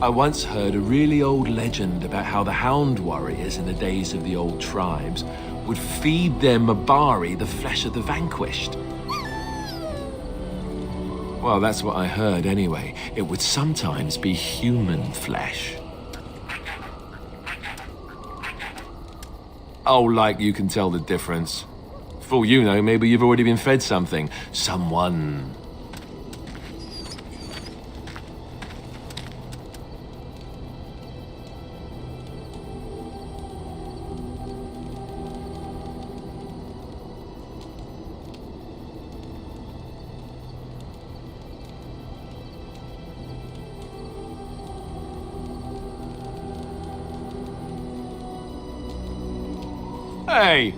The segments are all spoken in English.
I once heard a really old legend about how the Hound warriors in the days of the old tribes would feed their Mabari the flesh of the vanquished. Well, that's what I heard anyway. It would sometimes be human flesh. Oh, like you can tell the difference. For all you know, maybe you've already been fed something. Someone. Hey!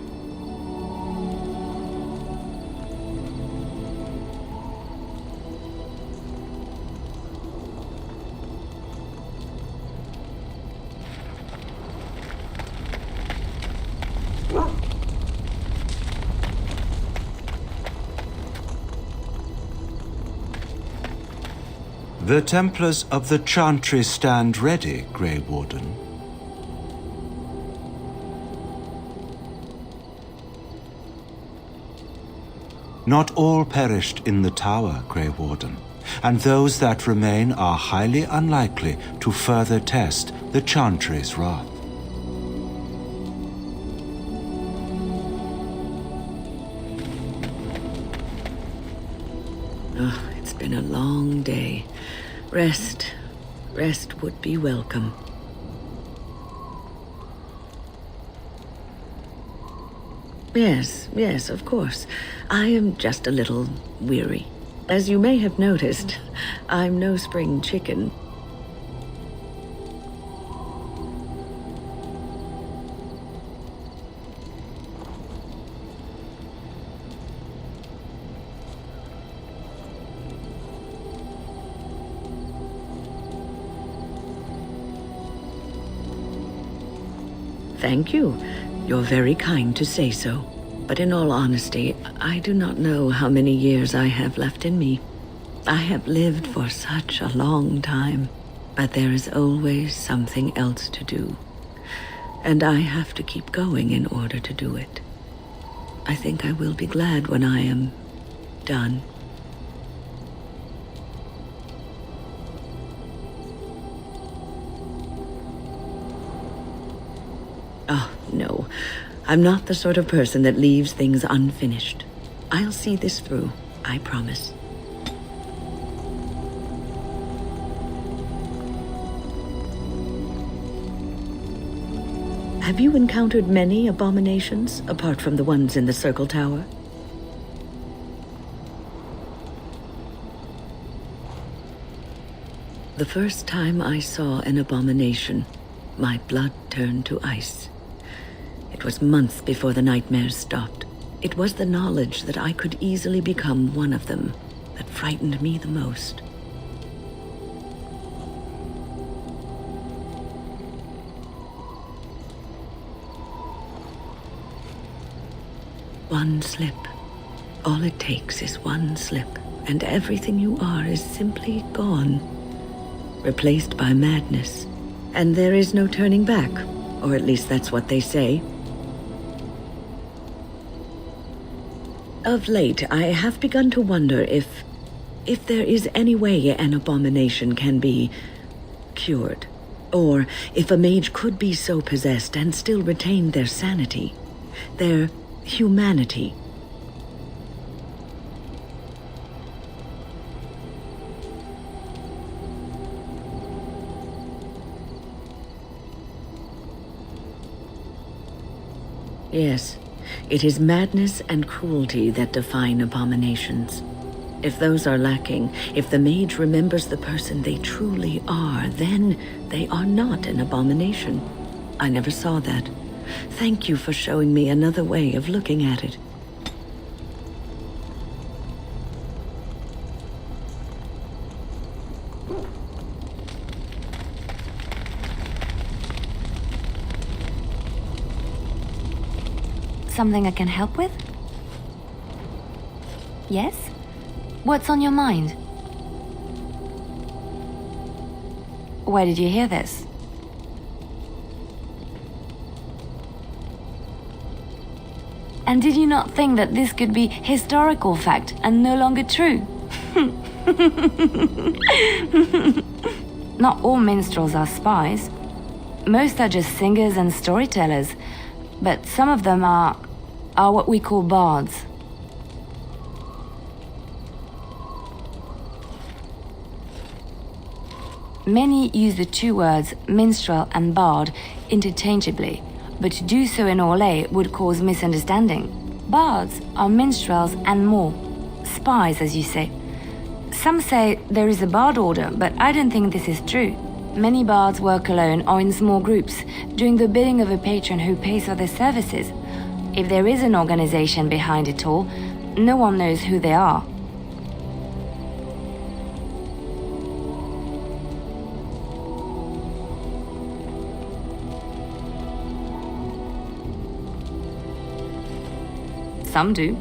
The Templars of the Chantry stand ready, Grey Warden. Not all perished in the tower, Grey Warden, and those that remain are highly unlikely to further test the Chantry's wrath. Oh, it's been a long day. Rest would be welcome. Yes, of course. I am just a little weary. As you may have noticed, I'm no spring chicken. Thank you. You're very kind to say so. But in all honesty, I do not know how many years I have left in me. I have lived for such a long time, but there is always something else to do. And I have to keep going in order to do it. I think I will be glad when I am done. Oh, no. I'm not the sort of person that leaves things unfinished. I'll see this through, I promise. Have you encountered many abominations, apart from the ones in the Circle Tower? The first time I saw an abomination, my blood turned to ice. It was months before the nightmares stopped. It was the knowledge that I could easily become one of them that frightened me the most. One slip. All it takes is one slip, and everything you are is simply gone, replaced by madness. And there is no turning back, or at least that's what they say. Of late, I have begun to wonder if there is any way an abomination can be cured, or if a mage could be so possessed and still retain their sanity, their humanity. Yes, it is madness and cruelty that define abominations. If those are lacking, if the mage remembers the person they truly are, then they are not an abomination. I never saw that. Thank you for showing me another way of looking at it. Something I can help with? Yes? What's on your mind? Where did you hear this? And did you not think that this could be historical fact and no longer true? Not all minstrels are spies. Most are just singers and storytellers, but some of them are what we call bards. Many use the two words minstrel and bard interchangeably, but to do so in Orlais would cause misunderstanding. Bards are minstrels and more. Spies, as you say. Some say there is a bard order, but I don't think this is true. Many bards work alone or in small groups, doing the bidding of a patron who pays for their services. If there is an organization behind it all, no one knows who they are. Some do.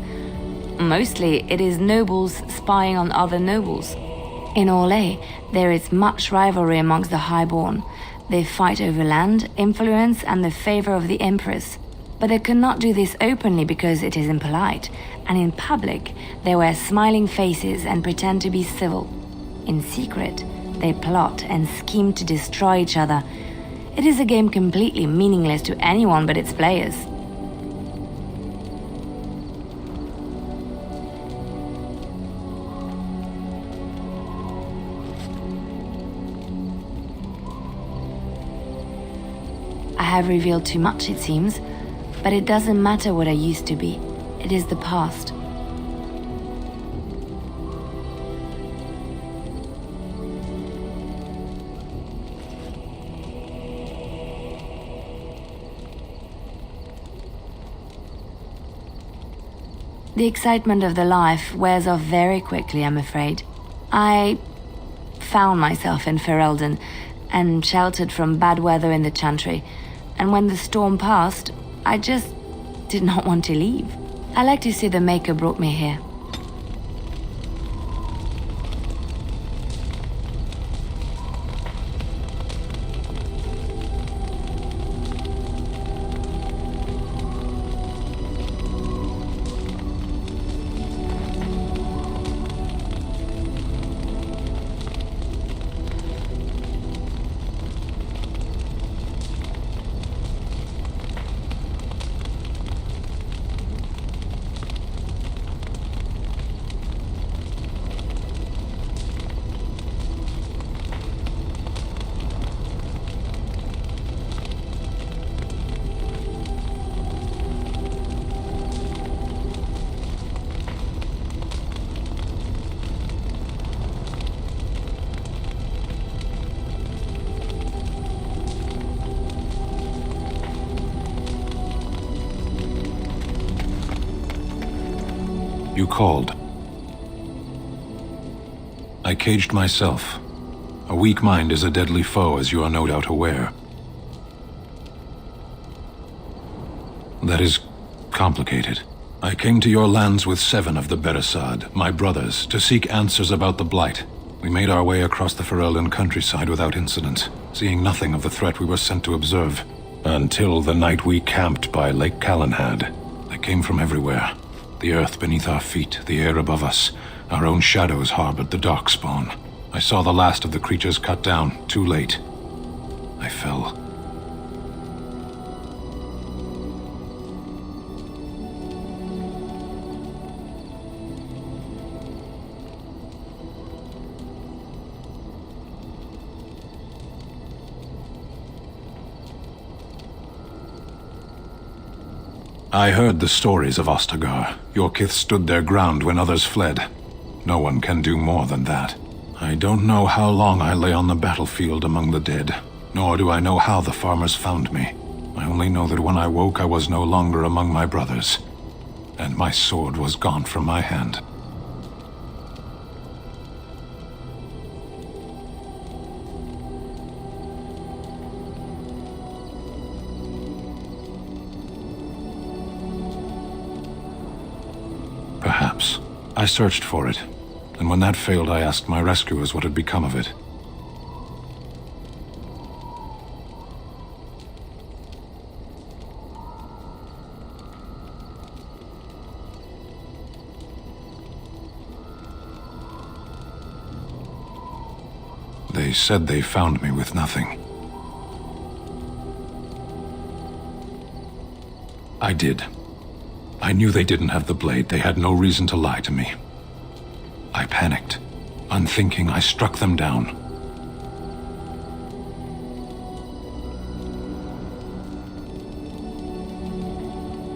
Mostly it is nobles spying on other nobles. In Orlais, there is much rivalry amongst the highborn. They fight over land, influence, and the favor of the empress. But they cannot do this openly because it is impolite, and in public, they wear smiling faces and pretend to be civil. In secret, they plot and scheme to destroy each other. It is a game completely meaningless to anyone but its players. I have revealed too much, it seems, but it doesn't matter what I used to be. It is the past. The excitement of the life wears off very quickly, I'm afraid. I found myself in Ferelden and sheltered from bad weather in the Chantry. And when the storm passed, I just did not want to leave. I like to see the Maker brought me here. You called. I caged myself. A weak mind is a deadly foe, as you are no doubt aware. That is complicated. I came to your lands with 7 of the Beresad, my brothers, to seek answers about the Blight. We made our way across the Ferelden countryside without incident, seeing nothing of the threat we were sent to observe. Until the night we camped by Lake Calenhad. They came from everywhere. The earth beneath our feet, the air above us. Our own shadows harbored the darkspawn. I saw the last of the creatures cut down, too late. I fell. I heard the stories of Ostagar. Your kith stood their ground when others fled. No one can do more than that. I don't know how long I lay on the battlefield among the dead, nor do I know how the farmers found me. I only know that when I woke I was no longer among my brothers, and my sword was gone from my hand. Perhaps. I searched for it, and when that failed I asked my rescuers what had become of it. They said they found me with nothing. I did. I knew they didn't have the blade. They had no reason to lie to me. I panicked. Unthinking, I struck them down.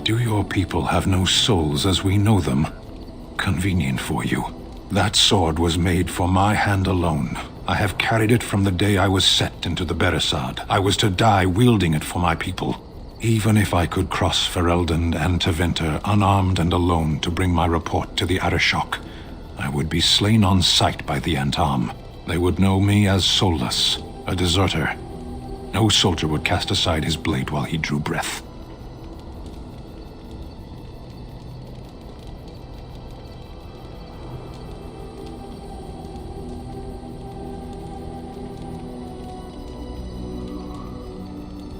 Do your people have no souls as we know them? Convenient for you. That sword was made for my hand alone. I have carried it from the day I was set into the Beresad. I was to die wielding it for my people. Even if I could cross Ferelden and Tevinter unarmed and alone to bring my report to the Arishok, I would be slain on sight by the Antam. They would know me as soulless, a deserter. No soldier would cast aside his blade while he drew breath.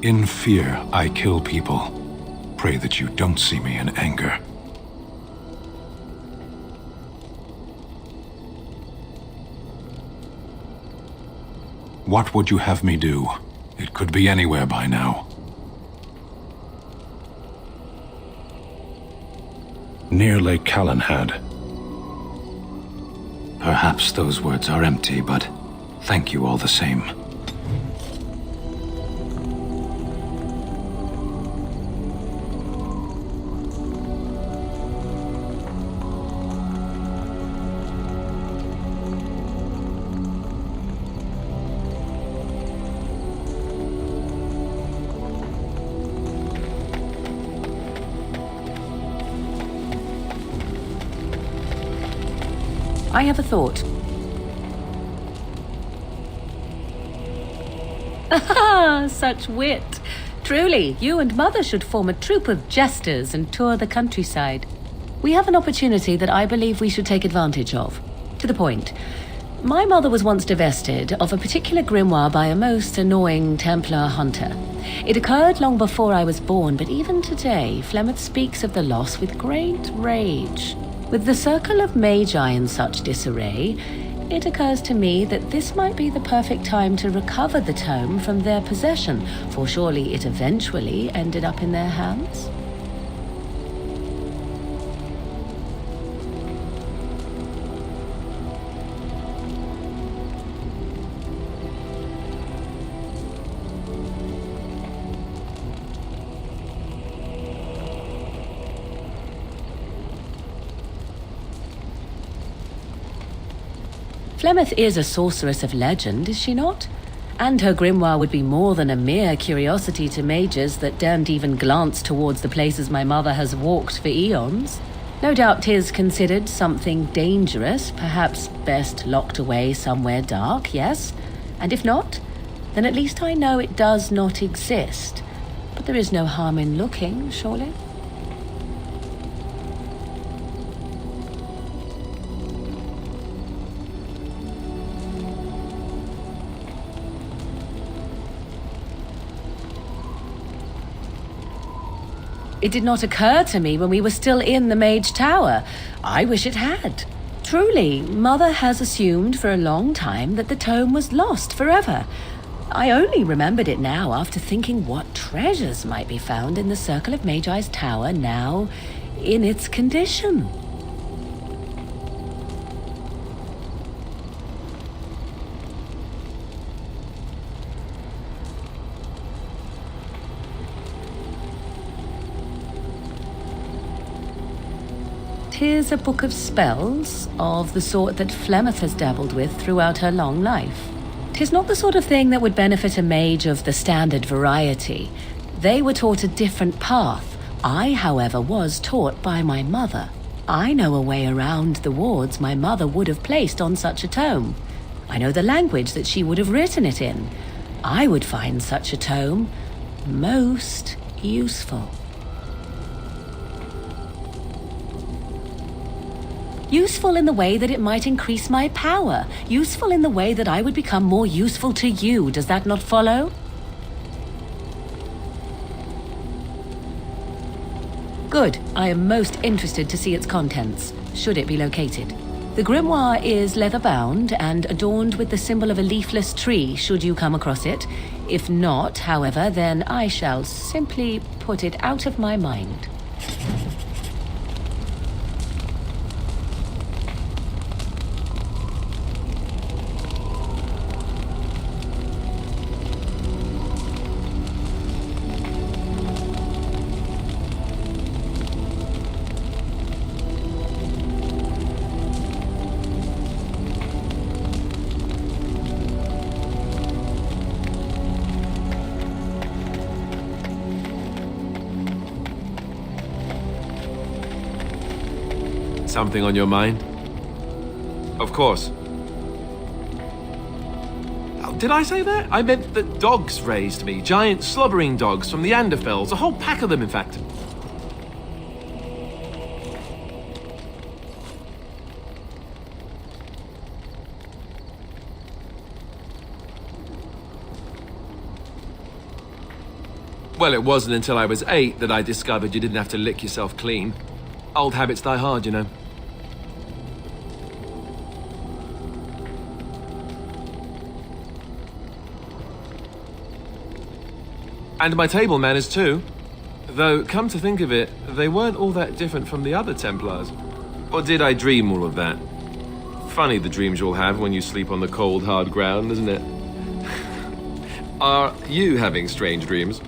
In fear, I kill people. Pray that you don't see me in anger. What would you have me do? It could be anywhere by now. Near Lake Callanhad. Perhaps those words are empty, but thank you all the same. I have a thought. Ah, such wit. Truly, you and Mother should form a troupe of jesters and tour the countryside. We have an opportunity that I believe we should take advantage of. To the point. My mother was once divested of a particular grimoire by a most annoying Templar hunter. It occurred long before I was born, but even today, Flemeth speaks of the loss with great rage. With the circle of magi in such disarray, it occurs to me that this might be the perfect time to recover the tome from their possession, for surely it eventually ended up in their hands. Flemeth is a sorceress of legend, is she not? And her grimoire would be more than a mere curiosity to mages that daren't even glance towards the places my mother has walked for eons. No doubt 'tis considered something dangerous, perhaps best locked away somewhere dark, yes? And if not, then at least I know it does not exist. But there is no harm in looking, surely? It did not occur to me when we were still in the Mage Tower. I wish it had. Truly, Mother has assumed for a long time that the tome was lost forever. I only remembered it now after thinking what treasures might be found in the Circle of Magi's Tower now in its condition. Here's a book of spells, of the sort that Flemeth has dabbled with throughout her long life. 'Tis not the sort of thing that would benefit a mage of the standard variety. They were taught a different path. I, however, was taught by my mother. I know a way around the wards my mother would have placed on such a tome. I know the language that she would have written it in. I would find such a tome most useful. Useful in the way that it might increase my power. Useful in the way that I would become more useful to you. Does that not follow? Good. I am most interested to see its contents, should it be located. The grimoire is leather-bound and adorned with the symbol of a leafless tree, should you come across it. If not, however, then I shall simply put it out of my mind. Something on your mind? Of course. Oh, did I say that? I meant that dogs raised me. Giant slobbering dogs from the Anderfells. A whole pack of them, in fact. Well, it wasn't until I was 8 that I discovered you didn't have to lick yourself clean. Old habits die hard, you know. And my table manners too. Though, come to think of it, they weren't all that different from the other Templars. Or did I dream all of that? Funny the dreams you'll have when you sleep on the cold, hard ground, isn't it? Are you having strange dreams?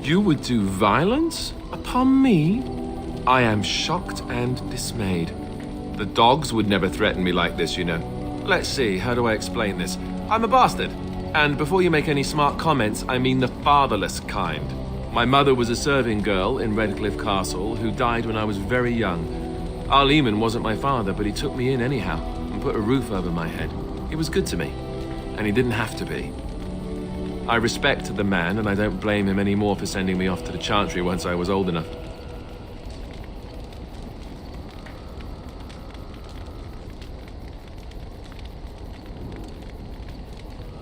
You would do violence upon me? I am shocked and dismayed. The dogs would never threaten me like this, you know. Let's see, how do I explain this? I'm a bastard. And before you make any smart comments, I mean the fatherless kind. My mother was a serving girl in Redcliffe Castle who died when I was very young. Arleman wasn't my father, but he took me in anyhow and put a roof over my head. He was good to me, and he didn't have to be. I respect the man, and I don't blame him anymore for sending me off to the Chantry once I was old enough.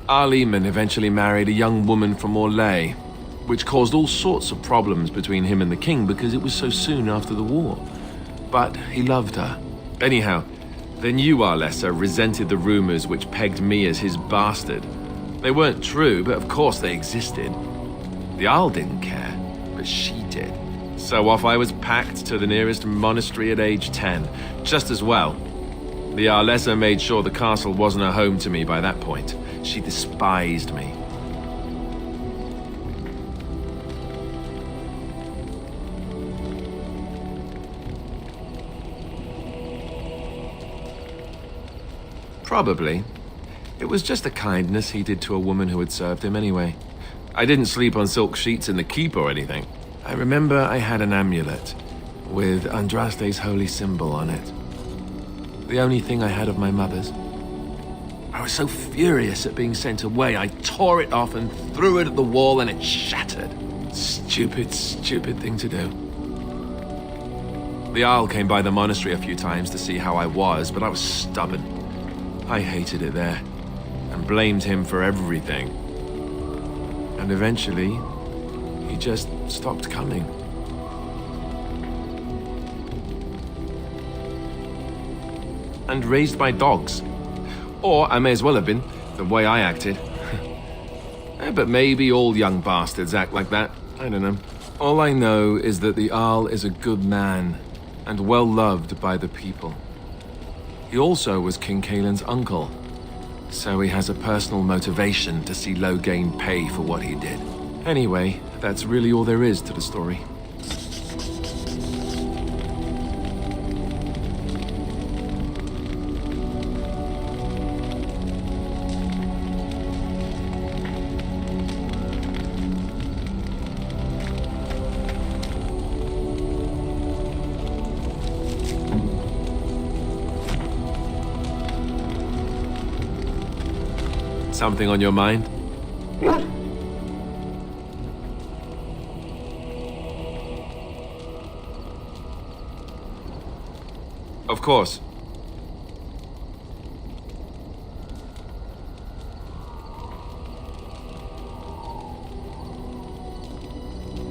Arleman eventually married a young woman from Orlais, which caused all sorts of problems between him and the king because it was so soon after the war. But he loved her. Anyhow, the new Arlessa resented the rumors which pegged me as his bastard. They weren't true, but of course they existed. The Arl didn't care, but she did. So off I was packed to the nearest monastery at age 10, just as well. The Arlessa made sure the castle wasn't a home to me by that point. She despised me. Probably. It was just a kindness he did to a woman who had served him anyway. I didn't sleep on silk sheets in the keep or anything. I remember I had an amulet with Andraste's holy symbol on it. The only thing I had of my mother's. I was so furious at being sent away, I tore it off and threw it at the wall and it shattered. Stupid, stupid thing to do. The Arl came by the monastery a few times to see how I was, but I was stubborn. I hated it there. And blamed him for everything. And eventually, he just stopped coming. And raised my dogs. Or I may as well have been, the way I acted. But maybe all young bastards act like that. I don't know. All I know is that the Arl is a good man, and well loved by the people. He also was King Caelan's uncle. So he has a personal motivation to see Loghain pay for what he did. Anyway, that's really all there is to the story. Something on your mind? Of course.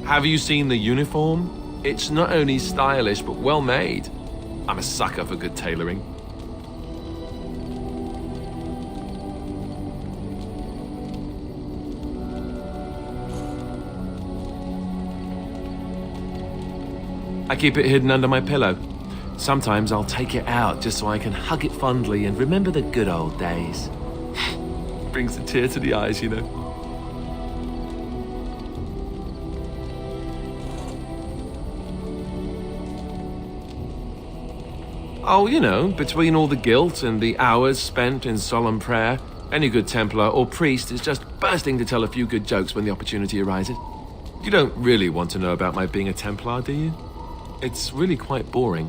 Have you seen the uniform? It's not only stylish, but well made. I'm a sucker for good tailoring. I keep it hidden under my pillow. Sometimes I'll take it out just so I can hug it fondly and remember the good old days. Brings a tear to the eyes, you know. Oh, you know, between all the guilt and the hours spent in solemn prayer, any good Templar or priest is just bursting to tell a few good jokes when the opportunity arises. You don't really want to know about my being a Templar, do you? It's really quite boring.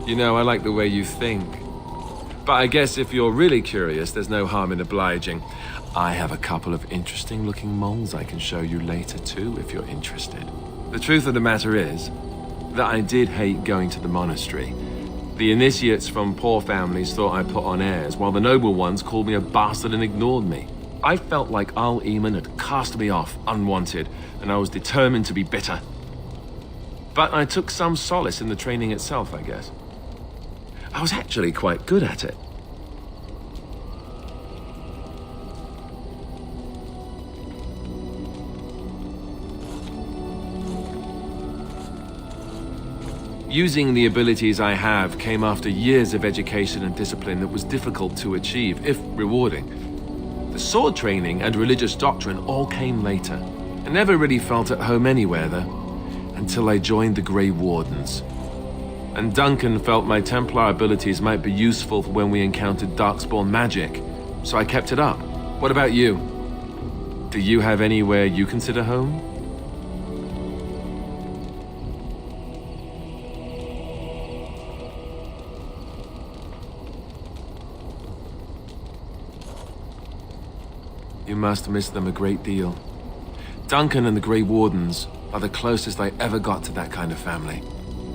You know, I like the way you think. But I guess if you're really curious, there's no harm in obliging. I have a couple of interesting looking moles I can show you later too, if you're interested. The truth of the matter is that I did hate going to the monastery. The initiates from poor families thought I put on airs, while the noble ones called me a bastard and ignored me. I felt like Al-Eamon had cast me off unwanted, and I was determined to be bitter. But I took some solace in the training itself, I guess. I was actually quite good at it. Using the abilities I have came after years of education and discipline that was difficult to achieve, if rewarding. The sword training and religious doctrine all came later. I never really felt at home anywhere, though, until I joined the Grey Wardens. And Duncan felt my Templar abilities might be useful for when we encountered Darkspawn magic, so I kept it up. What about you? Do you have anywhere you consider home? You must miss them a great deal. Duncan and the Grey Wardens are the closest I ever got to that kind of family.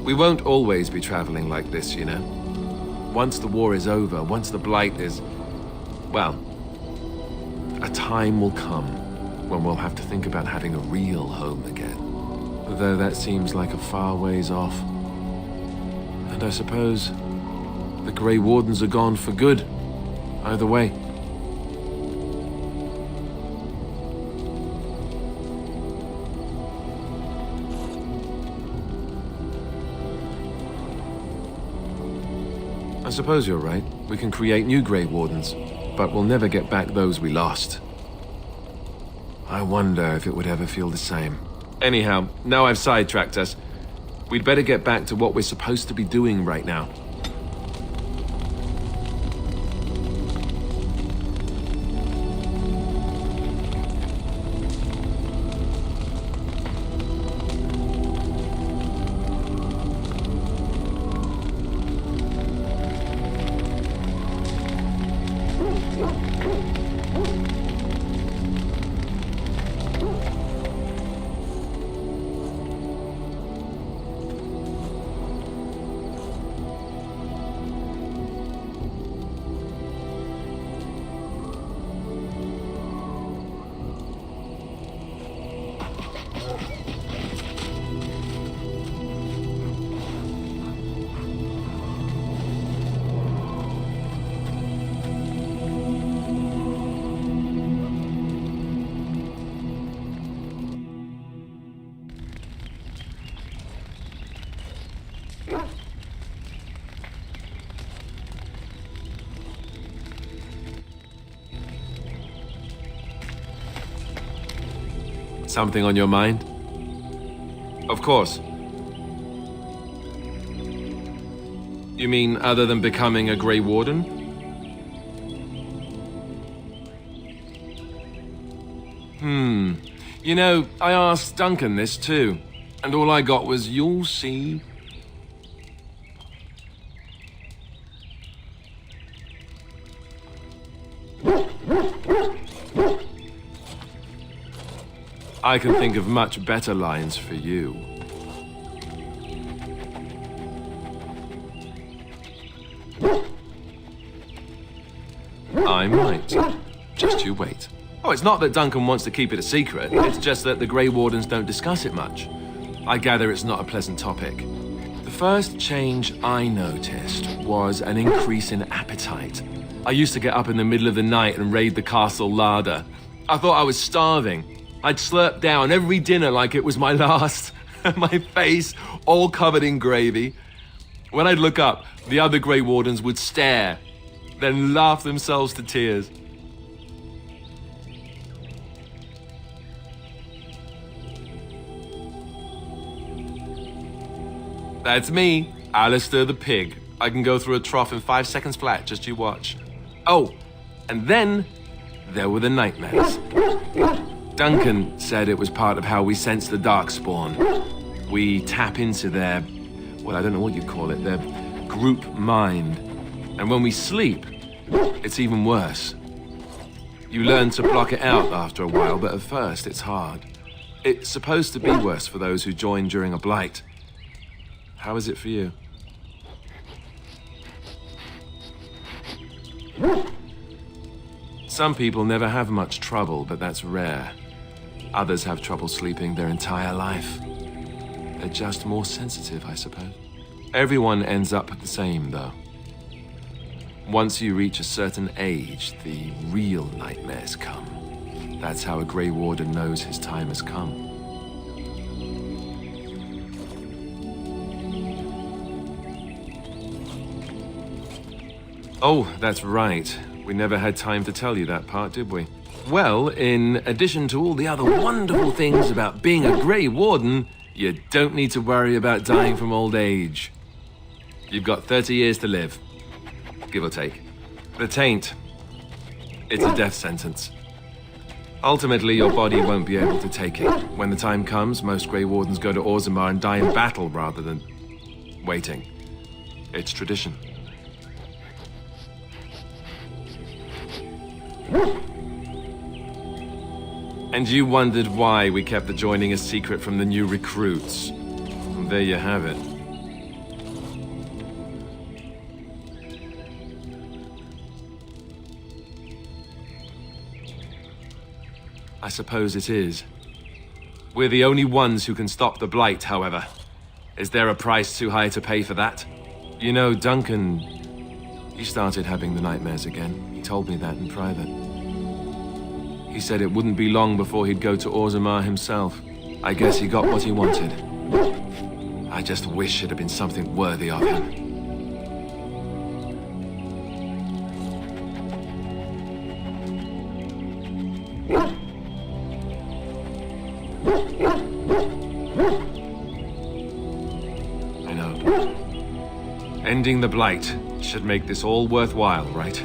We won't always be traveling like this, you know. Once the war is over, once the Blight is... well, a time will come when we'll have to think about having a real home again. Though that seems like a far ways off. And I suppose the Grey Wardens are gone for good, either way. I suppose you're right. We can create new Grey Wardens, but we'll never get back those we lost. I wonder if it would ever feel the same. Anyhow, now I've sidetracked us. We'd better get back to what we're supposed to be doing right now. Something on your mind? Of course. You mean other than becoming a Grey Warden? You know, I asked Duncan this too, and all I got was, "You'll see." I can think of much better lines for you. I might. Just you wait. Oh, it's not that Duncan wants to keep it a secret. It's just that the Grey Wardens don't discuss it much. I gather it's not a pleasant topic. The first change I noticed was an increase in appetite. I used to get up in the middle of the night and raid the castle larder. I thought I was starving. I'd slurp down every dinner like it was my last. My face all covered in gravy. When I'd look up, the other Grey Wardens would stare, then laugh themselves to tears. That's me, Alistair the pig. I can go through a trough in 5 seconds flat, just you watch. Oh, and then there were the nightmares. Duncan said it was part of how we sense the Darkspawn. We tap into their, well, I don't know what you'd call it, their group mind. And when we sleep, it's even worse. You learn to block it out after a while, but at first it's hard. It's supposed to be worse for those who join during a blight. How is it for you? Some people never have much trouble, but that's rare. Others have trouble sleeping their entire life. They're just more sensitive, I suppose. Everyone ends up the same, though. Once you reach a certain age, the real nightmares come. That's how a Grey Warden knows his time has come. Oh, that's right. We never had time to tell you that part, did we? Well, in addition to all the other wonderful things about being a Grey Warden, you don't need to worry about dying from old age. You've got 30 years to live, give or take. The taint, it's a death sentence. Ultimately, your body won't be able to take it. When the time comes, most Grey Wardens go to Orzammar and die in battle rather than waiting. It's tradition. And you wondered why we kept the joining a secret from the new recruits. And there you have it. I suppose it is. We're the only ones who can stop the Blight, however. Is there a price too high to pay for that? You know, Duncan, he started having the nightmares again. He told me that in private. He said it wouldn't be long before he'd go to Orzammar himself. I guess he got what he wanted. I just wish it had been something worthy of him. I know. Ending the Blight should make this all worthwhile, right?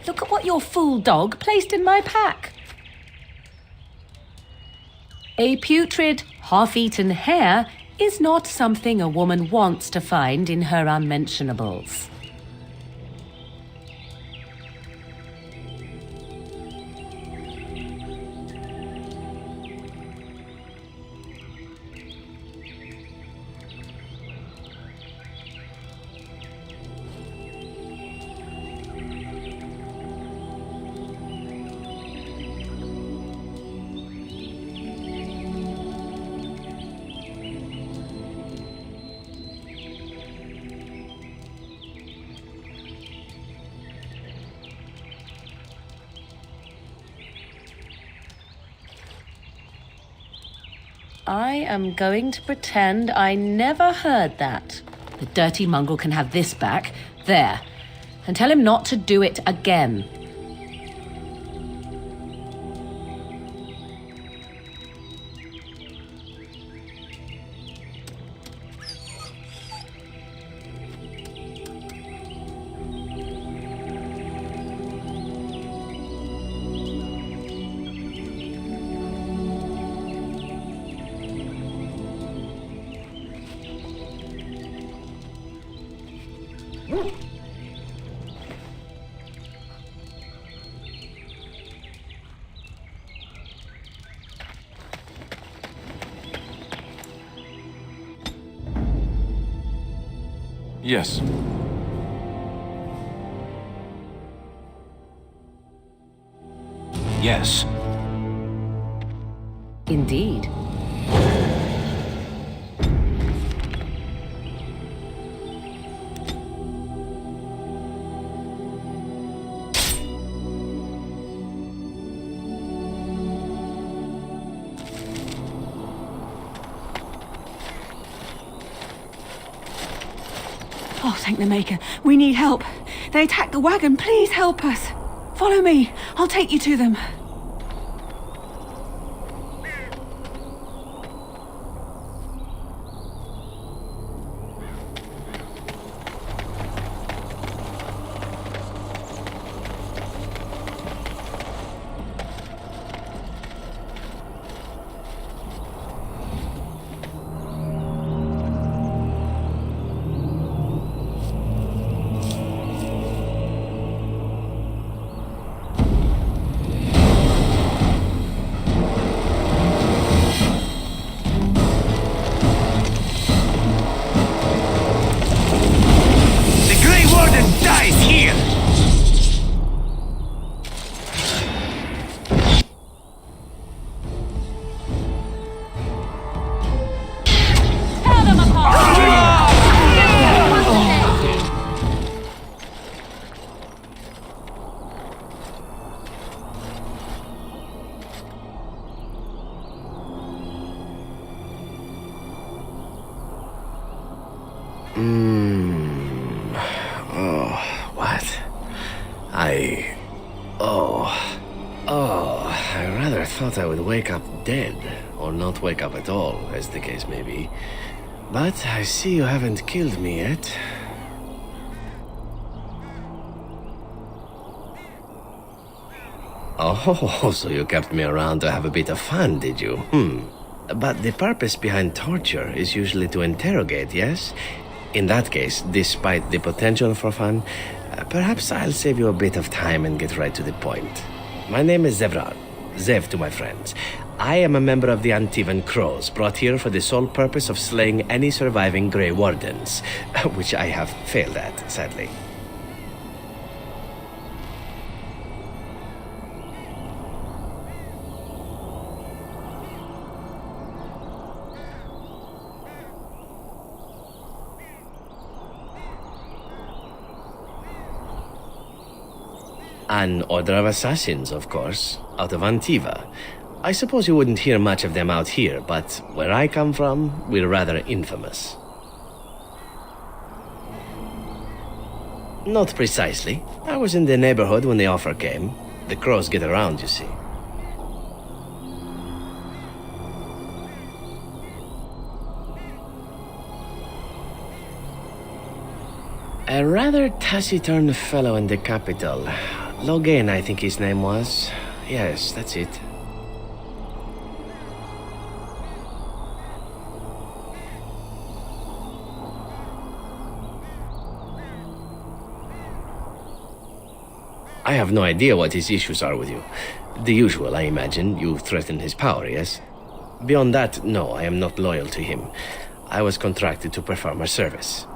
Look at what your fool dog placed in my pack. A putrid, half-eaten hare is not something a woman wants to find in her unmentionables. I am going to pretend I never heard that. The dirty mongrel can have this back. There. And tell him not to do it again. Yes. Yes. Indeed. Oh, thank the Maker. We need help. They attacked the wagon. Please help us. Follow me. I'll take you to them. I rather thought I would wake up dead, or not wake up at all, as the case may be. But I see you haven't killed me yet. Oh, so you kept me around to have a bit of fun, did you? But the purpose behind torture is usually to interrogate, yes? In that case, despite the potential for fun, perhaps I'll save you a bit of time and get right to the point. My name is Zevran. Zev to my friends. I am a member of the Antivan Crows, brought here for the sole purpose of slaying any surviving Grey Wardens, which I have failed at, sadly. An order of assassins, of course, out of Antiva. I suppose you wouldn't hear much of them out here, but where I come from, we're rather infamous. Not precisely. I was in the neighborhood when the offer came. The Crows get around, you see. A rather taciturn fellow in the capital. Logain, I think his name was. Yes, that's it. I have no idea what his issues are with you. The usual, I imagine. You threaten his power, yes? Beyond that, no, I am not loyal to him. I was contracted to perform a service.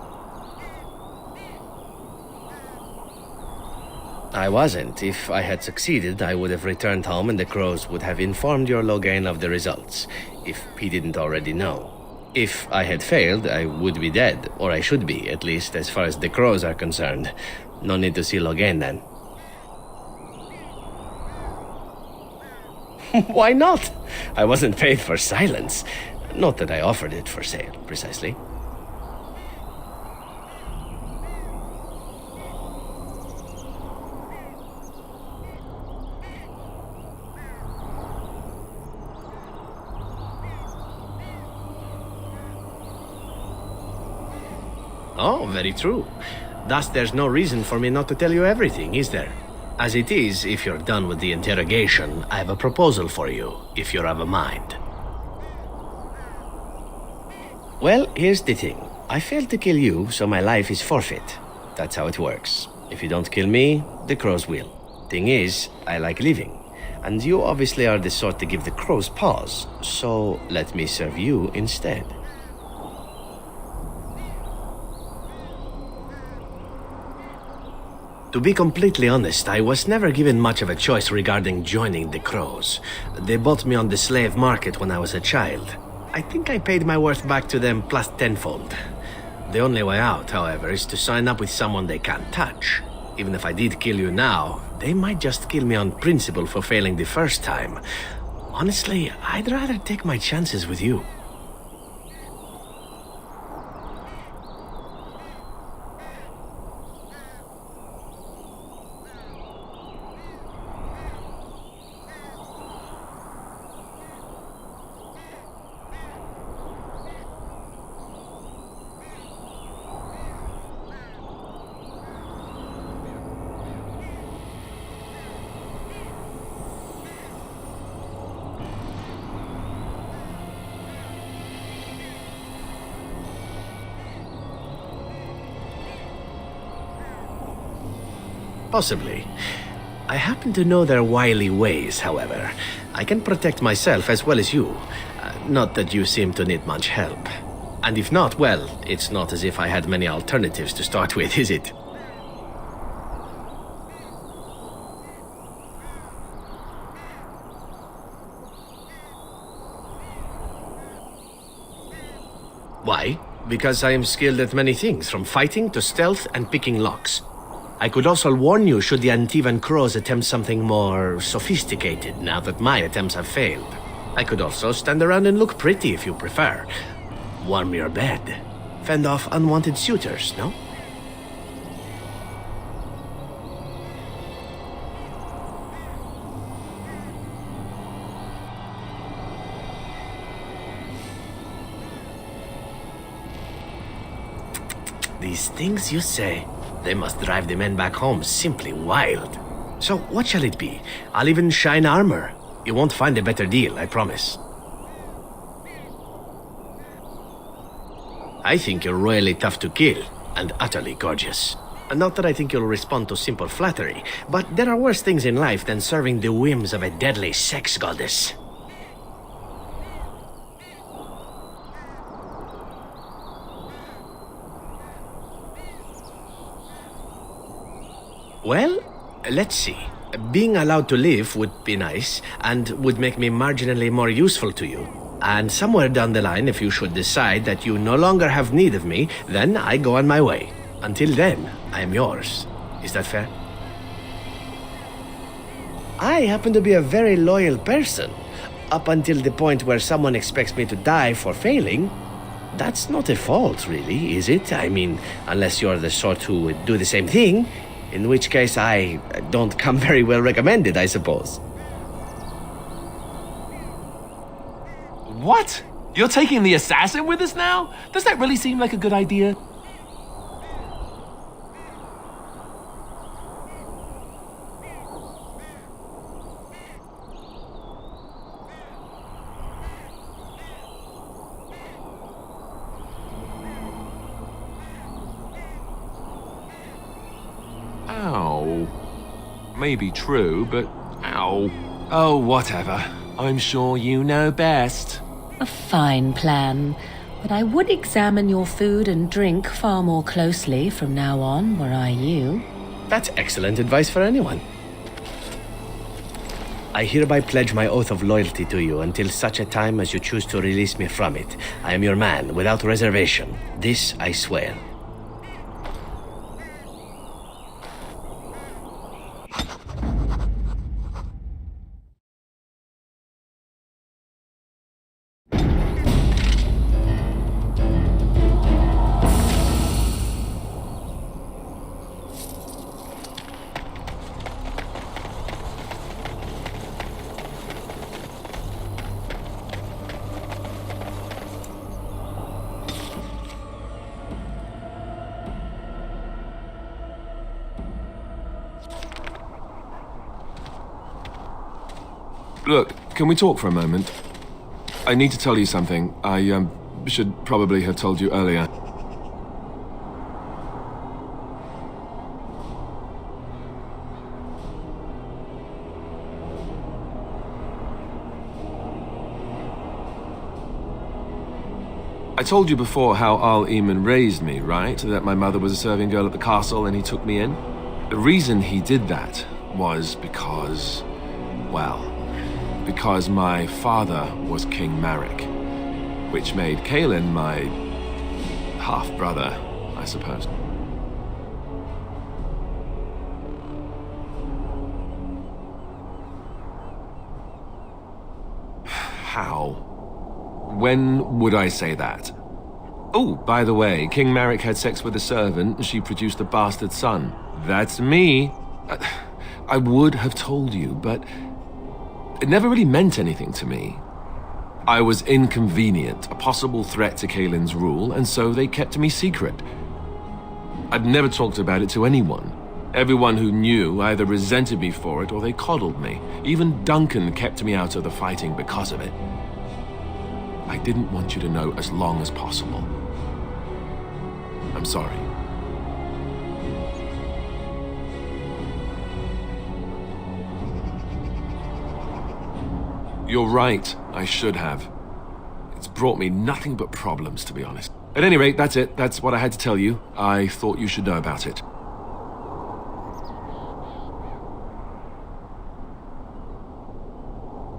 I wasn't. If I had succeeded, I would have returned home and the Crows would have informed your Logain of the results, if he didn't already know. If I had failed, I would be dead, or I should be, at least as far as the Crows are concerned. No need to see Logain then. Why not? I wasn't paid for silence. Not that I offered it for sale, precisely. Oh, very true. Thus, there's no reason for me not to tell you everything, is there? As it is, if you're done with the interrogation, I have a proposal for you, if you're of a mind. Well, here's the thing. I failed to kill you, so my life is forfeit. That's how it works. If you don't kill me, the Crows will. Thing is, I like living. And you obviously are the sort to give the Crows pause, so let me serve you instead. To be completely honest, I was never given much of a choice regarding joining the Crows. They bought me on the slave market when I was a child. I think I paid my worth back to them plus tenfold. The only way out, however, is to sign up with someone they can't touch. Even if I did kill you now, they might just kill me on principle for failing the first time. Honestly, I'd rather take my chances with you. Possibly. I happen to know their wily ways, however. I can protect myself as well as you. Not that you seem to need much help. And if not, well, it's not as if I had many alternatives to start with, is it? Why? Because I am skilled at many things, from fighting to stealth and picking locks. I could also warn you should the Antivan Crows attempt something more sophisticated now that my attempts have failed. I could also stand around and look pretty if you prefer. Warm your bed. Fend off unwanted suitors, no? These things you say, they must drive the men back home simply wild. So what shall it be? I'll even shine armor. You won't find a better deal, I promise. I think you're royally tough to kill, and utterly gorgeous. And not that I think you'll respond to simple flattery, but there are worse things in life than serving the whims of a deadly sex goddess. Well, let's see. Being allowed to live would be nice, and would make me marginally more useful to you. And somewhere down the line, if you should decide that you no longer have need of me, then I go on my way. Until then, I am yours. Is that fair? I happen to be a very loyal person. Up until the point where someone expects me to die for failing. That's not a fault, really, is it? I mean, unless you're the sort who would do the same thing. In which case, I don't come very well recommended, I suppose. What? You're taking the assassin with us now? Does that really seem like a good idea? Ow. Maybe true, but ow. Oh, whatever. I'm sure you know best. A fine plan, but I would examine your food and drink far more closely from now on, were I you. That's excellent advice for anyone. I hereby pledge my oath of loyalty to you until such a time as you choose to release me from it. I am your man, without reservation. This I swear. Look, can we talk for a moment? I need to tell you something. I should probably have told you earlier. I told you before how Al Eamon raised me, right? That my mother was a serving girl at the castle and he took me in? The reason he did that was because, well, because my father was King Marek, which made Kaelin my half-brother, I suppose. How? When would I say that? Oh, by the way, King Marek had sex with a servant and she produced a bastard son. That's me. I would have told you, but it never really meant anything to me. I was inconvenient, a possible threat to Kaelin's rule, and so they kept me secret. I'd never talked about it to anyone. Everyone who knew either resented me for it or they coddled me. Even Duncan kept me out of the fighting because of it. I didn't want you to know as long as possible. I'm sorry. You're right, I should have. It's brought me nothing but problems, to be honest. At any rate, that's it. That's what I had to tell you. I thought you should know about it.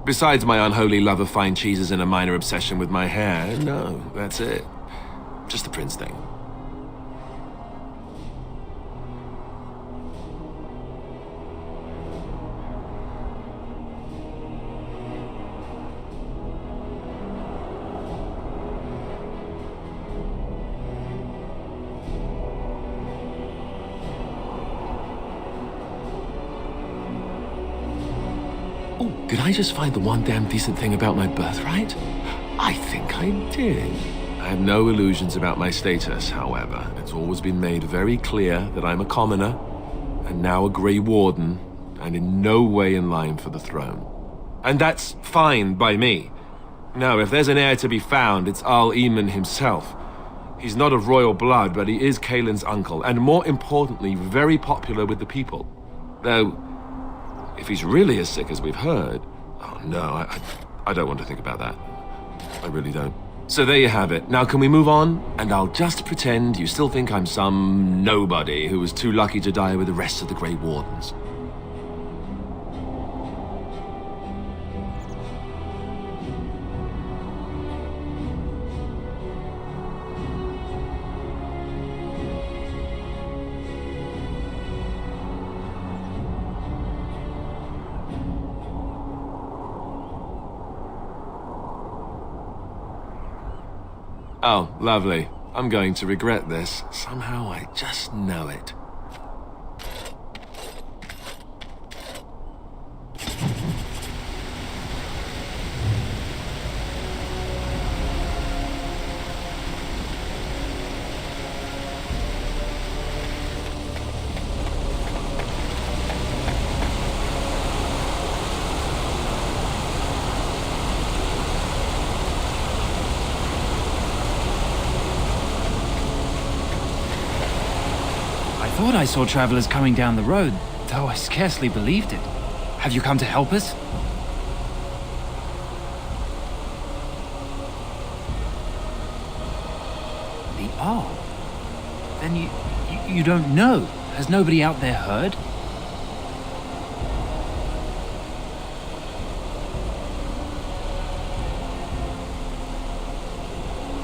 Besides my unholy love of fine cheeses and a minor obsession with my hair, no, that's it. Just the prince thing. Did I just find the one damn decent thing about my birthright? I think I did. I have no illusions about my status, however. It's always been made very clear that I'm a commoner, and now a Grey Warden, and in no way in line for the throne. And that's fine by me. No, if there's an heir to be found, it's Arl Eamon himself. He's not of royal blood, but he is Kaelin's uncle, and more importantly, very popular with the people. Though, if he's really as sick as we've heard... Oh no, I don't want to think about that. I really don't. So there you have it. Now can we move on? And I'll just pretend you still think I'm some nobody who was too lucky to die with the rest of the Grey Wardens. Oh, lovely. I'm going to regret this. Somehow I just know it. I thought I saw travelers coming down the road, though I scarcely believed it. Have you come to help us? The Arl? Then you don't know? Has nobody out there heard?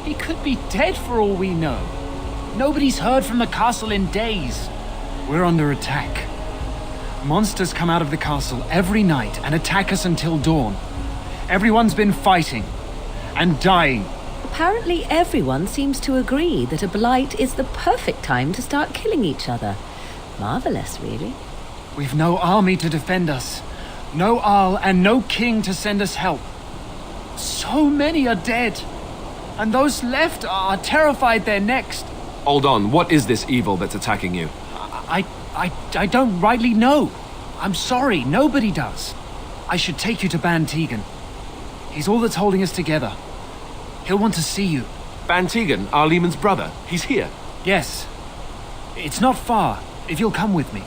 He could be dead for all we know. Nobody's heard from the castle in days. We're under attack. Monsters come out of the castle every night and attack us until dawn. Everyone's been fighting and dying. Apparently everyone seems to agree that a blight is the perfect time to start killing each other. Marvelous, really. We've no army to defend us. No Arl and no king to send us help. So many are dead. And those left are terrified they're next. Hold on, what is this evil that's attacking you? I don't rightly know. I'm sorry, nobody does. I should take you to Ban Tegan. He's all that's holding us together. He'll want to see you. Ban Tegan, Arl Eamon's brother. He's here. Yes. It's not far, if you'll come with me.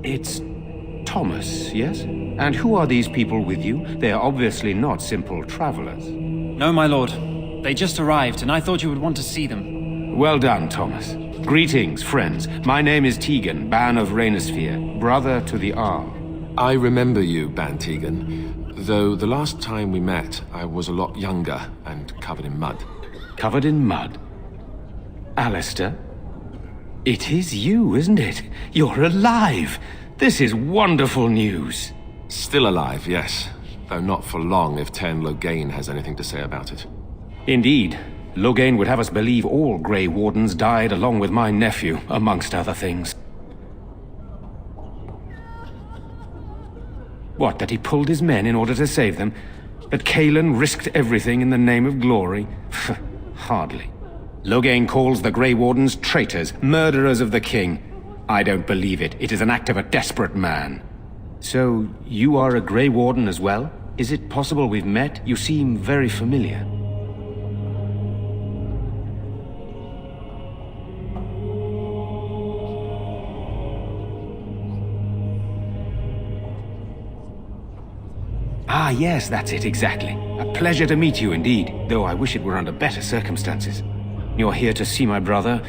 It's Thomas, yes? And who are these people with you? They are obviously not simple travelers. No, my lord. They just arrived, and I thought you would want to see them. Well done, Thomas. Greetings, friends. My name is Tegan, Ban of Rainersphere, brother to the Arl. I remember you, Ban Tegan, though the last time we met, I was a lot younger and covered in mud. Covered in mud? Alistair? It is you, isn't it? You're alive! This is wonderful news. Still alive, yes. Though not for long if Ten Loghain has anything to say about it. Indeed. Loghain would have us believe all Grey Wardens died along with my nephew, amongst other things. What, that he pulled his men in order to save them? That Cailan risked everything in the name of glory? Hardly. Loghain calls the Grey Wardens traitors, murderers of the king. I don't believe it. It is an act of a desperate man. So, you are a Grey Warden as well? Is it possible we've met? You seem very familiar. Ah, yes, that's it, exactly. A pleasure to meet you indeed, though I wish it were under better circumstances. You're here to see my brother?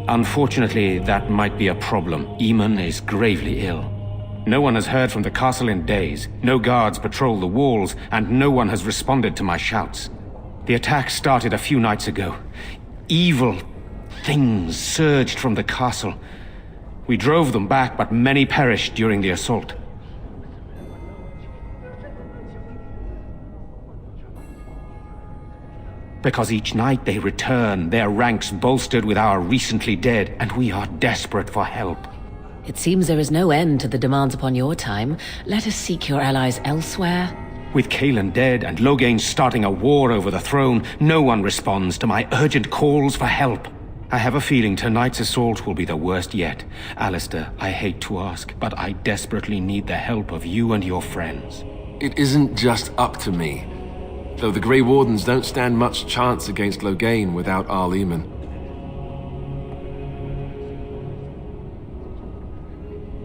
Unfortunately, that might be a problem. Eamon is gravely ill. No one has heard from the castle in days. No guards patrol the walls, and no one has responded to my shouts. The attack started a few nights ago. Evil things surged from the castle. We drove them back, but many perished during the assault. Because each night they return, their ranks bolstered with our recently dead, and we are desperate for help. It seems there is no end to the demands upon your time. Let us seek your allies elsewhere. With Cailan dead and Loghain starting a war over the throne, no one responds to my urgent calls for help. I have a feeling tonight's assault will be the worst yet. Alistair, I hate to ask, but I desperately need the help of you and your friends. It isn't just up to me. Though the Grey Wardens don't stand much chance against Loghain without Arl Eamon.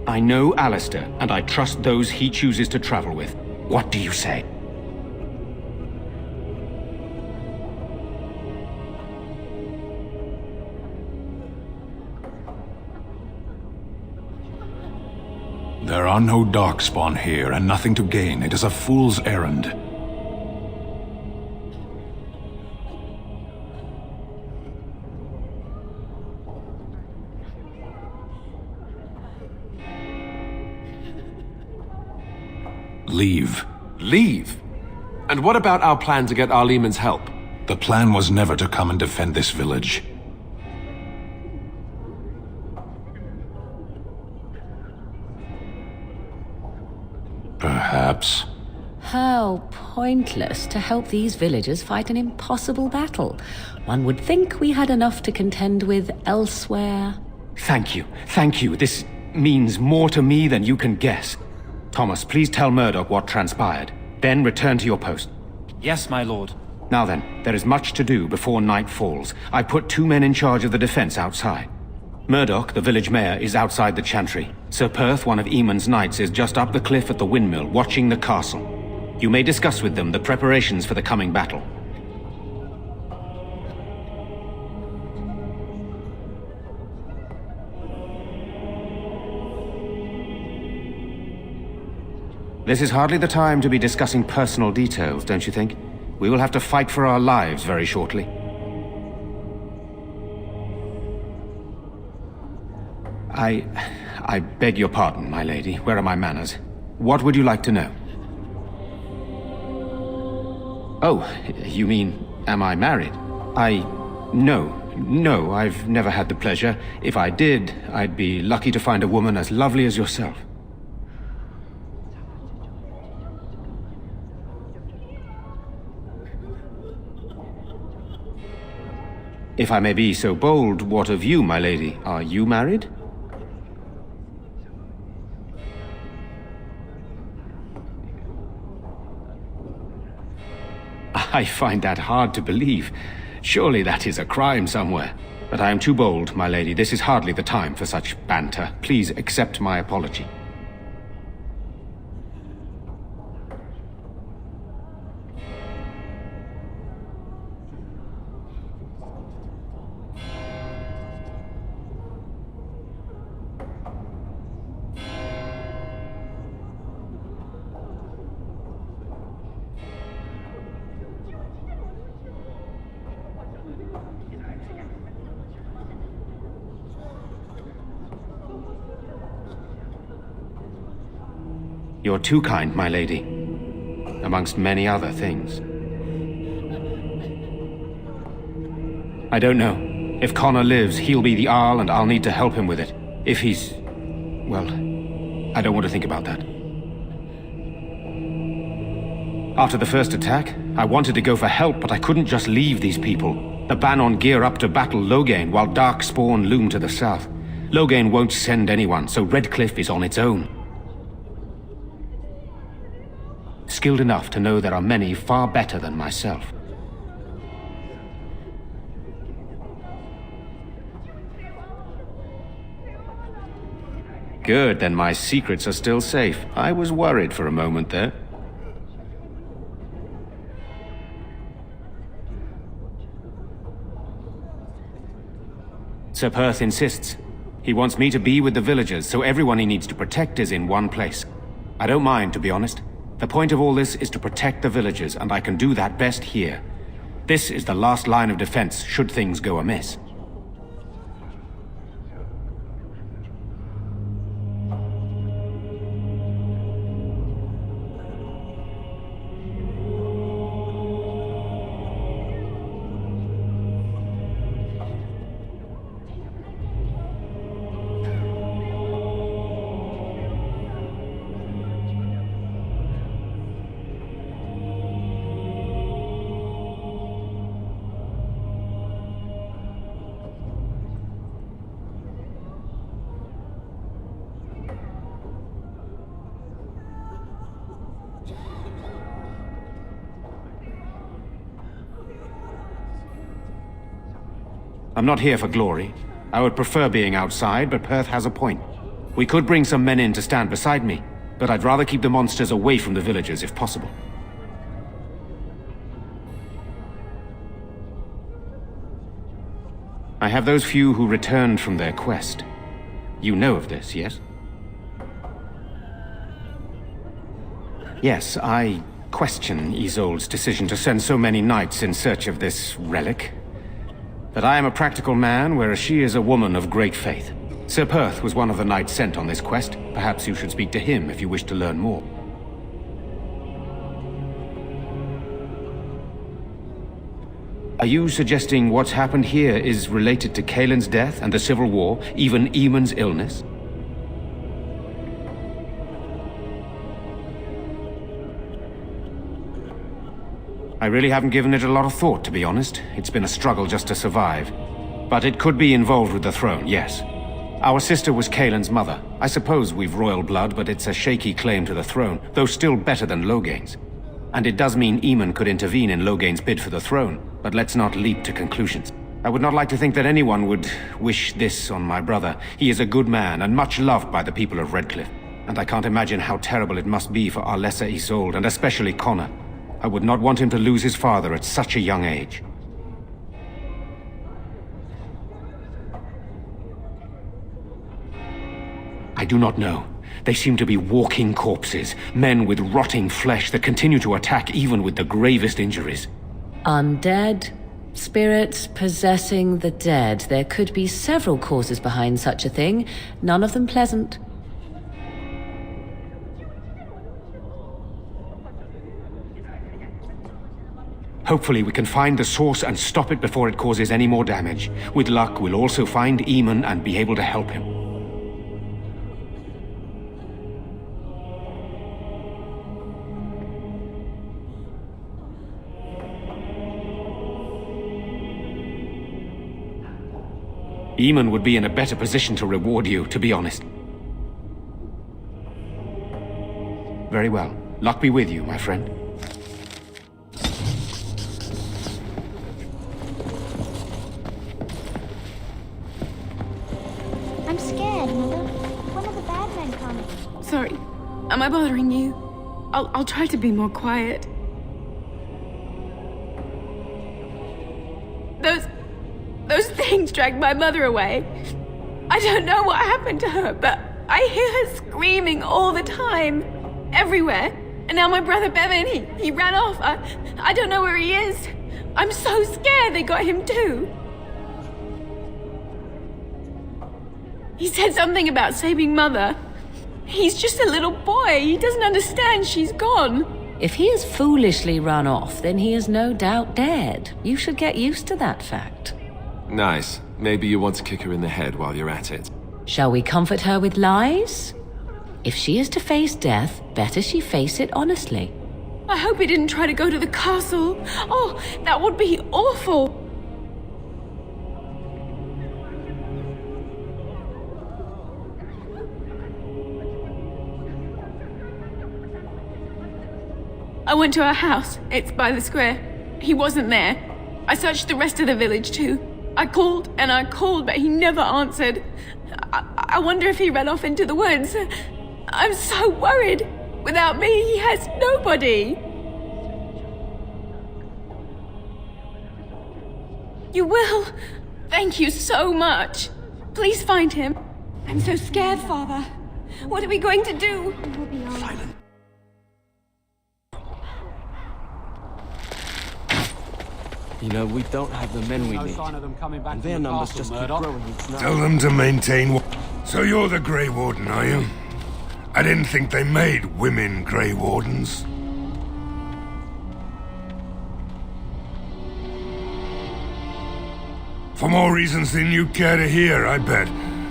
I know Alistair, and I trust those he chooses to travel with. What do you say? There are no darkspawn here, and nothing to gain. It is a fool's errand. Leave. Leave? And what about our plan to get Arl Eamon's help? The plan was never to come and defend this village. Perhaps. How pointless to help these villagers fight an impossible battle. One would think we had enough to contend with elsewhere. Thank you. Thank you. This means more to me than you can guess. Thomas, please tell Murdoch what transpired. Then return to your post. Yes, my lord. Now then, there is much to do before night falls. I put 2 men in charge of the defense outside. Murdoch, the village mayor, is outside the chantry. Sir Perth, one of Eamon's knights, is just up the cliff at the windmill, watching the castle. You may discuss with them the preparations for the coming battle. This is hardly the time to be discussing personal details, don't you think? We will have to fight for our lives very shortly. I beg your pardon, my lady. Where are my manners? What would you like to know? Oh, you mean, am I married? No, I've never had the pleasure. If I did, I'd be lucky to find a woman as lovely as yourself. If I may be so bold, what of you, my lady? Are you married? I find that hard to believe. Surely that is a crime somewhere. But I am too bold, my lady. This is hardly the time for such banter. Please accept my apology. You're too kind, my lady. Amongst many other things. I don't know. If Connor lives, he'll be the Arl and I'll need to help him with it. If he's... well, I don't want to think about that. After the first attack, I wanted to go for help, but I couldn't just leave these people. The Bannon gear up to battle Loghain, while Darkspawn loom to the south. Loghain won't send anyone, so Redcliffe is on its own. Skilled enough to know there are many far better than myself. Good, then my secrets are still safe. I was worried for a moment there. Sir Perth insists. He wants me to be with the villagers, so everyone he needs to protect is in one place. I don't mind, to be honest. The point of all this is to protect the villagers, and I can do that best here. This is the last line of defense, should things go amiss. I'm not here for glory. I would prefer being outside, but Perth has a point. We could bring some men in to stand beside me, but I'd rather keep the monsters away from the villagers if possible. I have those few who returned from their quest. You know of this, yes? Yes, I question Isolde's decision to send so many knights in search of this relic. But I am a practical man, whereas she is a woman of great faith. Sir Perth was one of the knights sent on this quest. Perhaps you should speak to him if you wish to learn more. Are you suggesting what's happened here is related to Kaelin's death and the Civil War, even Eamon's illness? I really haven't given it a lot of thought, to be honest. It's been a struggle just to survive. But it could be involved with the throne, yes. Our sister was Kaelin's mother. I suppose we've royal blood, but it's a shaky claim to the throne, though still better than Loghain's. And it does mean Eamon could intervene in Loghain's bid for the throne, but let's not leap to conclusions. I would not like to think that anyone would wish this on my brother. He is a good man, and much loved by the people of Redcliffe. And I can't imagine how terrible it must be for our lesser Isolde, and especially Connor. I would not want him to lose his father at such a young age. I do not know. They seem to be walking corpses, men with rotting flesh that continue to attack even with the gravest injuries. Undead, spirits possessing the dead. There could be several causes behind such a thing, none of them pleasant. Hopefully we can find the source and stop it before it causes any more damage. With luck, we'll also find Eamon and be able to help him. Eamon would be in a better position to reward you, to be honest. Very well. Luck be with you, my friend. I'm scared, Mother. When are the bad men coming? Sorry. Am I bothering you? I'll try to be more quiet. Those things dragged my mother away. I don't know what happened to her, but I hear her screaming all the time. Everywhere. And now my brother Bevan, he ran off. I don't know where he is. I'm so scared they got him too. He said something about saving Mother. He's just a little boy. He doesn't understand she's gone. If he has foolishly run off, then he is no doubt dead. You should get used to that fact. Nice. Maybe you want to kick her in the head while you're at it. Shall we comfort her with lies? If she is to face death, better she face it honestly. I hope he didn't try to go to the castle. Oh, that would be awful. I went to her house. It's by the square. He wasn't there. I searched the rest of the village too. I called and I called, but he never answered. I wonder if he ran off into the woods. I'm so worried. Without me, he has nobody. You will? Thank you so much. Please find him. I'm so scared, Father. What are we going to do? Silent. You know, we don't have the men we need. And their numbers just keep growing each night. Tell them to maintain... So you're the Grey Warden, are you? I didn't think they made women Grey Wardens. For more reasons than you care to hear, I bet.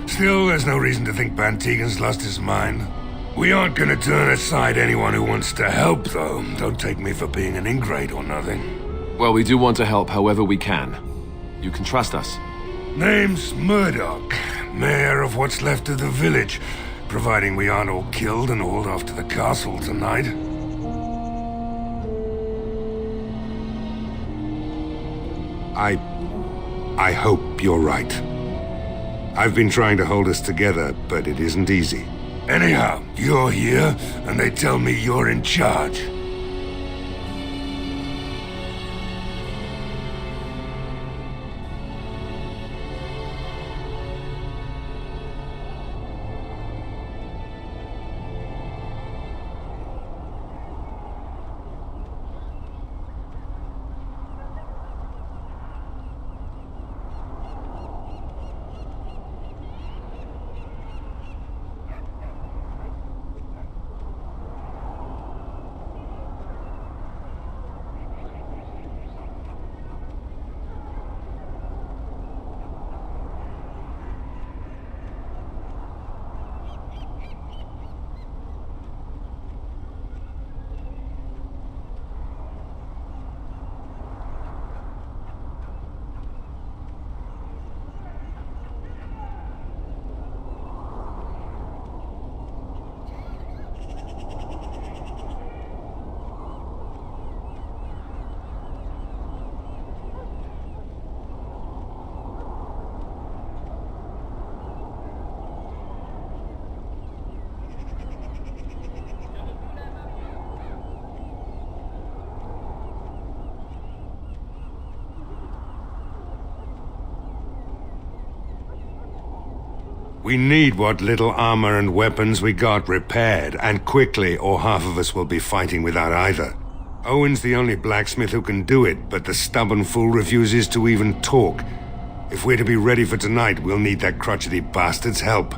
Still, there's no reason to think Bantegan's lost his mind. We aren't gonna turn aside anyone who wants to help, though. Don't take me for being an ingrate or nothing. Well, we do want to help however we can. You can trust us. Name's Murdoch, mayor of what's left of the village, providing we aren't all killed and hauled off to the castle tonight. I hope you're right. I've been trying to hold us together, but it isn't easy. Anyhow, you're here, and they tell me you're in charge. We need what little armor and weapons we got repaired, and quickly, or half of us will be fighting without either. Owen's the only blacksmith who can do it, but the stubborn fool refuses to even talk. If we're to be ready for tonight, we'll need that crotchety bastard's help.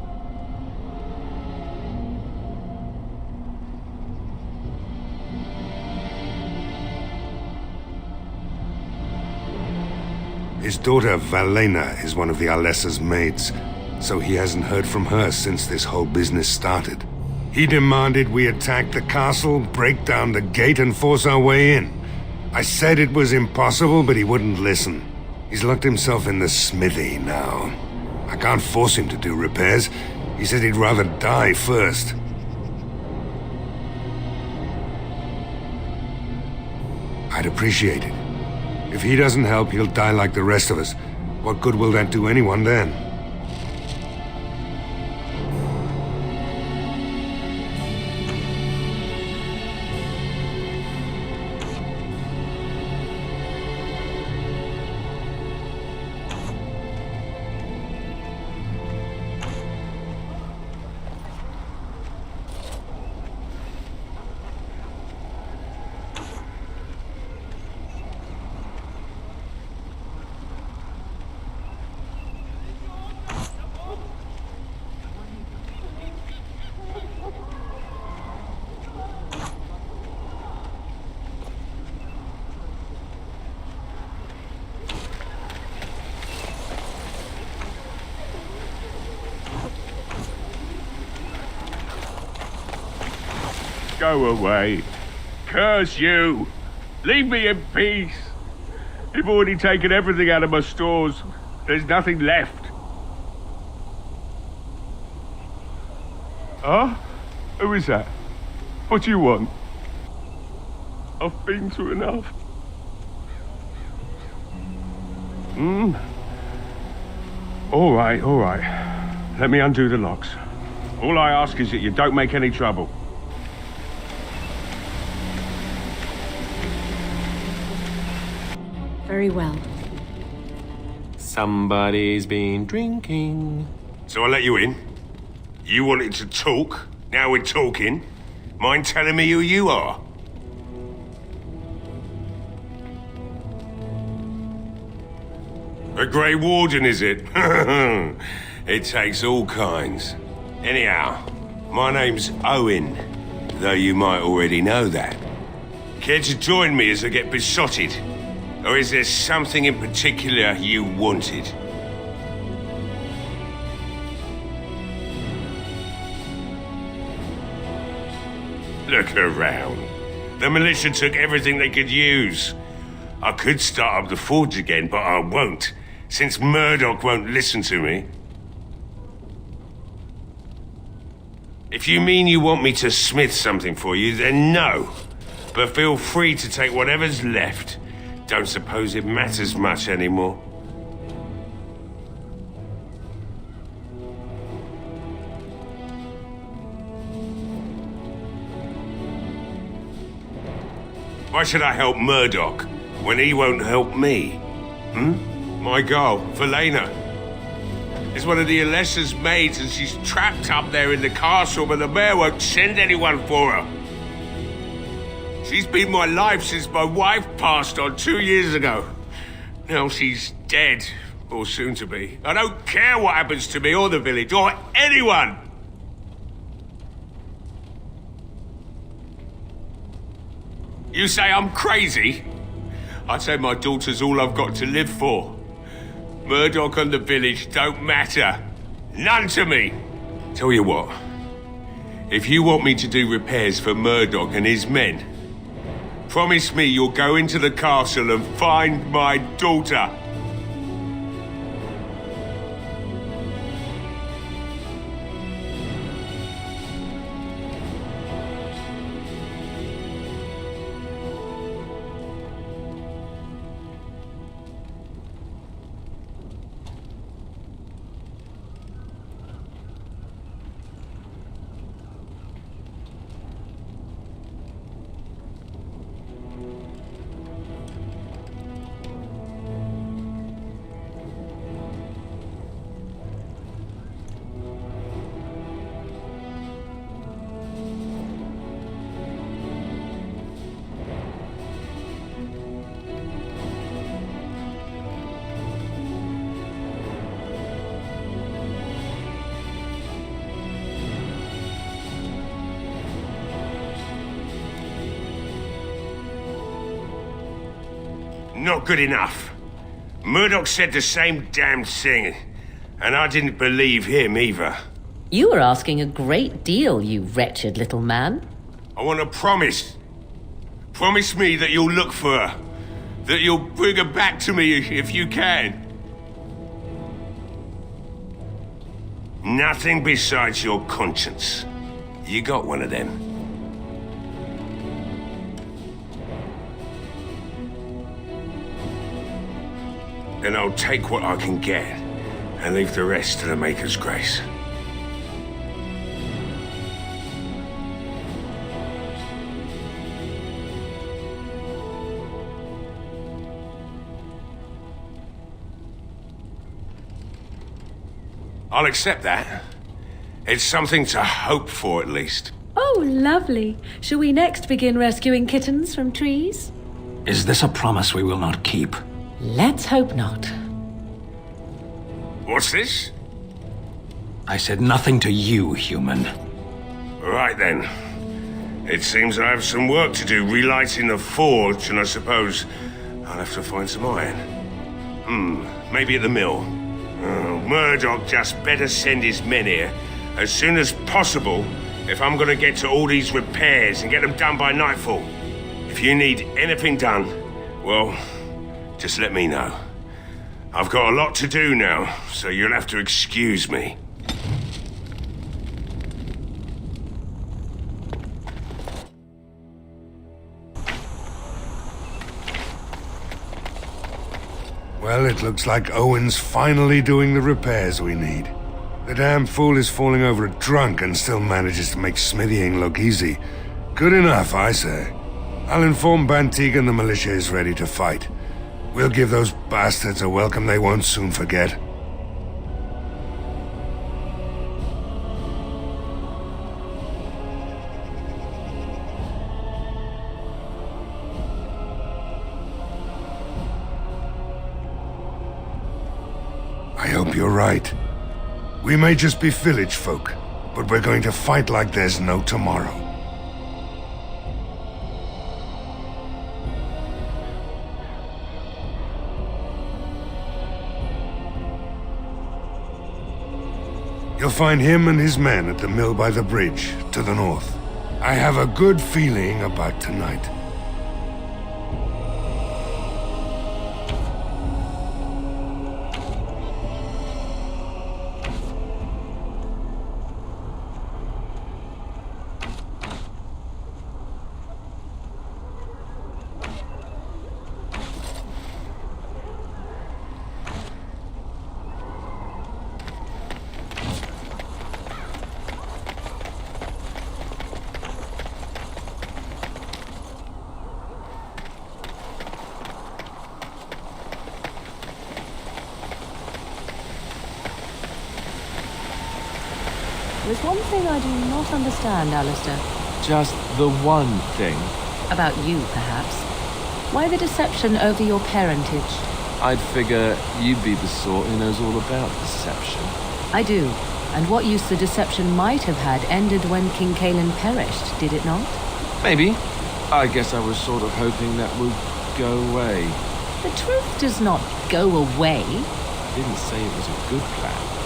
His daughter, Valena, is one of the Alessa's maids, so he hasn't heard from her since this whole business started. He demanded we attack the castle, break down the gate, and force our way in. I said it was impossible, but he wouldn't listen. He's locked himself in the smithy now. I can't force him to do repairs. He said he'd rather die first. I'd appreciate it. If he doesn't help, he'll die like the rest of us. What good will that do anyone then? Go away. Curse you! Leave me in peace! You've already taken everything out of my stores. There's nothing left. Huh? Who is that? What do you want? I've been through enough. All right. Let me undo the locks. All I ask is that you don't make any trouble. Very well. Somebody's been drinking. So I let you in. You wanted to talk. Now we're talking. Mind telling me who you are? A Grey Warden, is it? It takes all kinds. Anyhow, my name's Owen, though you might already know that. Care to join me as I get besotted? Or is there something in particular you wanted? Look around. The militia took everything they could use. I could start up the forge again, but I won't, since Murdoch won't listen to me. If you mean you want me to smith something for you, then no. But feel free to take whatever's left. Don't suppose it matters much anymore. Why should I help Murdoch when he won't help me? My girl, Valena, is one of the Alessa's maids, and she's trapped up there in the castle, but the mayor won't send anyone for her. She's been my life since my wife passed on 2 years ago. Now she's dead, or soon to be. I don't care what happens to me or the village, or anyone! You say I'm crazy? I'd say my daughter's all I've got to live for. Murdoch and the village don't matter. None to me. Tell you what, if you want me to do repairs for Murdoch and his men, promise me you'll go into the castle and find my daughter. Not good enough. Murdoch said the same damn thing, and I didn't believe him either. You were asking a great deal, you wretched little man. I want a promise. Promise me that you'll look for her. That you'll bring her back to me if you can. Nothing besides your conscience. You got one of them. Then I'll take what I can get and leave the rest to the Maker's grace. I'll accept that. It's something to hope for, at least. Oh, lovely. Shall we next begin rescuing kittens from trees? Is this a promise we will not keep? Let's hope not. What's this? I said nothing to you, human. Right then. It seems I have some work to do relighting the forge, and I suppose I'll have to find some iron. Maybe at the mill. Oh, Murdoch just better send his men here as soon as possible if I'm gonna get to all these repairs and get them done by nightfall. If you need anything done, well, just let me know. I've got a lot to do now, so you'll have to excuse me. Well, it looks like Owen's finally doing the repairs we need. The damn fool is falling over drunk and still manages to make smithying look easy. Good enough, I say. I'll inform Bantigan the militia is ready to fight. We'll give those bastards a welcome they won't soon forget. I hope you're right. We may just be village folk, but we're going to fight like there's no tomorrow. You'll find him and his men at the mill by the bridge, to the north. I have a good feeling about tonight. There's one thing I do not understand, Alistair. Just the one thing. About you, perhaps. Why the deception over your parentage? I'd figure you'd be the sort who knows all about deception. I do. And what use the deception might have had ended when King Cailan perished, did it not? Maybe. I guess I was sort of hoping that would go away. The truth does not go away. I didn't say it was a good plan.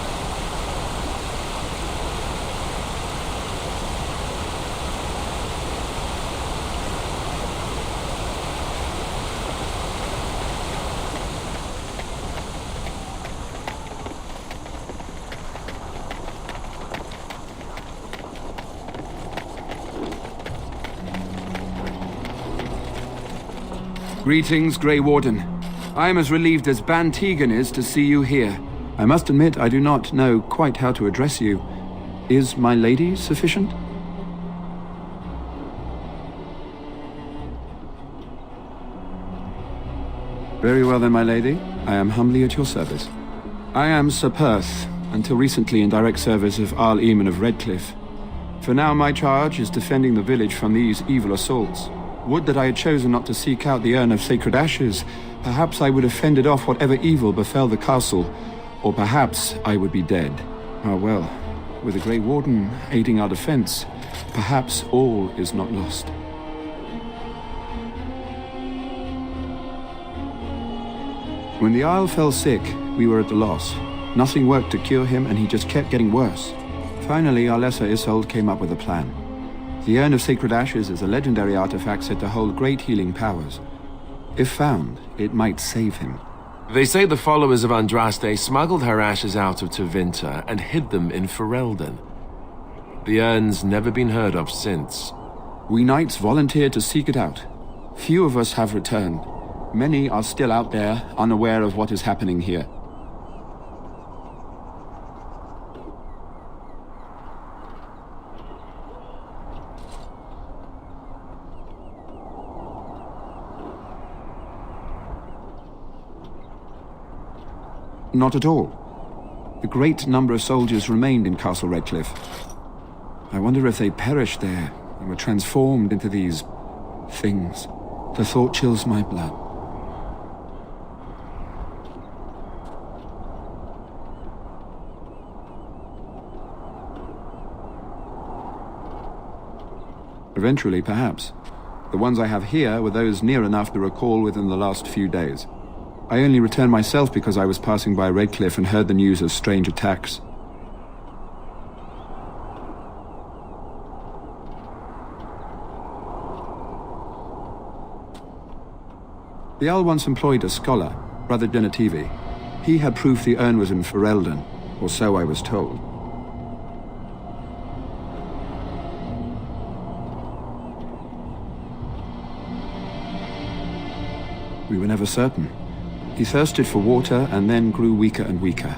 Greetings, Grey Warden. I am as relieved as Bantigan is to see you here. I must admit I do not know quite how to address you. Is my lady sufficient? Very well then, my lady. I am humbly at your service. I am Sir Perth, until recently in direct service of Arl Eamon of Redcliffe. For now my charge is defending the village from these evil assaults. Would that I had chosen not to seek out the urn of sacred ashes. Perhaps I would have fended off whatever evil befell the castle, or perhaps I would be dead. Ah well, with the Grey Warden aiding our defense, perhaps all is not lost. When the Isle fell sick, we were at a loss. Nothing worked to cure him, and he just kept getting worse. Finally, our lesser Isolde came up with a plan. The Urn of Sacred Ashes is a legendary artifact said to hold great healing powers. If found, it might save him. They say the followers of Andraste smuggled her ashes out of Tevinter and hid them in Ferelden. The urn's never been heard of since. We knights volunteered to seek it out. Few of us have returned. Many are still out there, unaware of what is happening here. Not at all. A great number of soldiers remained in Castle Redcliffe. I wonder if they perished there and were transformed into these things. The thought chills my blood. Eventually, perhaps. The ones I have here were those near enough to recall within the last few days. I only returned myself because I was passing by Redcliffe and heard the news of strange attacks. The Jarl once employed a scholar, Brother Genetivi. He had proof the urn was in Ferelden, or so I was told. We were never certain. He thirsted for water and then grew weaker and weaker.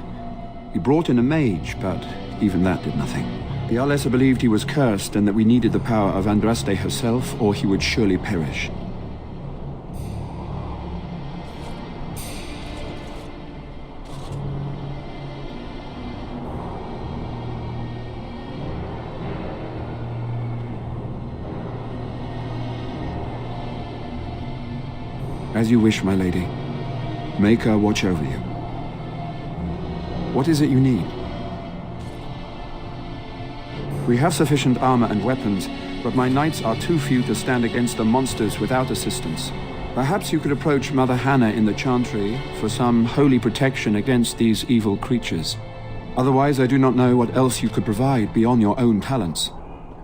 We brought in a mage, but even that did nothing. The Alessa believed he was cursed and that we needed the power of Andraste herself, or he would surely perish. As you wish, my lady. Make her watch over you. What is it you need? We have sufficient armor and weapons, but my knights are too few to stand against the monsters without assistance. Perhaps you could approach Mother Hannah in the Chantry for some holy protection against these evil creatures. Otherwise, I do not know what else you could provide beyond your own talents.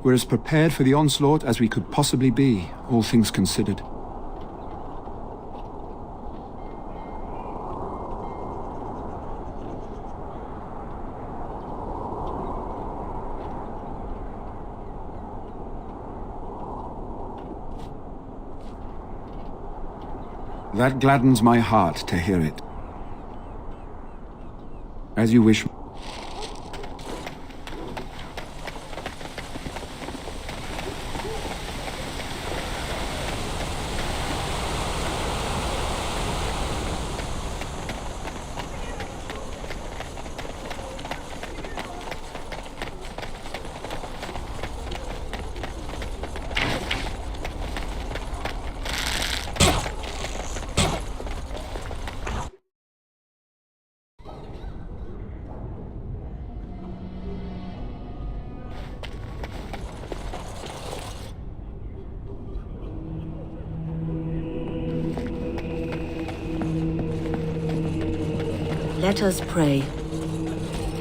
We're as prepared for the onslaught as we could possibly be, all things considered. That gladdens my heart to hear it. As you wish. Let us pray.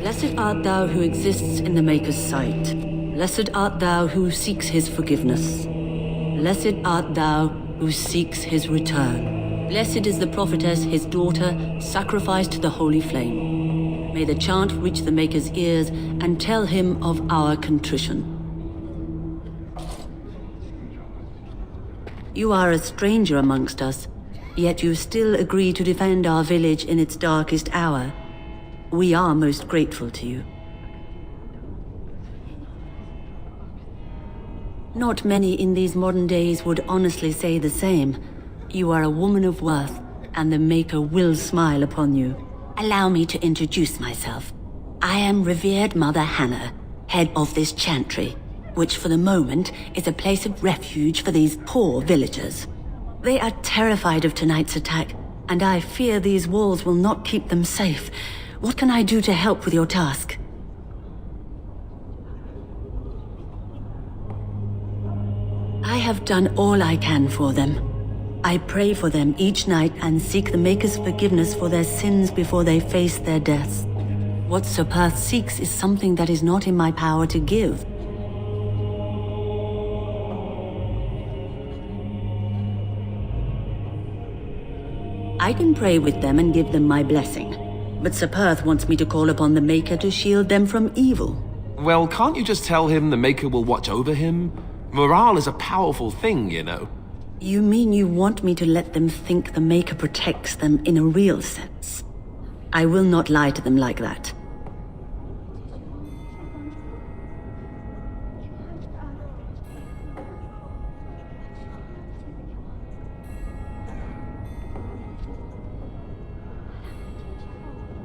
Blessed art thou who exists in the Maker's sight. Blessed art thou who seeks his forgiveness. Blessed art thou who seeks his return. Blessed is the prophetess, his daughter, sacrificed to the holy flame. May the chant reach the Maker's ears and tell him of our contrition. You are a stranger amongst us, yet you still agree to defend our village in its darkest hour. We are most grateful to you. Not many in these modern days would honestly say the same. You are a woman of worth, and the Maker will smile upon you. Allow me to introduce myself. I am revered Mother Hannah, head of this chantry, which for the moment is a place of refuge for these poor villagers. They are terrified of tonight's attack, and I fear these walls will not keep them safe. What can I do to help with your task? I have done all I can for them. I pray for them each night and seek the Maker's forgiveness for their sins before they face their deaths. What Sir Perth seeks is something that is not in my power to give. I can pray with them and give them my blessing, but Sir Perth wants me to call upon the Maker to shield them from evil. Well, can't you just tell him the Maker will watch over him? Morale is a powerful thing, you know. You mean you want me to let them think the Maker protects them in a real sense? I will not lie to them like that.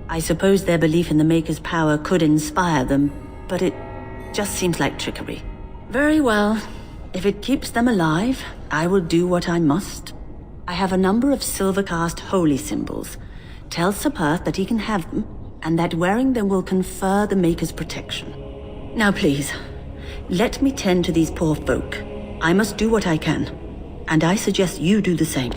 I suppose their belief in the Maker's power could inspire them, but it just seems like trickery. Very well. If it keeps them alive, I will do what I must. I have a number of silver-cast holy symbols. Tell Sir Perth that he can have them, and that wearing them will confer the Maker's protection. Now please, let me tend to these poor folk. I must do what I can, and I suggest you do the same.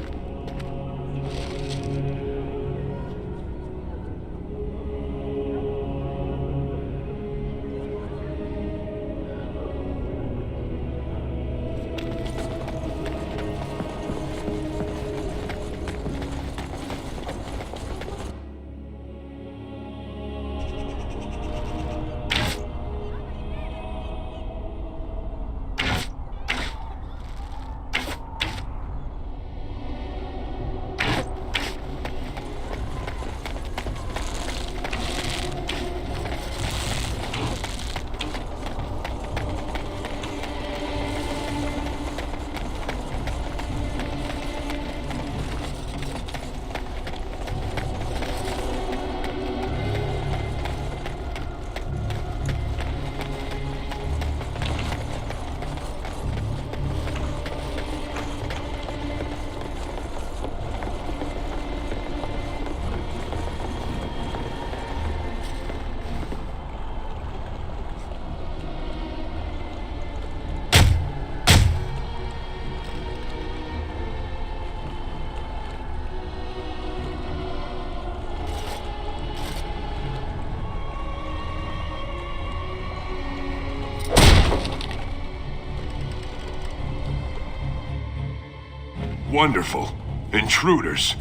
Wonderful. Intruders.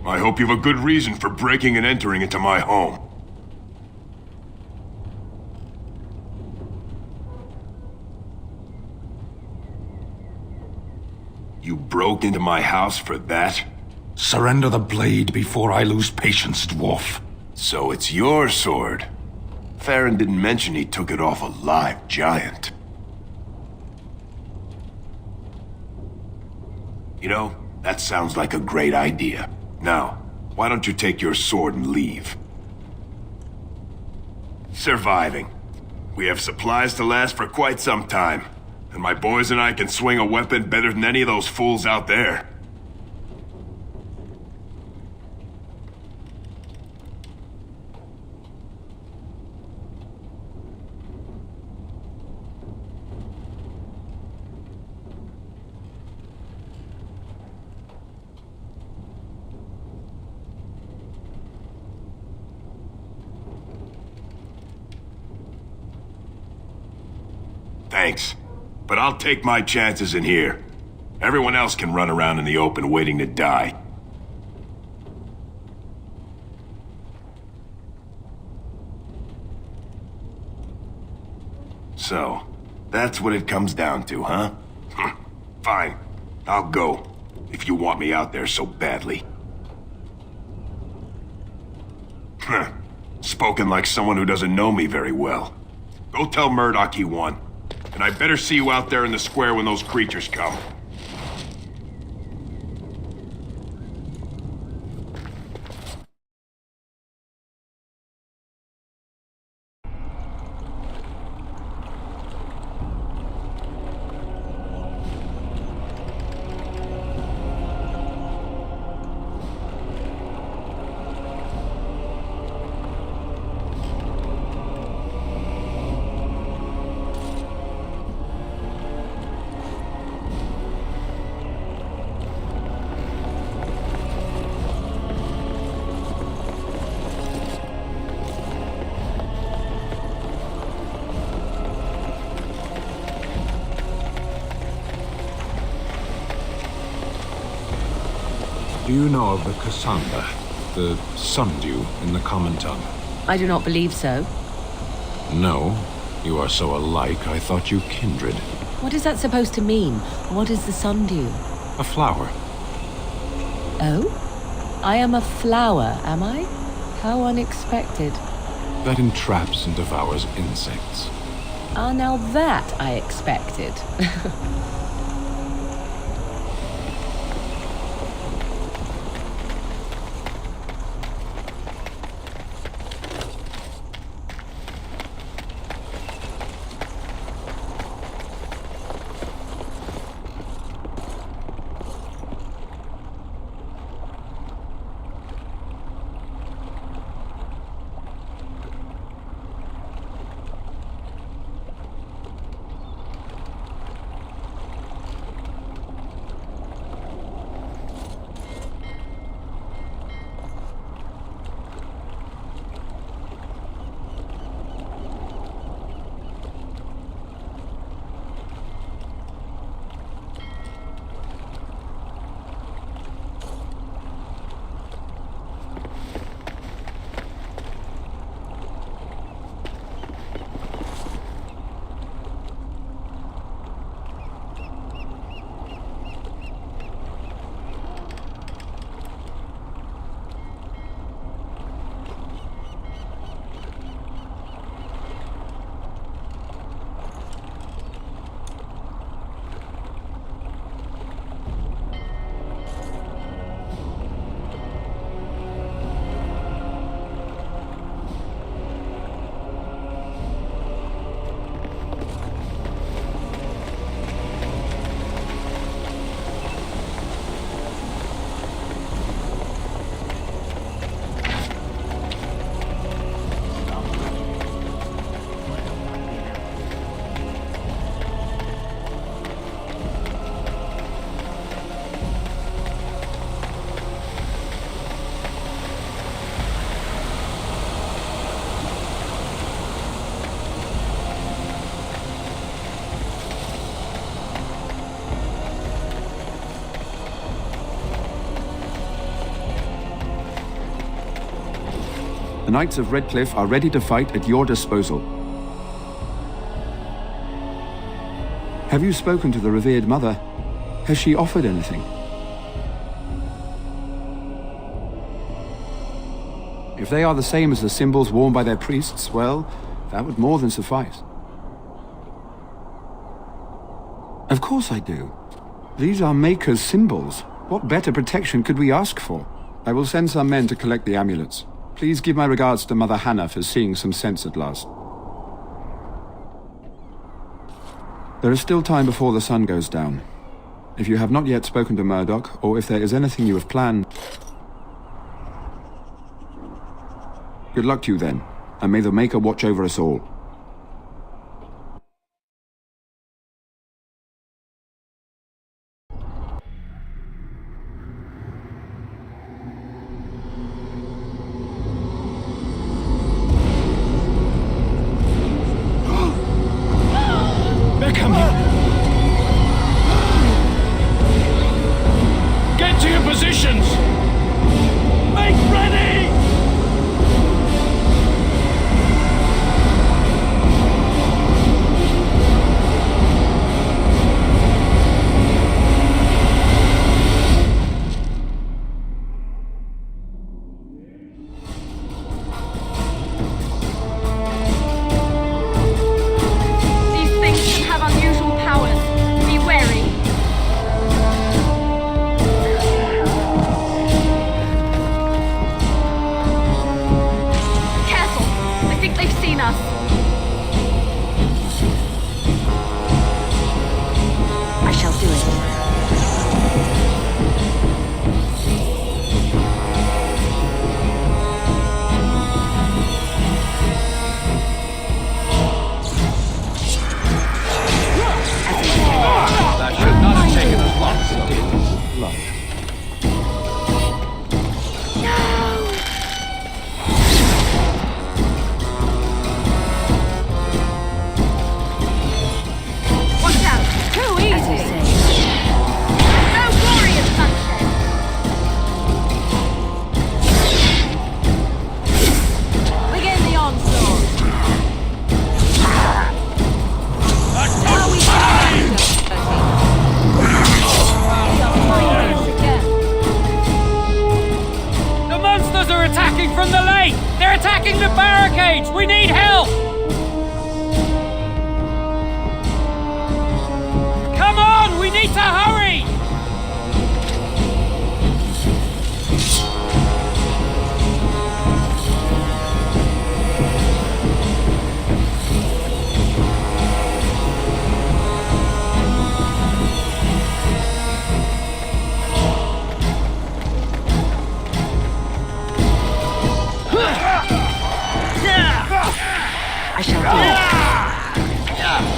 I hope you have a good reason for breaking and entering into my home. You broke into my house for that? Surrender the blade before I lose patience, dwarf. So it's your sword. Farron didn't mention he took it off a live giant. You know, that sounds like a great idea. Now, why don't you take your sword and leave? Surviving. We have supplies to last for quite some time. And my boys and I can swing a weapon better than any of those fools out there. Thanks. But I'll take my chances in here. Everyone else can run around in the open waiting to die. So, that's what it comes down to, huh? Fine. I'll go, if you want me out there so badly. Spoken like someone who doesn't know me very well. Go tell Murdoch he won. And I better see you out there in the square when those creatures come. Do you know of the Cassandra, the sundew in the common tongue? I do not believe so. No. You are so alike, I thought you kindred. What is that supposed to mean? What is the sundew? A flower. Oh? I am a flower, am I? How unexpected. That entraps and devours insects. Ah, now that I expected. The Knights of Redcliffe are ready to fight at your disposal. Have you spoken to the revered mother? Has she offered anything? If they are the same as the symbols worn by their priests, well, that would more than suffice. Of course I do. These are Maker's symbols. What better protection could we ask for? I will send some men to collect the amulets. Please give my regards to Mother Hannah for seeing some sense at last. There is still time before the sun goes down. If you have not yet spoken to Murdoch, or if there is anything you have planned... Good luck to you then, and may the Maker watch over us all. They're coming! Get to your positions! Make ready! I shall do it.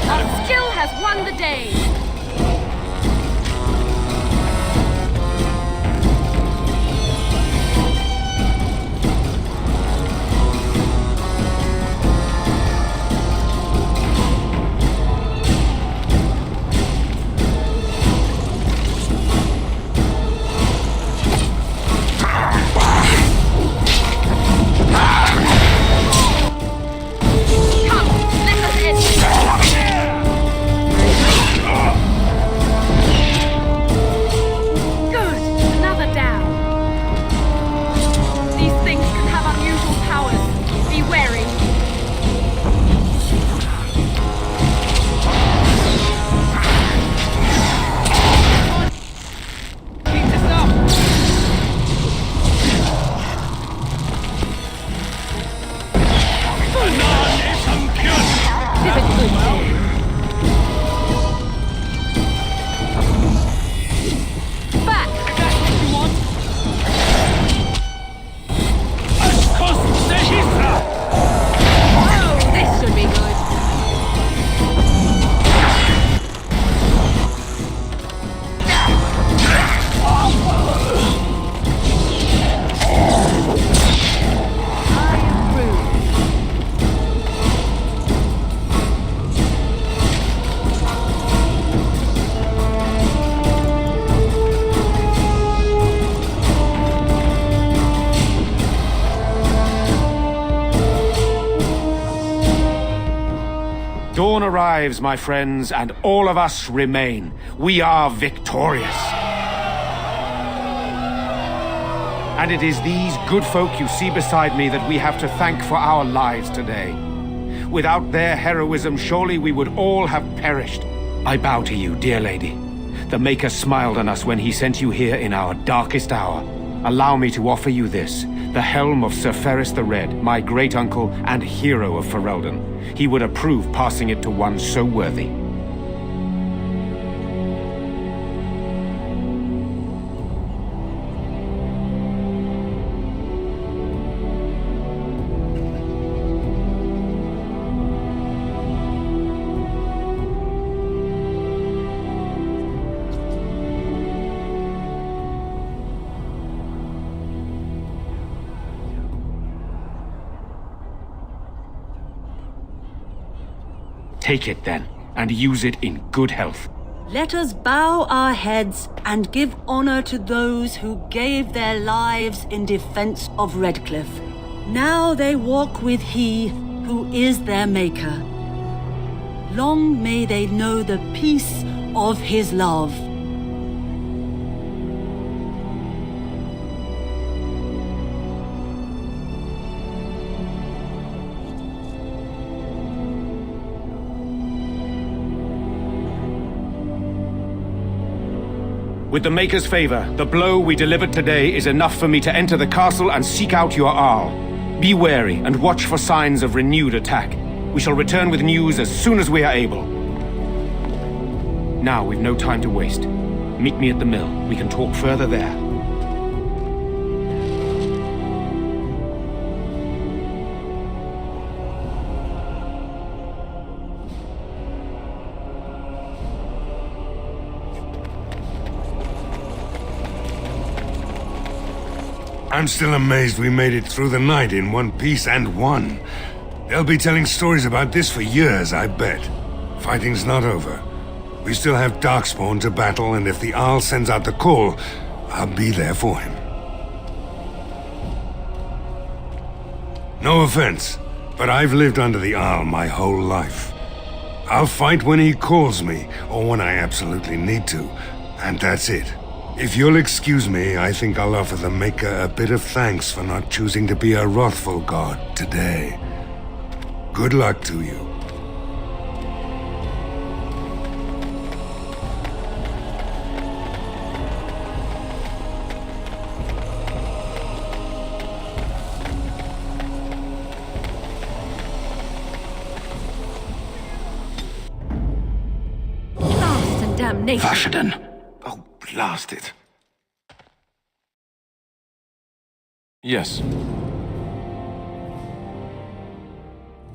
Our skill has won the day. dawn arrives, my friends, and all of us remain. We are victorious. And it is these good folk you see beside me that we have to thank for our lives today. Without their heroism, surely we would all have perished. I bow to you, dear lady. The Maker smiled on us when he sent you here in our darkest hour. Allow me to offer you this, the helm of Sir Ferris the Red, my great-uncle and hero of Ferelden. He would approve passing it to one so worthy. Take it then, and use it in good health. Let us bow our heads and give honor to those who gave their lives in defense of Redcliffe. Now they walk with He who is their Maker. Long may they know the peace of His love. With the Maker's favor, the blow we delivered today is enough for me to enter the castle and seek out your Arl. Be wary and watch for signs of renewed attack. We shall return with news as soon as we are able. Now we've no time to waste. Meet me at the mill. We can talk further there. I'm still amazed we made it through the night in one piece and won. They'll be telling stories about this for years, I bet. Fighting's not over. We still have Darkspawn to battle, and if the Arl sends out the call, I'll be there for him. No offense, but I've lived under the Arl my whole life. I'll fight when he calls me, or when I absolutely need to, and that's it. If you'll excuse me, I think I'll offer the Maker a bit of thanks for not choosing to be a wrathful god today. Good luck to you. Blast and damnation! Vashaden! Oh, blast it. Yes.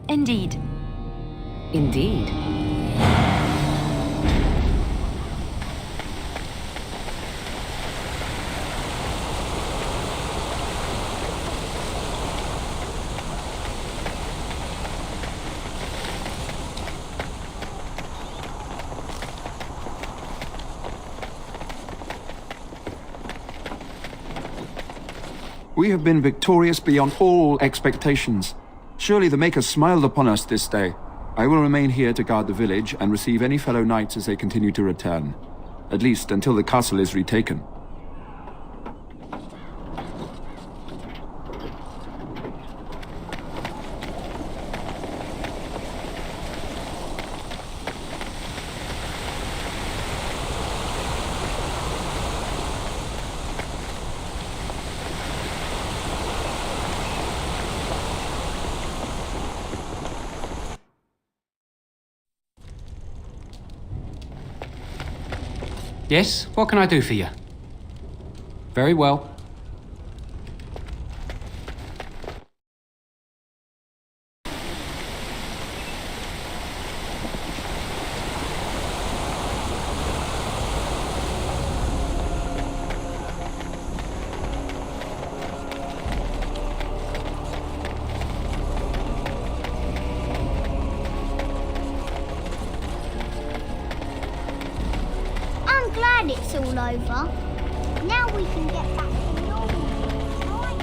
Indeed. Indeed. We have been victorious beyond all expectations. Surely the Maker smiled upon us this day. I will remain here to guard the village and receive any fellow knights as they continue to return. At least until the castle is retaken. Yes, what can I do for you? Very well. Glad it's all over. Now we can get back to normal, right?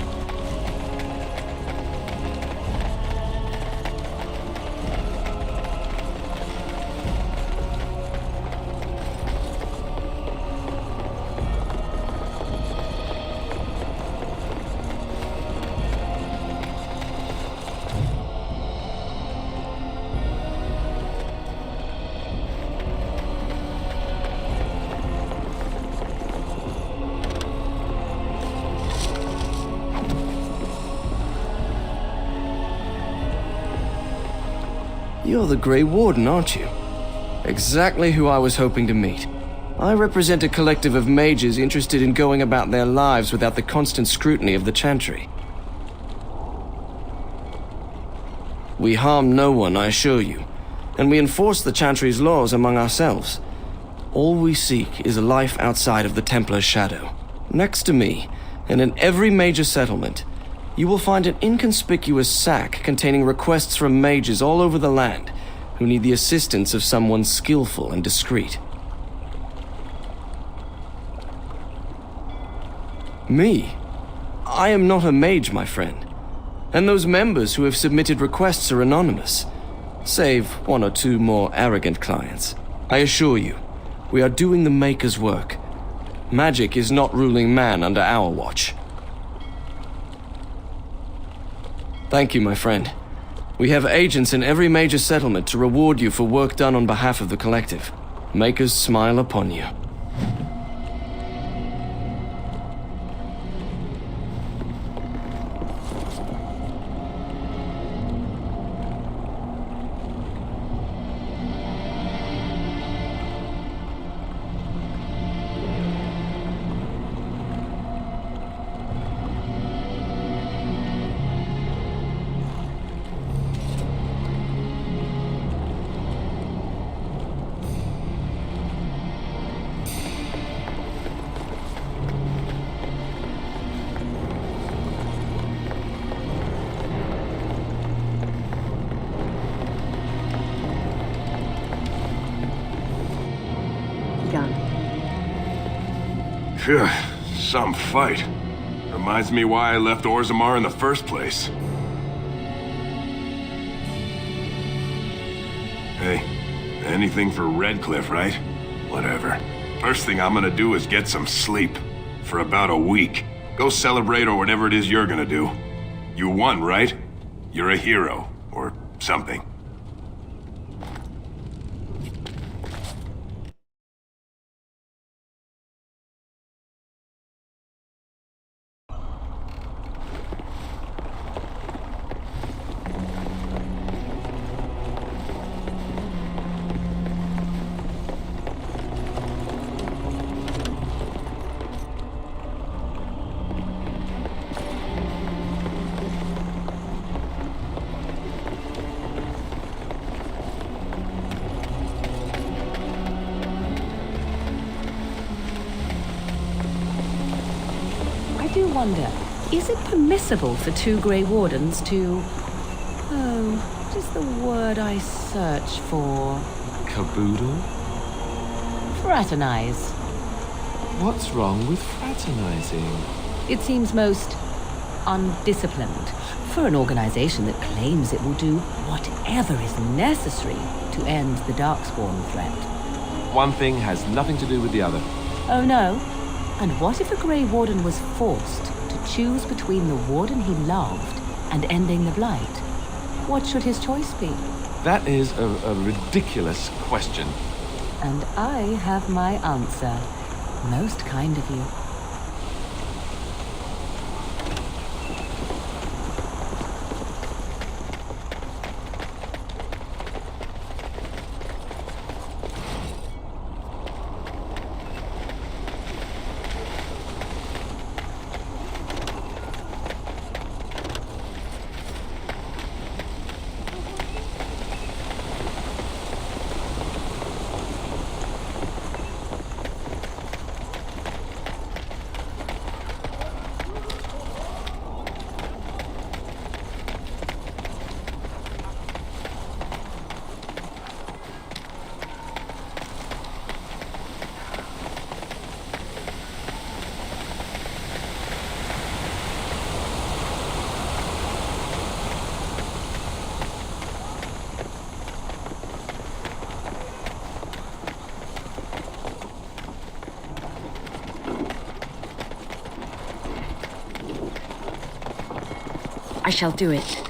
You're the Grey Warden, aren't you? Exactly who I was hoping to meet. I represent a collective of mages interested in going about their lives without the constant scrutiny of the Chantry. We harm no one, I assure you, and we enforce the Chantry's laws among ourselves. All we seek is a life outside of the Templar's shadow. Next to me, and in every major settlement, you will find an inconspicuous sack containing requests from mages all over the land who need the assistance of someone skillful and discreet. Me? I am not a mage, my friend. And those members who have submitted requests are anonymous, save one or two more arrogant clients. I assure you, we are doing the Maker's work. Magic is not ruling man under our watch. Thank you, my friend. We have agents in every major settlement to reward you for work done on behalf of the collective. Makers smile upon you. Phew, some fight. Reminds me why I left Orzammar in the first place. Hey, anything for Redcliffe, right? Whatever. First thing I'm gonna do is get some sleep. For about a week. Go celebrate or whatever it is you're gonna do. You won, right? You're a hero. Or something. I do wonder, is it permissible for two Grey Wardens to... oh, what is the word I search for? Caboodle? Fraternize. What's wrong with fraternizing? It seems most undisciplined for an organization that claims it will do whatever is necessary to end the Darkspawn threat. One thing has nothing to do with the other. Oh no? And what if a Grey Warden was forced to choose between the Warden he loved and ending the Blight? What should his choice be? That is a ridiculous question. And I have my answer. Most kind of you. I shall do it.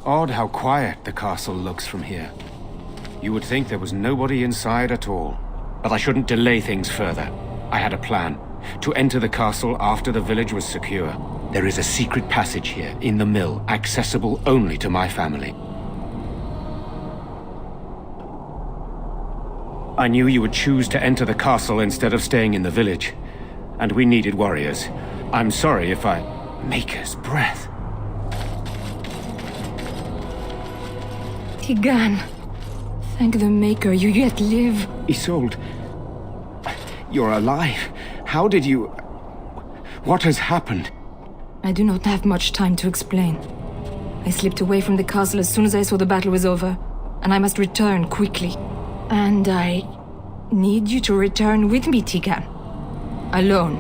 Odd how quiet the castle looks from here. You would think there was nobody inside at all. But I shouldn't delay things further. I had a plan. To enter the castle after the village was secure. There is a secret passage here, in the mill, accessible only to my family. I knew you would choose to enter the castle instead of staying in the village. And we needed warriors. I'm sorry if I... Maker's breath. Tigan. Thank the Maker, you yet live. Isolde. You're alive. How did you... What has happened? I do not have much time to explain. I slipped away from the castle as soon as I saw the battle was over, and I must return quickly. And I need you to return with me, Tigan. Alone.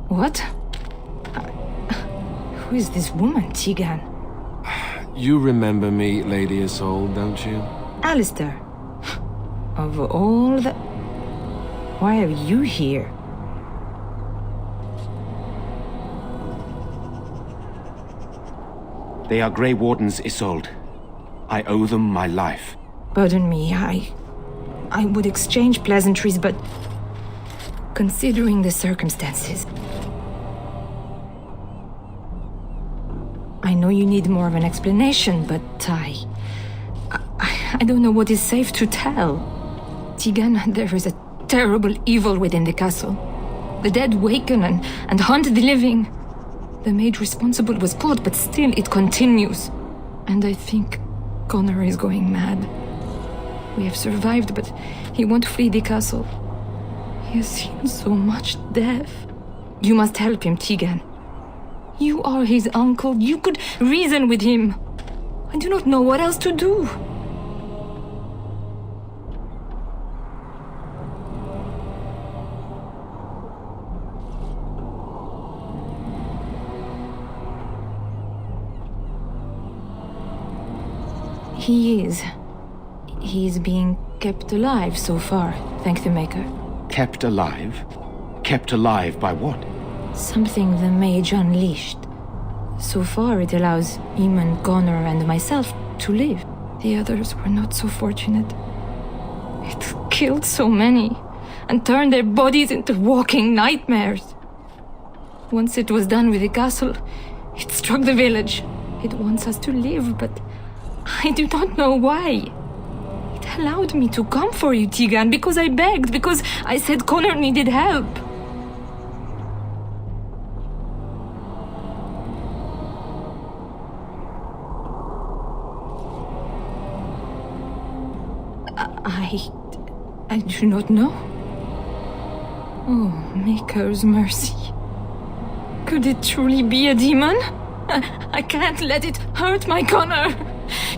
What? Who is this woman, Tigan? You remember me, Lady Isolde, don't you? Alistair. Of all the... Why are you here? They are Grey Wardens, Isolde. I owe them my life. Pardon me, I would exchange pleasantries, but... Considering the circumstances... I know you need more of an explanation, but I don't know what is safe to tell. Tigan, there is a terrible evil within the castle. The dead waken and haunt the living. The maid responsible was caught, but still it continues. And I think Connor is going mad. We have survived, but he won't flee the castle. He has seen so much death. You must help him, Tigan. You are his uncle. You could reason with him. I do not know what else to do. He is being kept alive so far, thank the Maker. Kept alive? Kept alive by what? Something the mage unleashed. So far it allows Eamon, Connor, and myself to live. The others were not so fortunate. It killed so many, and turned their bodies into walking nightmares. Once it was done with the castle, it struck the village. It wants us to live, but I do not know why. It allowed me to come for you, Tigan, because I begged, because I said Connor needed help. I do not know. Oh, Maker's mercy. Could it truly be a demon? I can't let it hurt my Connor.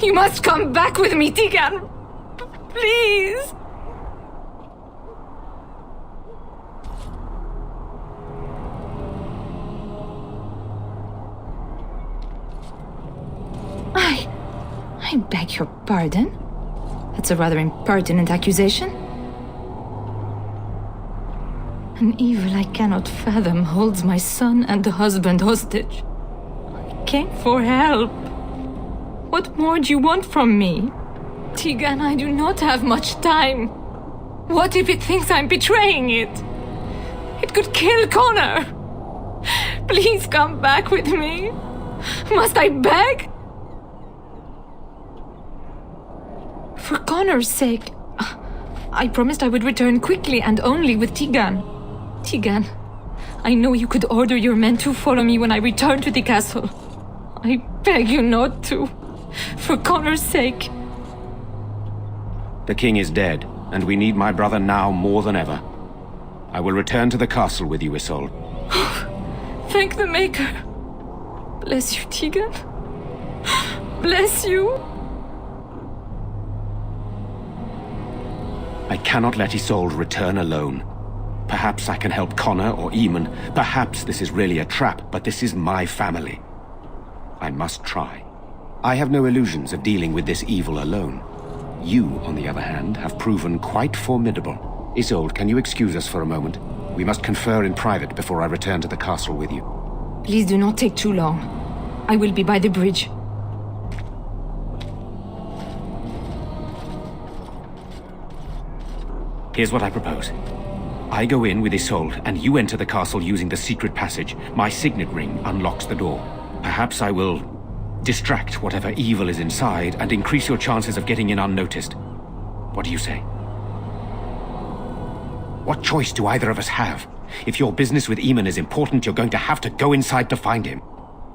You must come back with me, Tigan. Please. I beg your pardon? That's a rather impertinent accusation. An evil I cannot fathom holds my son and husband hostage. I came for help. What more do you want from me? Tigan, I do not have much time. What if it thinks I'm betraying it? It could kill Connor. Please come back with me. Must I beg? For Connor's sake, I promised I would return quickly and only with Tigan. Tigan, I know you could order your men to follow me when I return to the castle. I beg you not to. For Connor's sake. The king is dead, and we need my brother now more than ever. I will return to the castle with you, Isolde. Thank the Maker. Bless you, Tigan. Bless you. I cannot let Isolde return alone. Perhaps I can help Connor or Eamon. Perhaps this is really a trap, but this is my family. I must try. I have no illusions of dealing with this evil alone. You, on the other hand, have proven quite formidable. Isolde, can you excuse us for a moment? We must confer in private before I return to the castle with you. Please do not take too long. I will be by the bridge. Here's what I propose. I go in with Isolde, and you enter the castle using the secret passage. My signet ring unlocks the door. Perhaps I will distract whatever evil is inside and increase your chances of getting in unnoticed. What do you say? What choice do either of us have? If your business with Eamon is important, you're going to have to go inside to find him.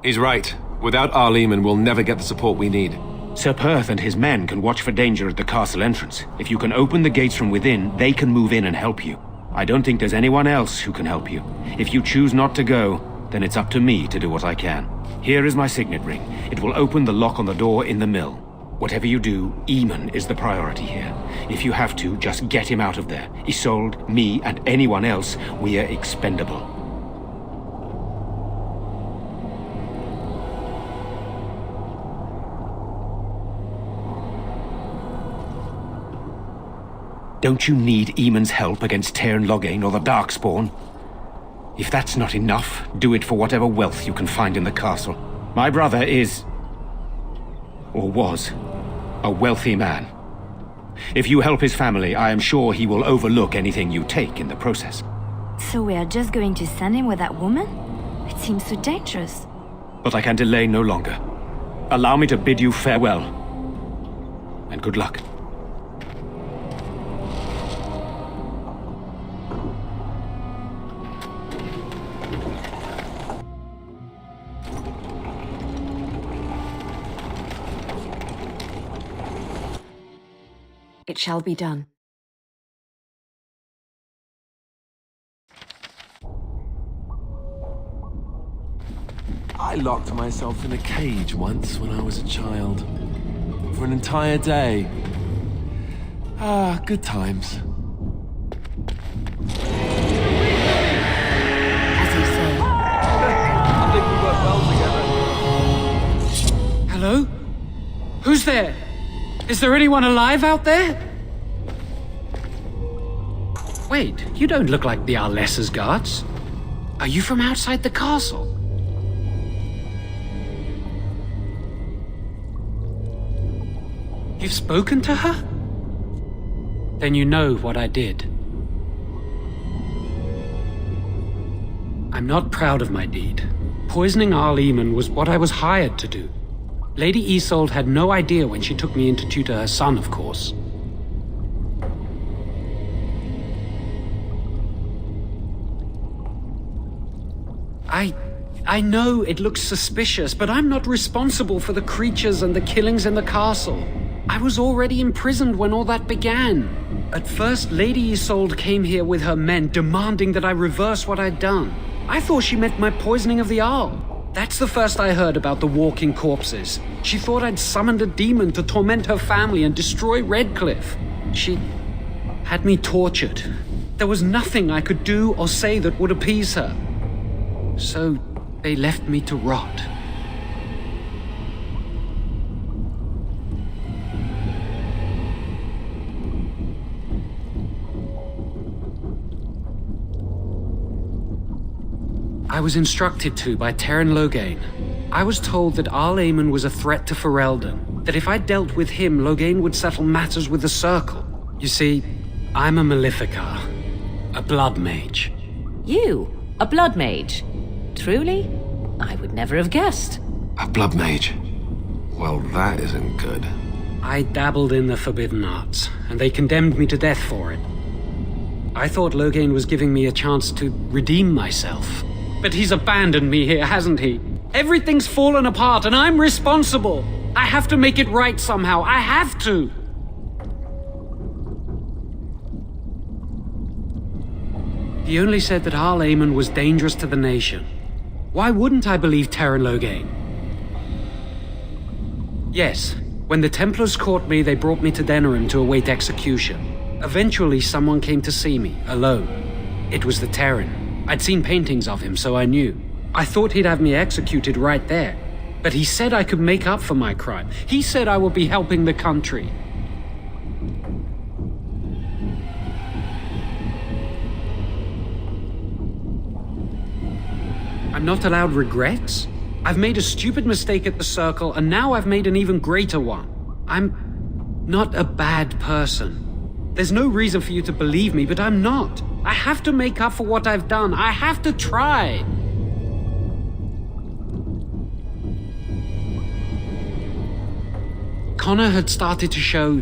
He's right. Without Arl Eamon, we'll never get the support we need. Sir Perth and his men can watch for danger at the castle entrance. If you can open the gates from within, they can move in and help you. I don't think there's anyone else who can help you. If you choose not to go, then it's up to me to do what I can. Here is my signet ring. It will open the lock on the door in the mill. Whatever you do, Eamon is the priority here. If you have to, just get him out of there. Isolde, me, and anyone else, we are expendable. Don't you need Eamon's help against Tairn Loghain or the Darkspawn? If that's not enough, do it for whatever wealth you can find in the castle. My brother is, or was, a wealthy man. If you help his family, I am sure he will overlook anything you take in the process. So we are just going to send him with that woman? It seems so dangerous. But I can delay no longer. Allow me to bid you farewell. And good luck. It shall be done. I locked myself in a cage once when I was a child. For an entire day. Ah, good times. As you say. I think we work well together. Hello? Who's there? Is there anyone alive out there? Wait, you don't look like the Arlessa's guards. Are you from outside the castle? You've spoken to her? Then you know what I did. I'm not proud of my deed. Poisoning Arl Eamon was what I was hired to do. Lady Isolde had no idea when she took me in to tutor her son, of course. I know it looks suspicious, but I'm not responsible for the creatures and the killings in the castle. I was already imprisoned when all that began. At first, Lady Isolde came here with her men, demanding that I reverse what I'd done. I thought she meant my poisoning of the Arl. That's the first I heard about the walking corpses. She thought I'd summoned a demon to torment her family and destroy Redcliffe. She had me tortured. There was nothing I could do or say that would appease her. So they left me to rot. I was instructed to by Tairn Loghain. I was told that Arl Eamon was a threat to Ferelden, that if I dealt with him, Loghain would settle matters with the Circle. You see, I'm a Maleficar, a blood mage. You? A blood mage? Truly? I would never have guessed. A blood mage? Well, that isn't good. I dabbled in the forbidden arts, and they condemned me to death for it. I thought Loghain was giving me a chance to redeem myself. But he's abandoned me here, hasn't he? Everything's fallen apart, and I'm responsible. I have to make it right somehow. I have to. He only said that Arl Eamon was dangerous to the nation. Why wouldn't I believe Tairn Loghain? Yes, when the Templars caught me, they brought me to Denerim to await execution. Eventually, someone came to see me, alone. It was the Terran. I'd seen paintings of him, so I knew. I thought he'd have me executed right there. But he said I could make up for my crime. He said I would be helping the country. I'm not allowed regrets? I've made a stupid mistake at the circle, and now I've made an even greater one. I'm not a bad person. There's no reason for you to believe me, but I'm not. I have to make up for what I've done. I have to try. Connor had started to show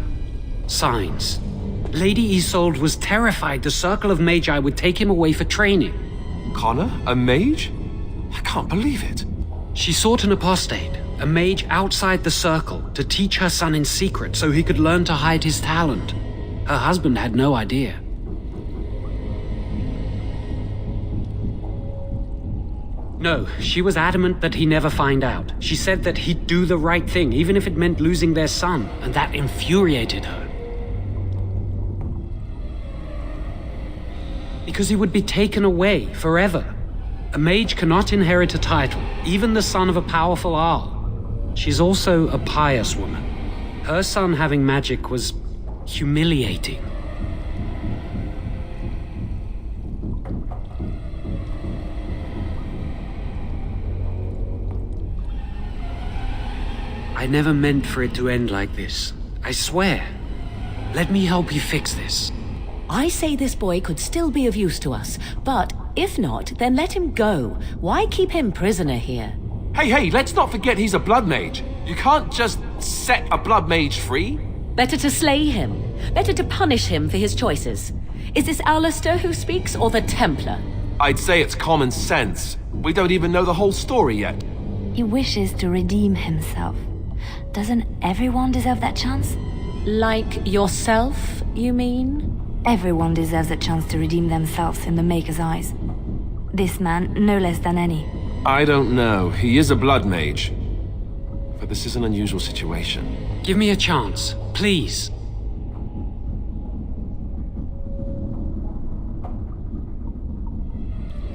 signs. Lady Isolde was terrified the Circle of Magi would take him away for training. Connor? A mage? I can't believe it. She sought an apostate, a mage outside the Circle, to teach her son in secret so he could learn to hide his talent. Her husband had no idea. No, she was adamant that he never find out. She said that he'd do the right thing, even if it meant losing their son, and that infuriated her. Because he would be taken away forever. A mage cannot inherit a title, even the son of a powerful Arl. She's also a pious woman. Her son having magic was humiliating. I never meant for it to end like this. I swear. Let me help you fix this. I say this boy could still be of use to us, but if not, then let him go. Why keep him prisoner here? Hey, let's not forget he's a blood mage. You can't just set a blood mage free. Better to slay him. Better to punish him for his choices. Is this Alistair who speaks, or the Templar? I'd say it's common sense. We don't even know the whole story yet. He wishes to redeem himself. Doesn't everyone deserve that chance? Like yourself, you mean? Everyone deserves a chance to redeem themselves in the Maker's eyes. This man, no less than any. I don't know. He is a blood mage. But this is an unusual situation. Give me a chance, please.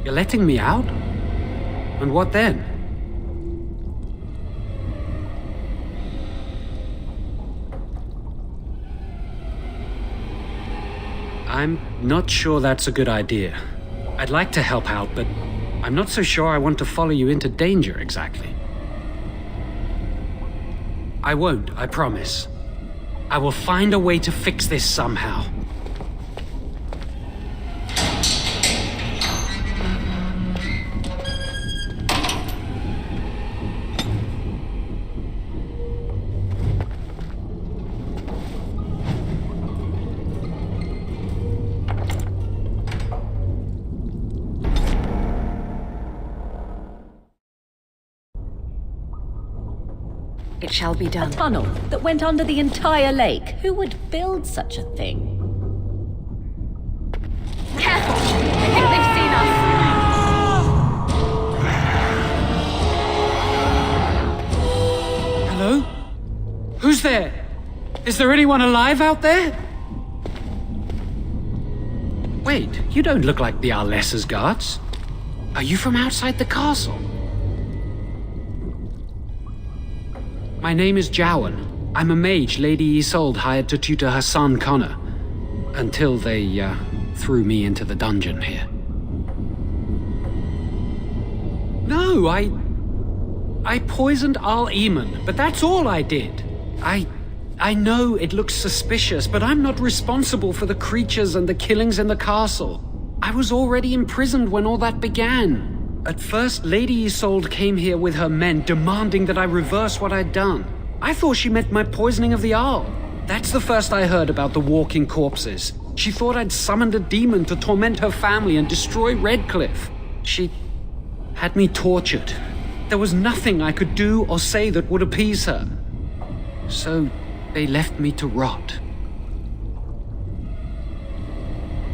You're letting me out? And what then? I'm not sure that's a good idea. I'd like to help out, but I'm not so sure I want to follow you into danger exactly. I won't, I promise. I will find a way to fix this somehow. It shall be done. A tunnel that went under the entire lake. Who would build such a thing? Careful! I think they've seen us. Hello? Who's there? Is there anyone alive out there? Wait, you don't look like the Arlessa's guards. Are you from outside the castle? My name is Jowan. I'm a mage Lady Isolde hired to tutor her son Connor. Until they, threw me into the dungeon here. No, I poisoned Arl Eamon, but that's all I did. I know it looks suspicious, but I'm not responsible for the creatures and the killings in the castle. I was already imprisoned when all that began. At first, Lady Isolde came here with her men, demanding that I reverse what I'd done. I thought she meant my poisoning of the Arl. That's the first I heard about the walking corpses. She thought I'd summoned a demon to torment her family and destroy Redcliffe. She had me tortured. There was nothing I could do or say that would appease her. So they left me to rot.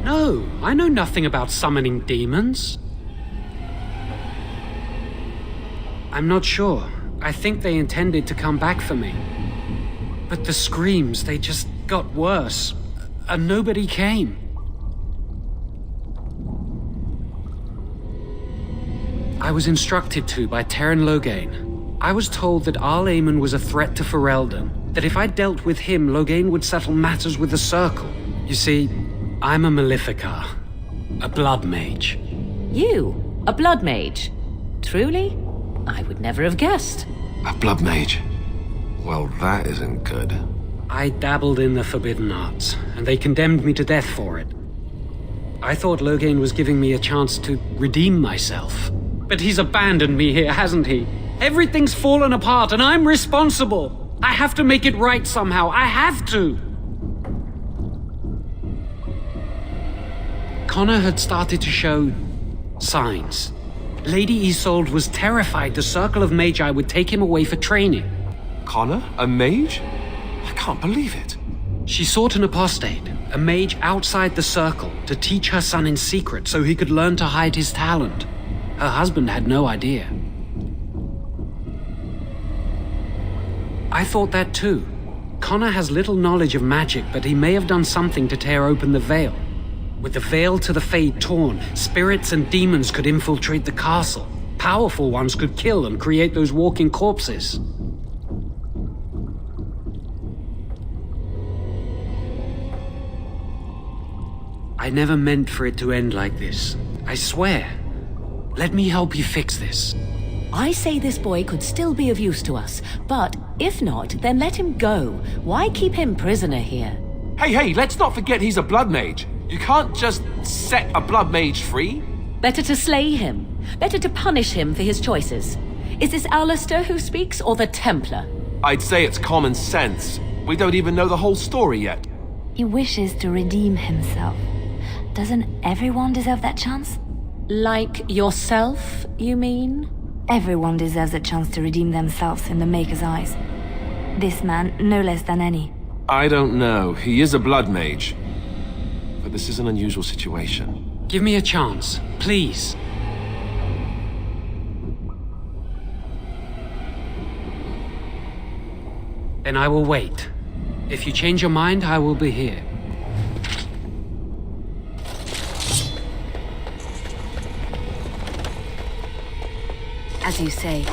No, I know nothing about summoning demons. I'm not sure. I think they intended to come back for me. But the screams, they just got worse. And nobody came. I was instructed to by Terran Loghain. I was told that Arl Eamon was a threat to Ferelden, that if I dealt with him, Loghain would settle matters with the Circle. You see, I'm a Maleficar, a blood mage. You? A blood mage? Truly? I would never have guessed. A blood mage? Well, that isn't good. I dabbled in the forbidden arts, and they condemned me to death for it. I thought Loghain was giving me a chance to redeem myself. But he's abandoned me here, hasn't he? Everything's fallen apart, and I'm responsible. I have to make it right somehow. I have to. Connor had started to show signs. Lady Isolde was terrified the Circle of Magi would take him away for training. Connor? A mage? I can't believe it. She sought an apostate, a mage outside the Circle, to teach her son in secret so he could learn to hide his talent. Her husband had no idea. I thought that too. Connor has little knowledge of magic, but he may have done something to tear open the veil. With the veil to the Fade torn, spirits and demons could infiltrate the castle. Powerful ones could kill and create those walking corpses. I never meant for it to end like this. I swear. Let me help you fix this. I say this boy could still be of use to us, but if not, then let him go. Why keep him prisoner here? Hey, let's not forget he's a blood mage. You can't just set a blood mage free. Better to slay him. Better to punish him for his choices. Is this Alistair who speaks, or the Templar? I'd say it's common sense. We don't even know the whole story yet. He wishes to redeem himself. Doesn't everyone deserve that chance? Like yourself, you mean? Everyone deserves a chance to redeem themselves in the Maker's eyes. This man, no less than any. I don't know. He is a blood mage. But this is an unusual situation. Give me a chance, please. Then I will wait. If you change your mind, I will be here. As you say.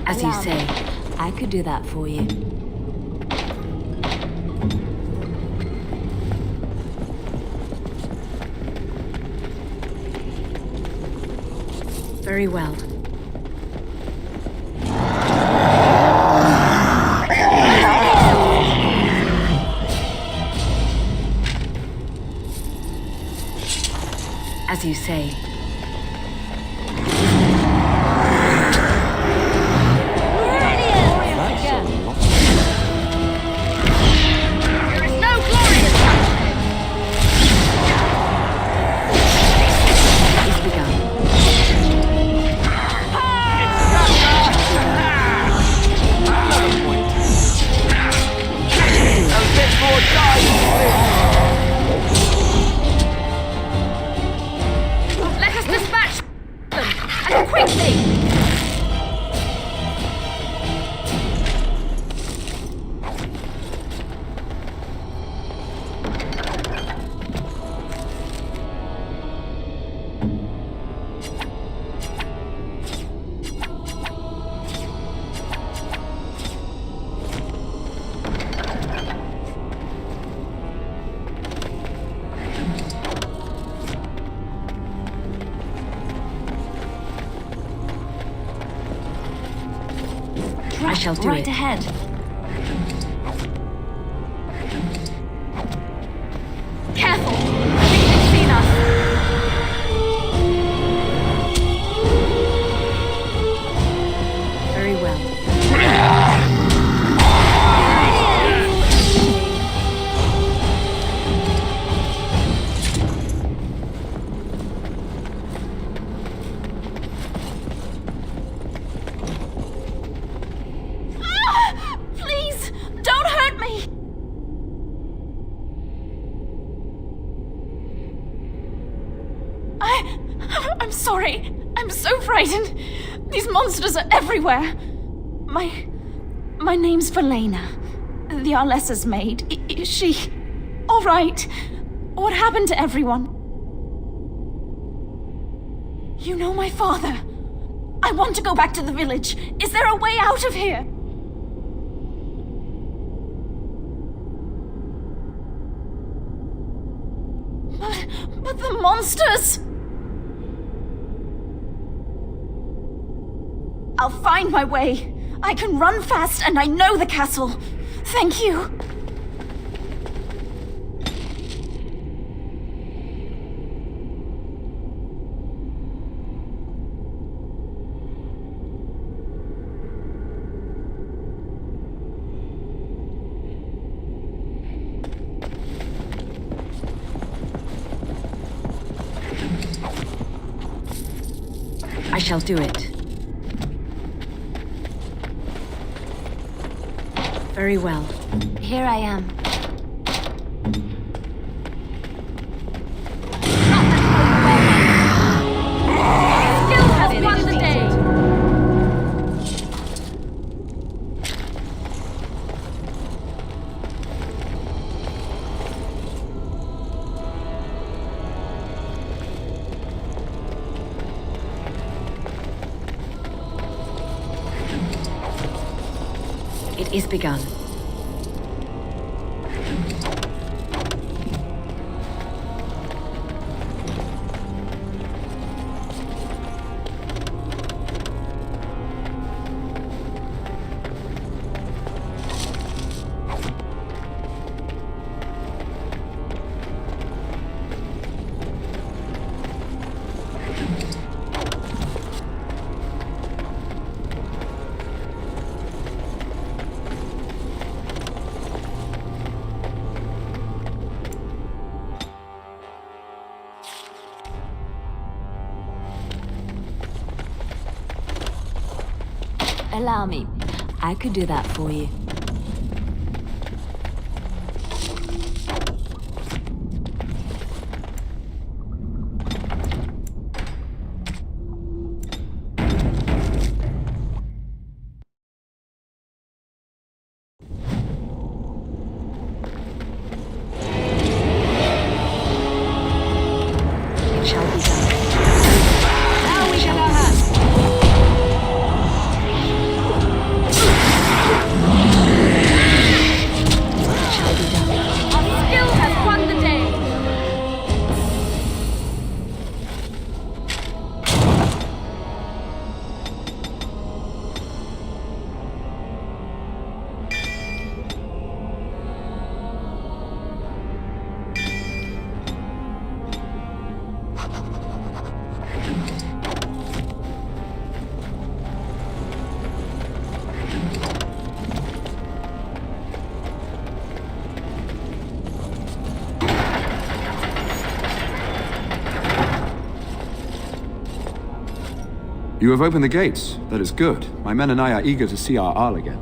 As you say, I could do that for you. Very well. As you say. Let us dispatch them, and quickly! I shall do right it. ahead. Careful! I think they've seen us. Very well. I'm sorry. I'm so frightened. These monsters are everywhere. My name's Valena. The Arlessa's maid. Is she all right? What happened to everyone? You know my father. I want to go back to the village. Is there a way out of here? But the monsters! I'll find my way. I can run fast and I know the castle. Thank you. I shall do it. Very well. Here I am. Still has won the day. It is begun. Allow me. I could do that for you. It shall be done. Now we shall have. Our skill has won the day. You have opened the gates. That is good. My men and I are eager to see our Arl again.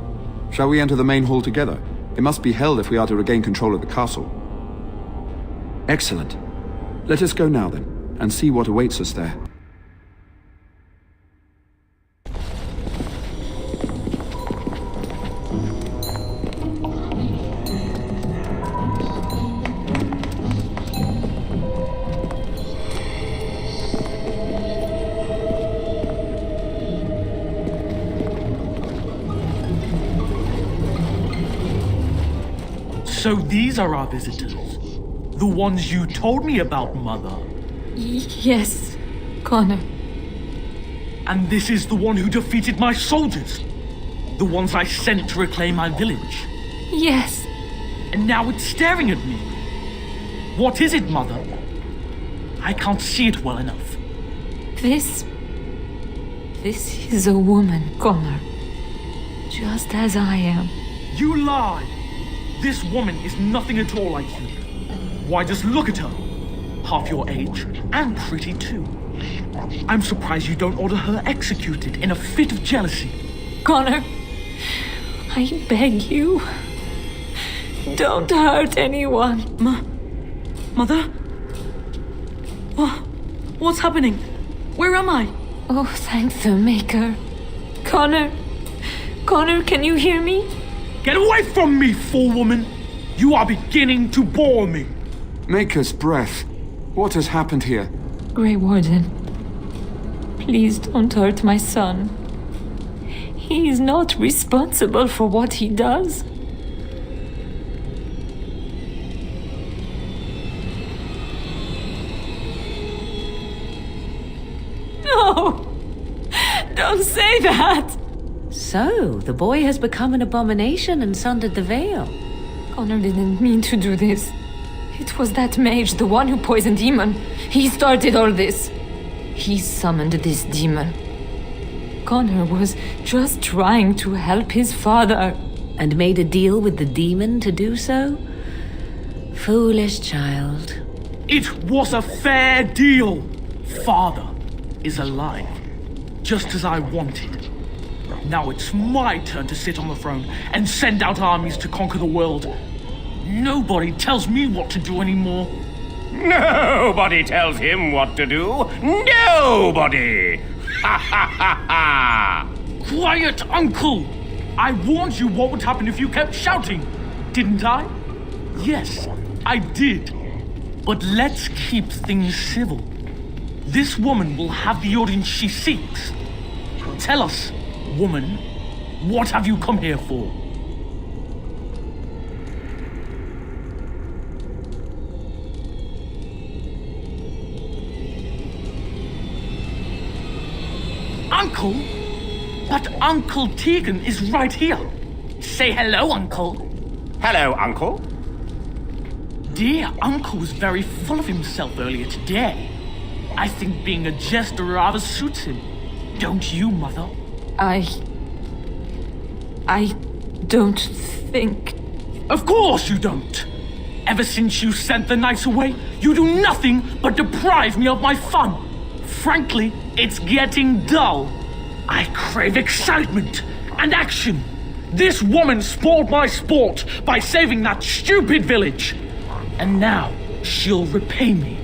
Shall we enter the main hall together? It must be held if we are to regain control of the castle. Excellent. Let us go now then, and see what awaits us there. So these are our visitors? The ones you told me about, Mother? Yes, Connor. And this is the one who defeated my soldiers? The ones I sent to reclaim my village? Yes. And now it's staring at me. What is it, Mother? I can't see it well enough. This is a woman, Connor. Just as I am. You lie! This woman is nothing at all like you. Why, just look at her. Half your age, and pretty too. I'm surprised you don't order her executed in a fit of jealousy. Connor, I beg you. Don't hurt anyone. Mother? What's happening? Where am I? Oh, thank the Maker. Connor! Connor, can you hear me? Get away from me, fool woman! You are beginning to bore me. Maker's breath. What has happened here? Grey Warden, please don't hurt my son. He is not responsible for what he does. No! Don't say that! So, the boy has become an abomination and sundered the veil. Connor didn't mean to do this. It was that mage, the one who poisoned Demon. He started all this. He summoned this demon. Connor was just trying to help his father. And made a deal with the demon to do so? Foolish child. It was a fair deal. Father is alive, just as I wanted. Now it's my turn to sit on the throne and send out armies to conquer the world. Nobody tells me what to do anymore. Nobody tells him what to do. Nobody! Ha ha ha ha! Quiet, Uncle! I warned you what would happen if you kept shouting, didn't I? Yes, I did. But let's keep things civil. This woman will have the audience she seeks. Tell us, woman, what have you come here for? Uncle? But Uncle Tegan is right here. Say hello, Uncle. Hello, Uncle. Dear Uncle was very full of himself earlier today. I think being a jester rather suits him. Don't you, Mother? I don't think... Of course you don't! Ever since you sent the knights away, you do nothing but deprive me of my fun. Frankly, it's getting dull. I crave excitement and action. This woman spoiled my sport by saving that stupid village. And now she'll repay me.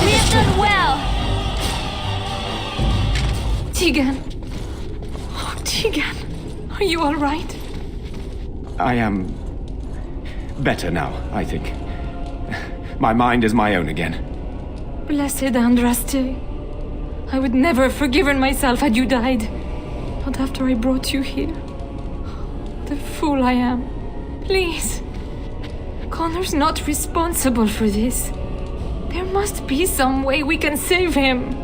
We have done well. Tegan. Oh, Tegan. Are you all right? I am better now, I think. My mind is my own again. Blessed Andraste. I would never have forgiven myself had you died. Not after I brought you here. The fool I am. Please. Connor's not responsible for this. There must be some way we can save him.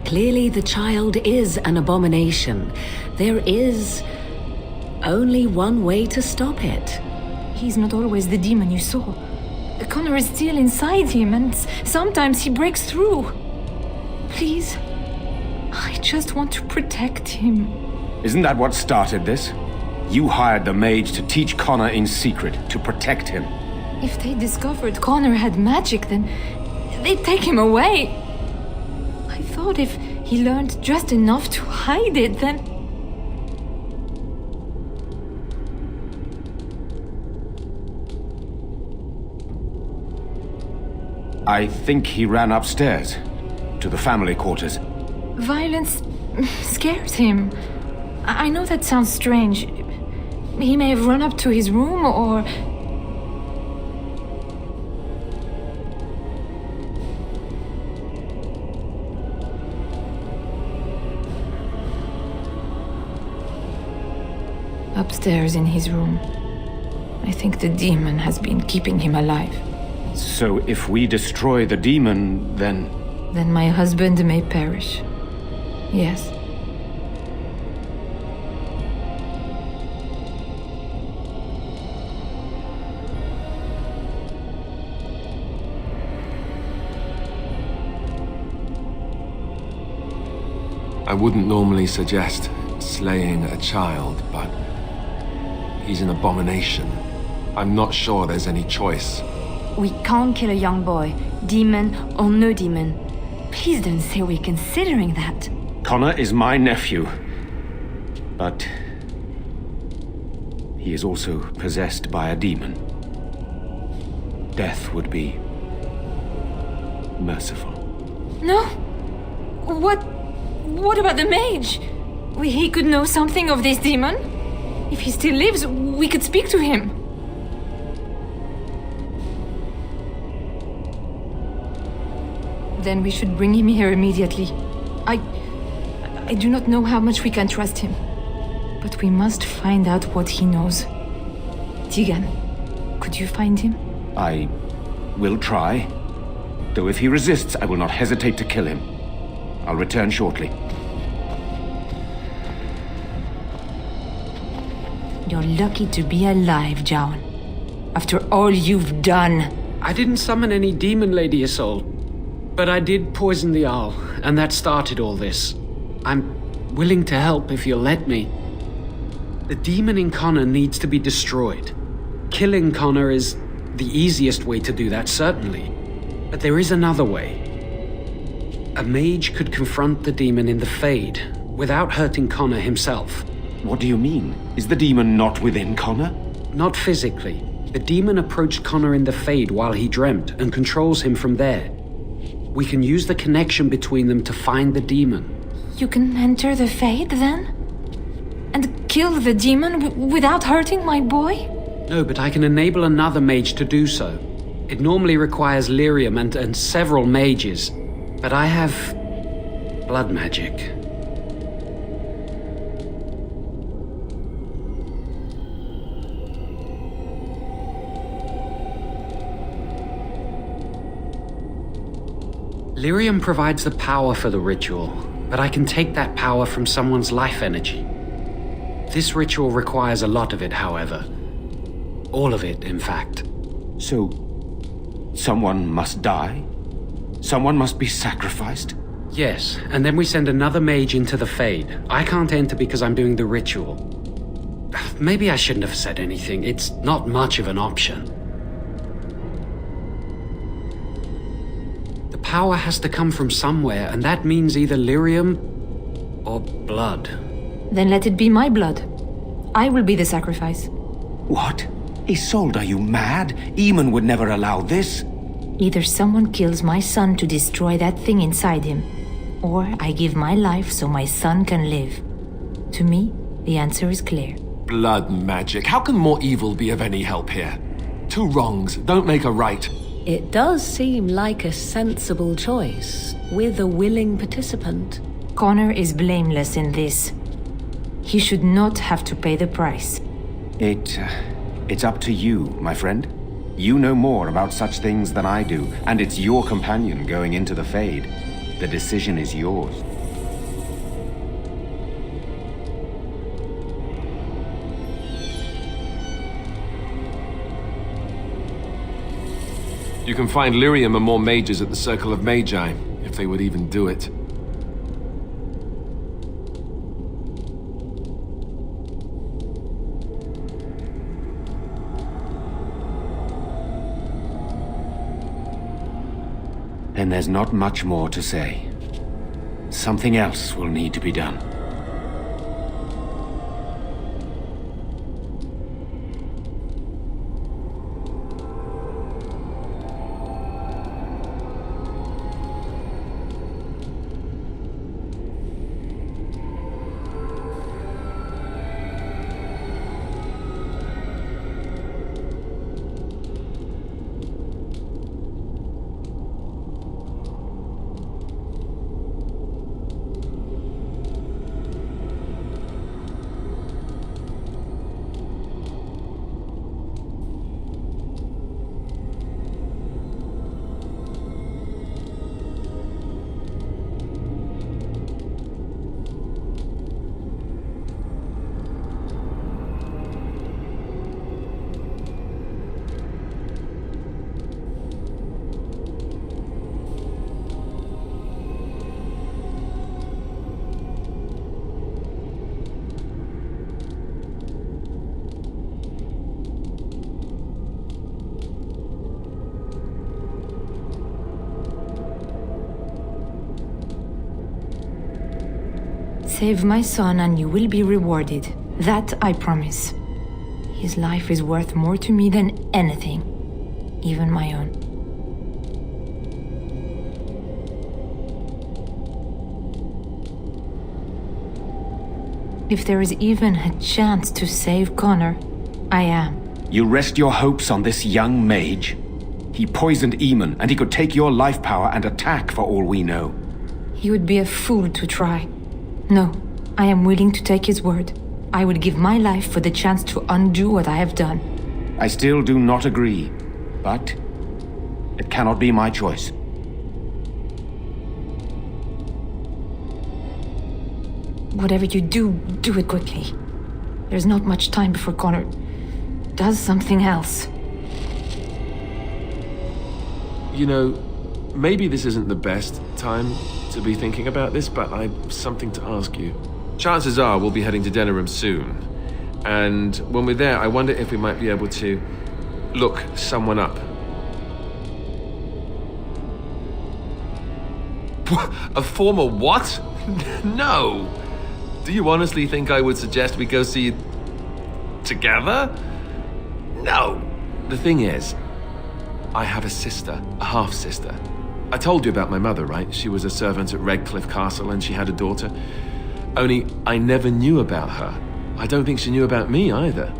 Clearly the child is an abomination. There is only one way to stop it. He's not always the demon you saw. Connor is still inside him, and sometimes he breaks through. Please, I just want to protect him. Isn't that what started this? You hired the mage to teach Connor in secret, to protect him. If they discovered Connor had magic, then they'd take him away. I thought if he learned just enough to hide it, then... I think he ran upstairs, to the family quarters. Violence scares him. I know that sounds strange. He may have run up to his room, or... Upstairs in his room. I think the demon has been keeping him alive. So if we destroy the demon, then... Then my husband may perish. Yes. I wouldn't normally suggest slaying a child, but he's an abomination. I'm not sure there's any choice. We can't kill a young boy, demon or no demon. Please don't say we're considering that. Connor is my nephew. But he is also possessed by a demon. Death would be merciful. No? What about the mage? He could know something of this demon. If he still lives, we could speak to him. Then we should bring him here immediately. I do not know how much we can trust him. But we must find out what he knows. Tegan, could you find him? I will try. Though if he resists, I will not hesitate to kill him. I'll return shortly. You're lucky to be alive, John. After all you've done. I didn't summon any demon, Lady Isolde. But I did poison the owl, and that started all this. I'm willing to help if you'll let me. The demon in Connor needs to be destroyed. Killing Connor is the easiest way to do that, certainly. But there is another way. A mage could confront the demon in the Fade without hurting Connor himself. What do you mean? Is the demon not within Connor? Not physically. The demon approached Connor in the Fade while he dreamt and controls him from there. We can use the connection between them to find the demon. You can enter the Fade, then? And kill the demon without hurting my boy? No, but I can enable another mage to do so. It normally requires lyrium and several mages. But I have blood magic. Lyrium provides the power for the ritual, but I can take that power from someone's life energy. This ritual requires a lot of it, however. All of it, in fact. So, someone must die? Someone must be sacrificed? Yes, and then we send another mage into the Fade. I can't enter because I'm doing the ritual. Maybe I shouldn't have said anything. It's not much of an option. The power has to come from somewhere, and that means either lyrium or blood. Then let it be my blood. I will be the sacrifice. What? Isolde, are you mad? Eamon would never allow this. Either someone kills my son to destroy that thing inside him, or I give my life so my son can live. To me, the answer is clear. Blood magic. How can more evil be of any help here? Two wrongs don't make a right. It does seem like a sensible choice, with a willing participant. Connor is blameless in this. He should not have to pay the price. It's up to you, my friend. You know more about such things than I do, and it's your companion going into the Fade. The decision is yours. You can find lyrium and more mages at the Circle of Magi, if they would even do it. Then there's not much more to say. Something else will need to be done. Save my son and you will be rewarded. That I promise. His life is worth more to me than anything, even my own. If there is even a chance to save Connor, I am. You rest your hopes on this young mage? He poisoned Eamon, and he could take your life power and attack for all we know. He would be a fool to try. No, I am willing to take his word. I would give my life for the chance to undo what I have done. I still do not agree, but it cannot be my choice. Whatever you do, do it quickly. There's not much time before Connor does something else. You know, maybe this isn't the best time to be thinking about this, but I've something to ask you. Chances are we'll be heading to Denerim soon. And when we're there, I wonder if we might be able to look someone up. A former what? No! Do you honestly think I would suggest we go see together? No! The thing is, I have a sister, a half-sister. I told you about my mother, right? She was a servant at Redcliffe Castle and she had a daughter. Only I never knew about her. I don't think she knew about me either.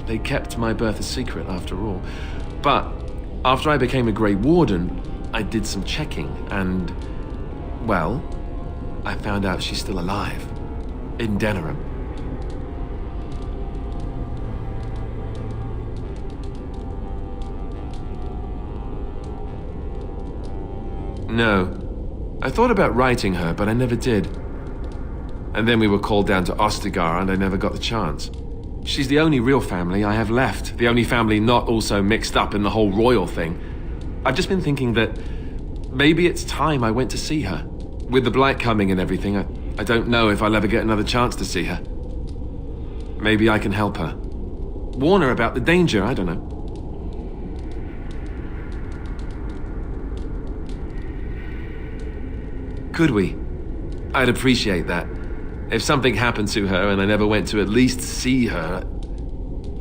They kept my birth a secret after all. But after I became a Grey Warden, I did some checking and, well, I found out she's still alive. In Denerim. No. I thought about writing her, but I never did. And then we were called down to Ostagar, and I never got the chance. She's the only real family I have left. The only family not also mixed up in the whole royal thing. I've just been thinking that maybe it's time I went to see her. With the blight coming and everything, I don't know if I'll ever get another chance to see her. Maybe I can help her. Warn her about the danger, I don't know. Could we? I'd appreciate that. If something happened to her and I never went to at least see her,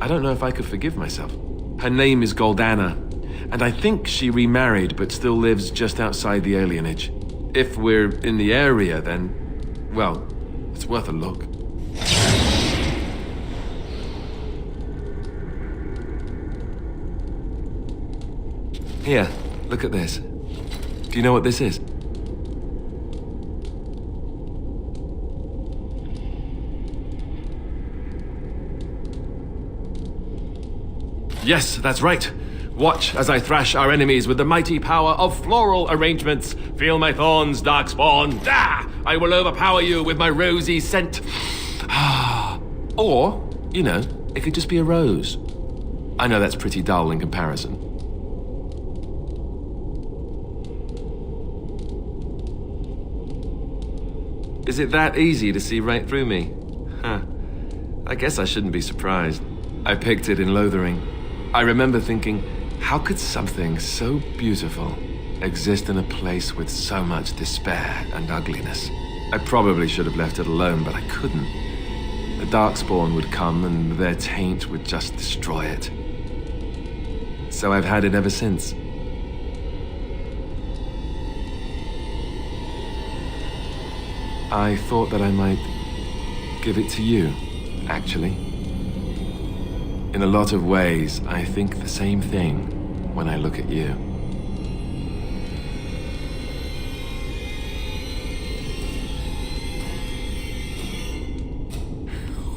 I don't know if I could forgive myself. Her name is Goldana, and I think she remarried but still lives just outside the alienage. If we're in the area, then, well, it's worth a look. Here, look at this. Do you know what this is? Yes, that's right. Watch as I thrash our enemies with the mighty power of floral arrangements. Feel my thorns, darkspawn. Ah! I will overpower you with my rosy scent. Or, you know, it could just be a rose. I know that's pretty dull in comparison. Is it that easy to see right through me? Huh. I guess I shouldn't be surprised. I picked it in Lothering. I remember thinking, how could something so beautiful exist in a place with so much despair and ugliness? I probably should have left it alone, but I couldn't. The Darkspawn would come and their taint would just destroy it. So I've had it ever since. I thought that I might give it to you, actually. In a lot of ways, I think the same thing when I look at you.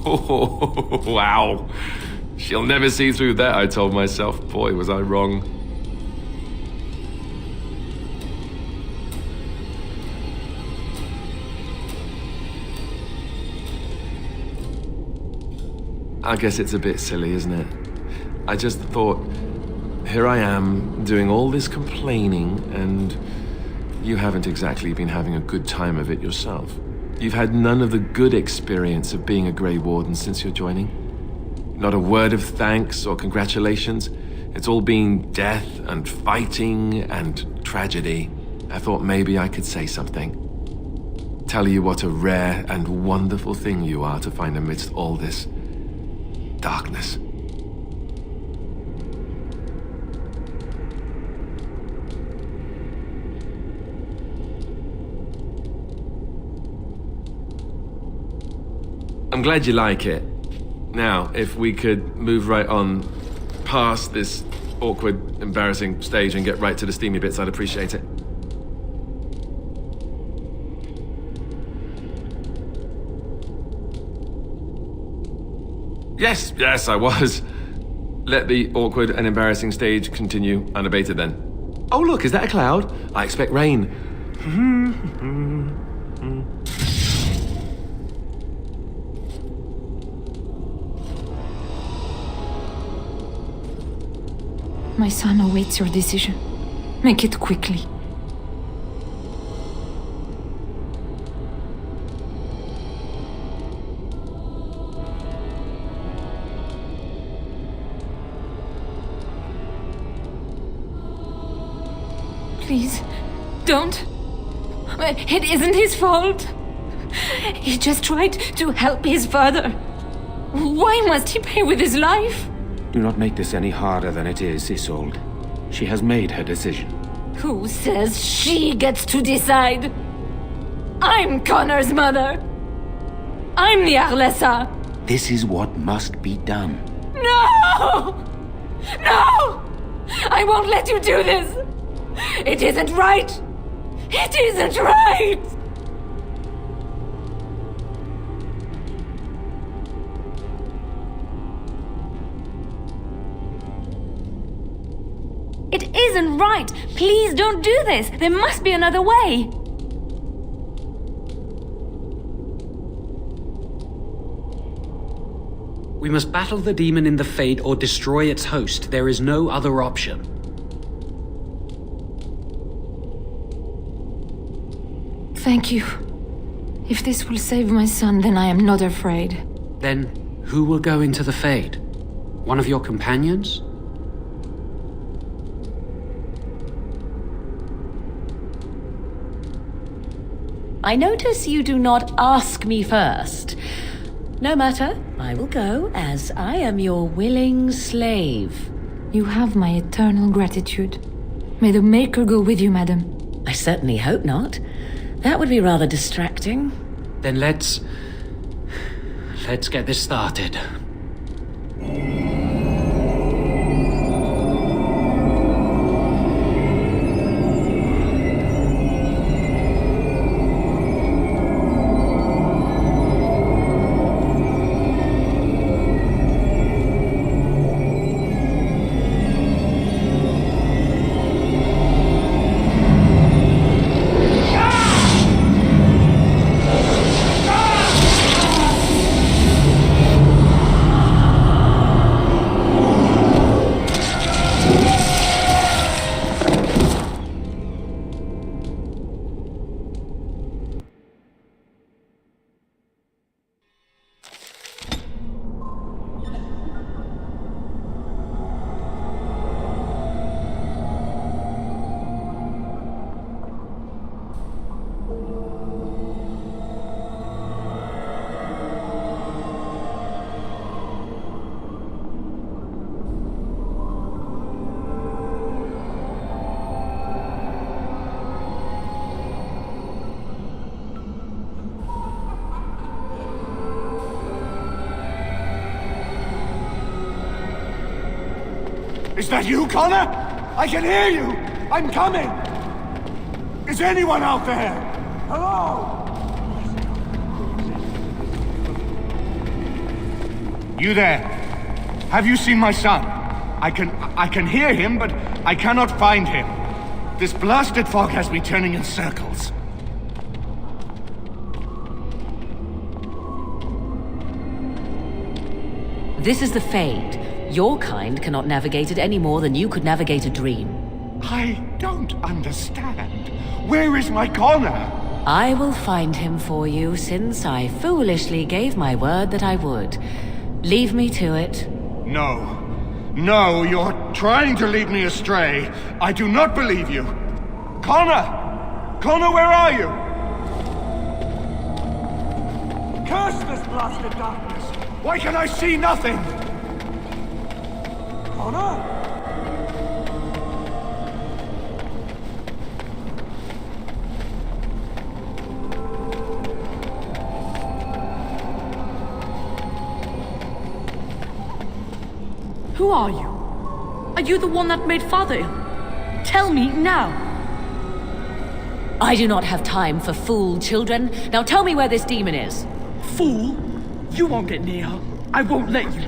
Oh, wow. She'll never see through that, I told myself. Boy, was I wrong. I guess it's a bit silly, isn't it? I just thought, here I am, doing all this complaining, and you haven't exactly been having a good time of it yourself. You've had none of the good experience of being a Grey Warden since your joining. Not a word of thanks or congratulations. It's all been death and fighting and tragedy. I thought maybe I could say something. tell you what a rare and wonderful thing you are to find amidst all this darkness. I'm glad you like it. Now, if we could move right on past this awkward, embarrassing stage and get right to the steamy bits, I'd appreciate it. Yes, I was. Let the awkward and embarrassing stage continue unabated then. Oh look, is that a cloud? I expect rain. My son awaits your decision. Make it quickly. Please, don't. It isn't his fault. He just tried to help his father. Why must he pay with his life? Do not make this any harder than it is, Isolde. She has made her decision. Who says she gets to decide? I'm Connor's mother. I'm the Arlessa. This is what must be done. No! No! I won't let you do this! It isn't right! It isn't right! It isn't right! Please don't do this! There must be another way! We must battle the demon in the Fade or destroy its host. There is no other option. Thank you. If this will save my son, then I am not afraid. Then, who will go into the Fade? One of your companions? I notice you do not ask me first. No matter, I will go, as I am your willing slave. You have my eternal gratitude. May the Maker go with you, madam. I certainly hope not. That would be rather distracting. Then let's get this started. Is that you, Connor? I can hear you! I'm coming! Is anyone out there? Hello? You there? Have you seen my son? I can hear him, but I cannot find him. This blasted fog has me turning in circles. This is the Fade. Your kind cannot navigate it any more than you could navigate a dream. I don't understand. Where is my Connor? I will find him for you, since I foolishly gave my word that I would. Leave me to it. No. No, you're trying to lead me astray. I do not believe you. Connor! Connor, where are you? Curse this blasted darkness! Why can I see nothing? Honor? Who are you? Are you the one that made Father ill? Tell me now. I do not have time for fool children. Now tell me where this demon is. Fool! You won't get near her. I won't let you.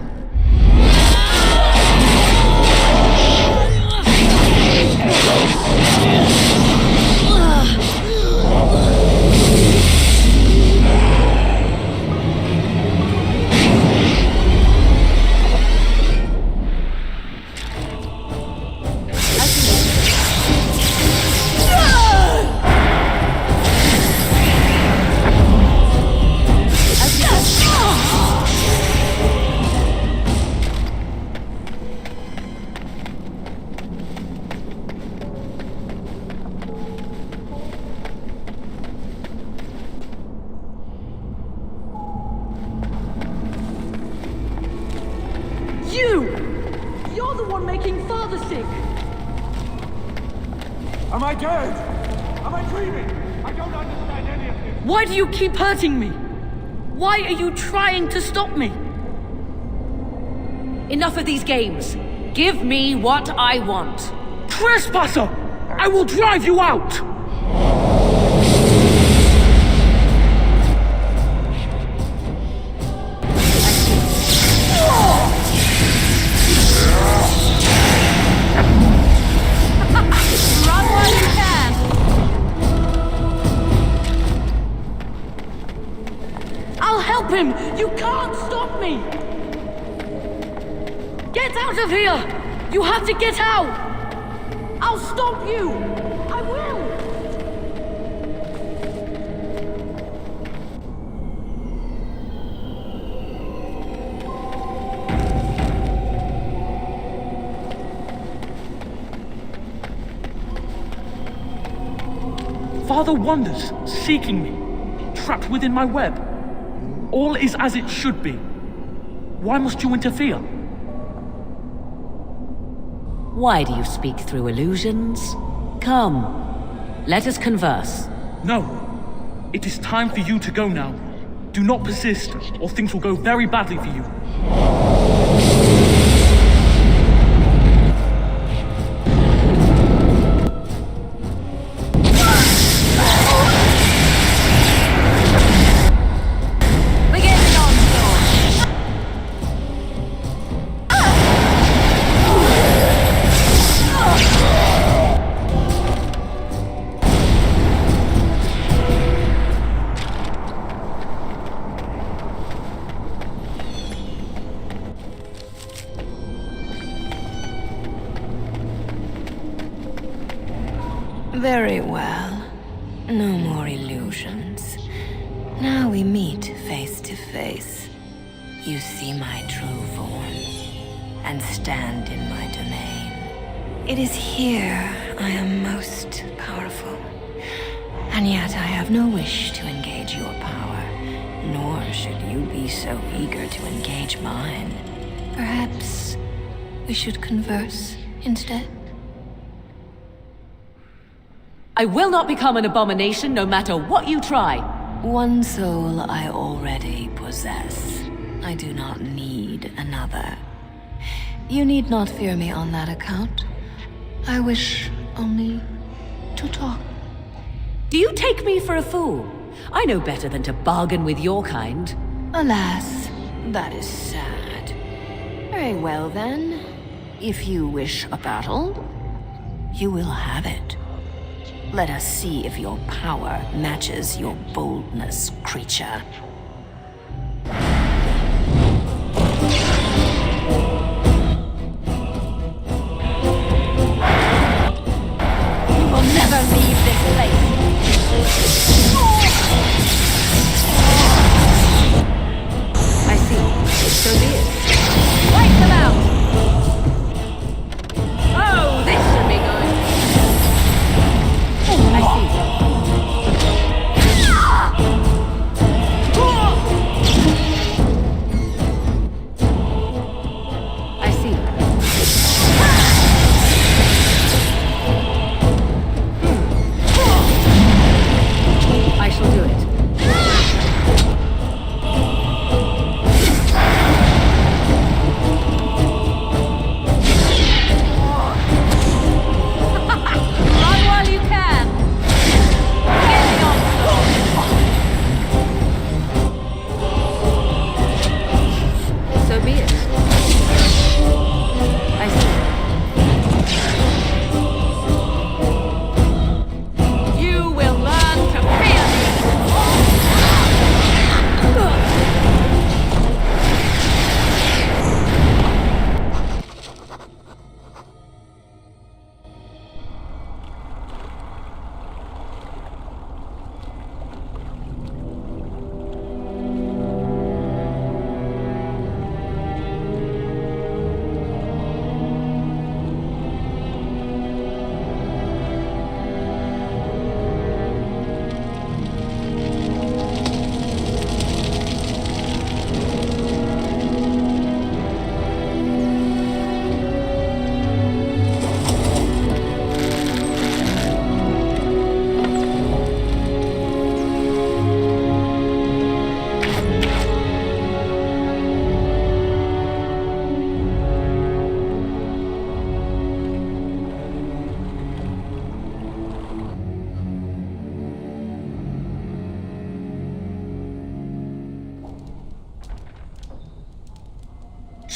You're the one making Father sick! Am I dead? Am I dreaming? I don't understand any of this. Why do you keep hurting me? Why are you trying to stop me? Enough of these games. Give me what I want. Trespasser! I will drive you out! Him! You can't stop me! Get out of here! You have to get out! I'll stop you! I will! Father wanders, seeking me, trapped within my web. All is as it should be. Why must you interfere? Why do you speak through illusions? Come, let us converse. No. It is time for you to go now. Do not persist, or things will go very badly for you. Very well. No more illusions. Now we meet face to face. You see my true form, and stand in my domain. It is here I am most powerful. And yet I have no wish to engage your power, nor should you be so eager to engage mine. Perhaps we should converse instead? I will not become an abomination no matter what you try. One soul I already possess. I do not need another. You need not fear me on that account. I wish only to talk. Do you take me for a fool? I know better than to bargain with your kind. Alas, that is sad. Very well then. If you wish a battle, you will have it. Let us see if your power matches your boldness, creature. You will never leave this place. I see. So be it. Wipe them out! Oh, this should be good. I see.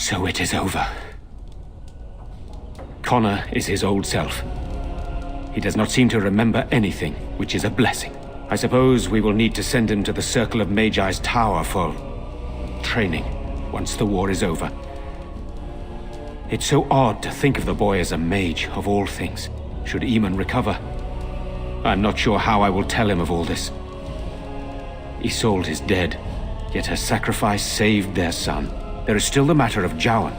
So it is over. Connor is his old self. He does not seem to remember anything, which is a blessing. I suppose we will need to send him to the Circle of Magi's tower for training once the war is over. It's so odd to think of the boy as a mage, of all things, should Eamon recover. I'm not sure how I will tell him of all this. Isolde is dead, yet her sacrifice saved their son. There is still the matter of Jowan.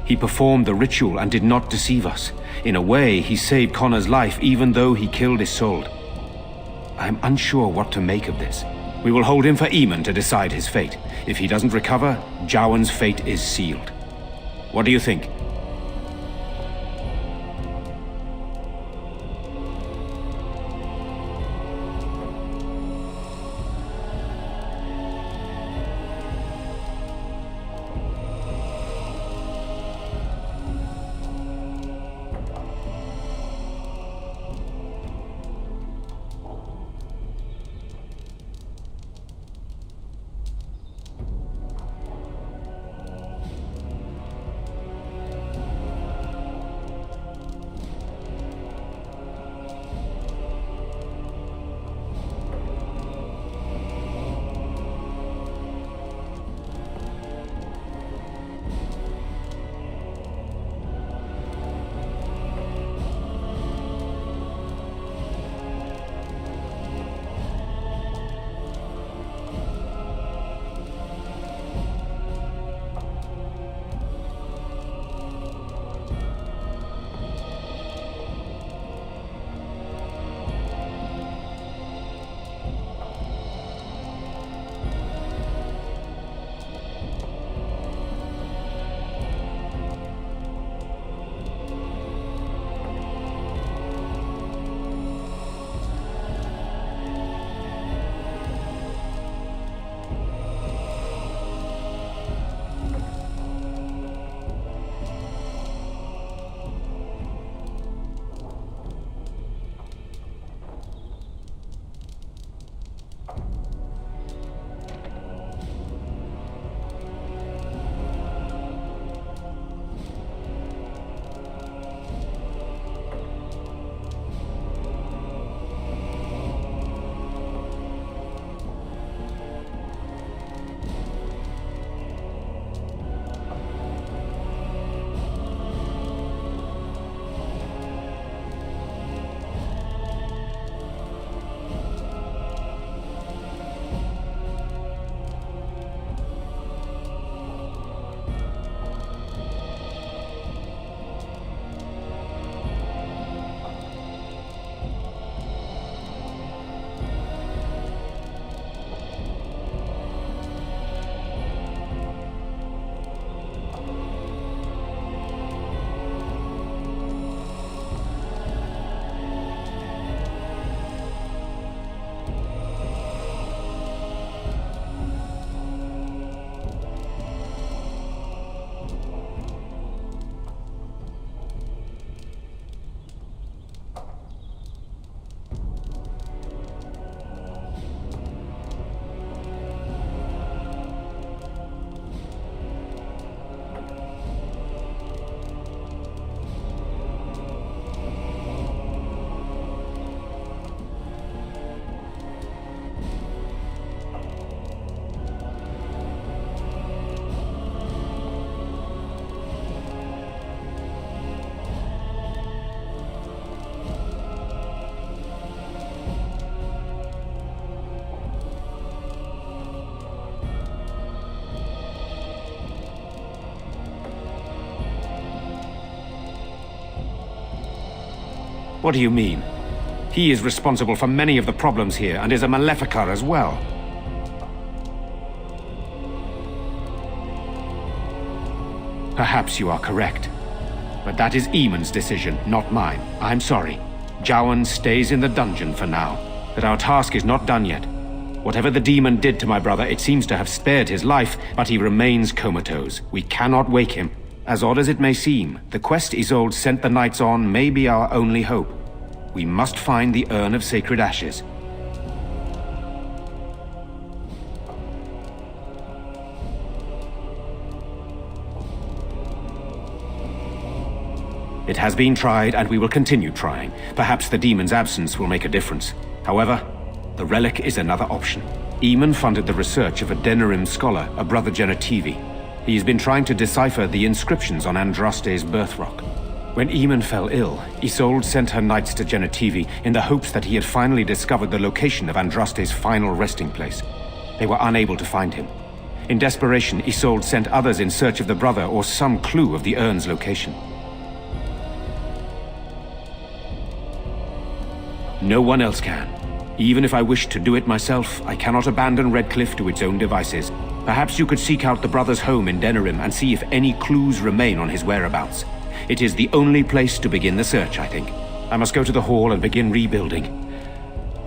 He performed the ritual and did not deceive us. In a way, he saved Connor's life even though he killed Isolde. I am unsure what to make of this. We will hold him for Eamon to decide his fate. If he doesn't recover, Jowan's fate is sealed. What do you think? What do you mean? He is responsible for many of the problems here and is a Maleficar as well. Perhaps you are correct. But that is Eamon's decision, not mine. I'm sorry. Jowan stays in the dungeon for now. But our task is not done yet. Whatever the demon did to my brother, it seems to have spared his life, but he remains comatose. We cannot wake him. As odd as it may seem, the quest Isolde sent the knights on may be our only hope. We must find the Urn of Sacred Ashes. It has been tried, and we will continue trying. Perhaps the demon's absence will make a difference. However, the relic is another option. Eamon funded the research of a Denerim scholar, a brother Genetivi. He has been trying to decipher the inscriptions on Andraste's birth rock. When Eamon fell ill, Isolde sent her knights to Genetivi in the hopes that he had finally discovered the location of Andraste's final resting place. They were unable to find him. In desperation, Isolde sent others in search of the brother or some clue of the urn's location. No one else can. Even if I wished to do it myself, I cannot abandon Redcliffe to its own devices. Perhaps you could seek out the brother's home in Denerim and see if any clues remain on his whereabouts. It is the only place to begin the search, I think. I must go to the hall and begin rebuilding.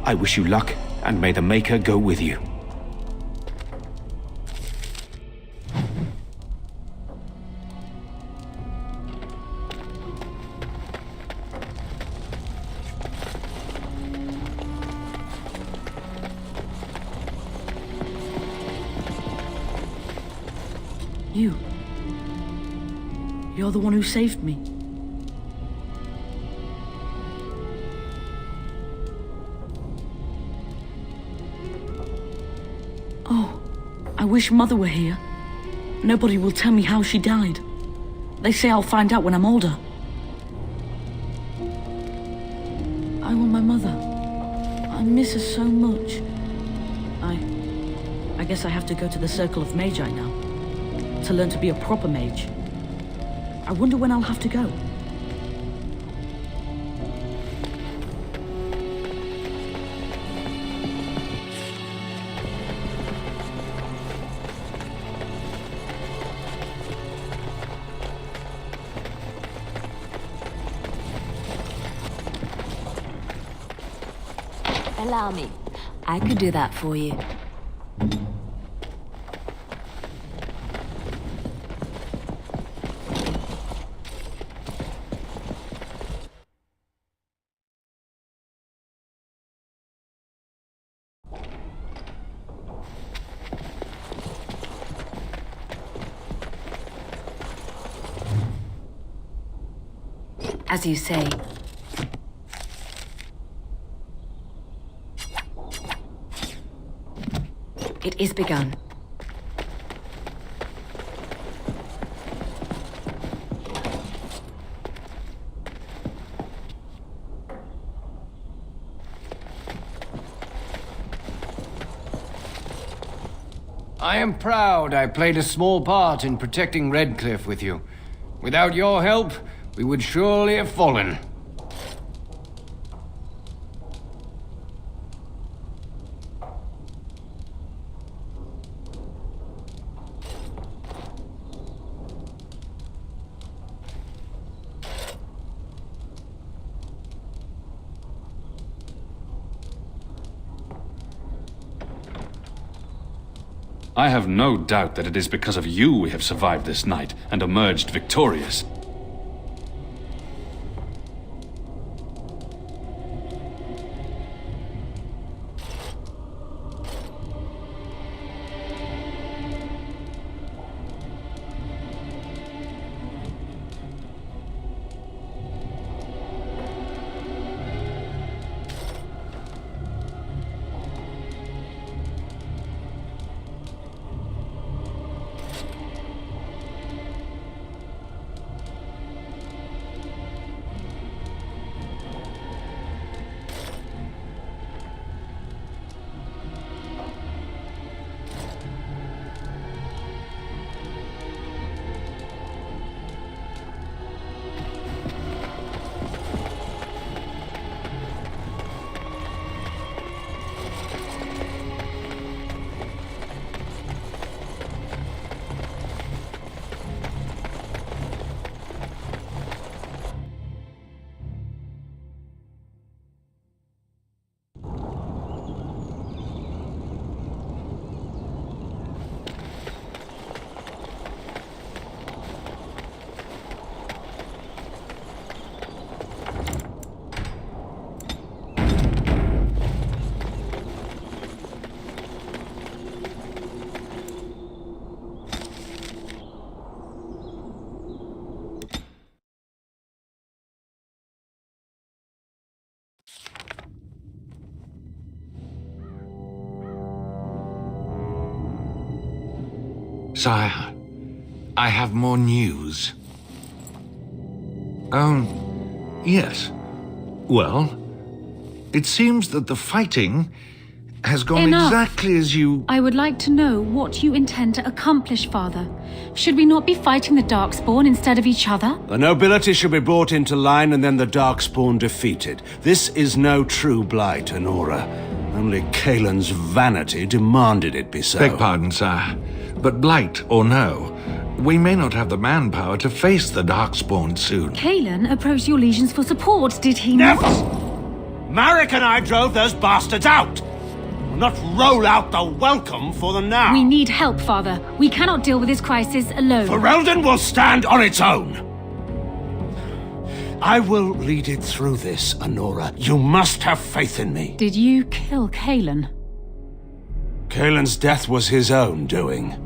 I wish you luck, and may the Maker go with you. You're the one who saved me. Oh, I wish Mother were here. Nobody will tell me how she died. They say I'll find out when I'm older. I want my mother. I miss her so much. I guess I have to go to the Circle of Magi now, to learn to be a proper mage. I wonder when I'll have to go. Allow me. I could do that for you. As you say. It is begun. I am proud I played a small part in protecting Redcliffe with you. Without your help, we would surely have fallen. I have no doubt that it is because of you we have survived this night and emerged victorious. Sire, I have more news. Yes. Well, it seems that the fighting has gone Enough. exactly as you... I would like to know what you intend to accomplish, Father. Should we not be fighting the Darkspawn instead of each other? The nobility should be brought into line and then the Darkspawn defeated. This is no true blight, Honora. Only Kaelin's vanity demanded it be so. Beg pardon, sire. But blight or no, we may not have the manpower to face the Darkspawn soon. Kaelin approached your legions for support, did he not? Marek and I drove those bastards out! We'll not roll out the welcome for them now! We need help, Father. We cannot deal with this crisis alone. Ferelden will stand on its own! I will lead it through this, Honora. You must have faith in me. Did you kill Kaelin? Kaelin's death was his own doing.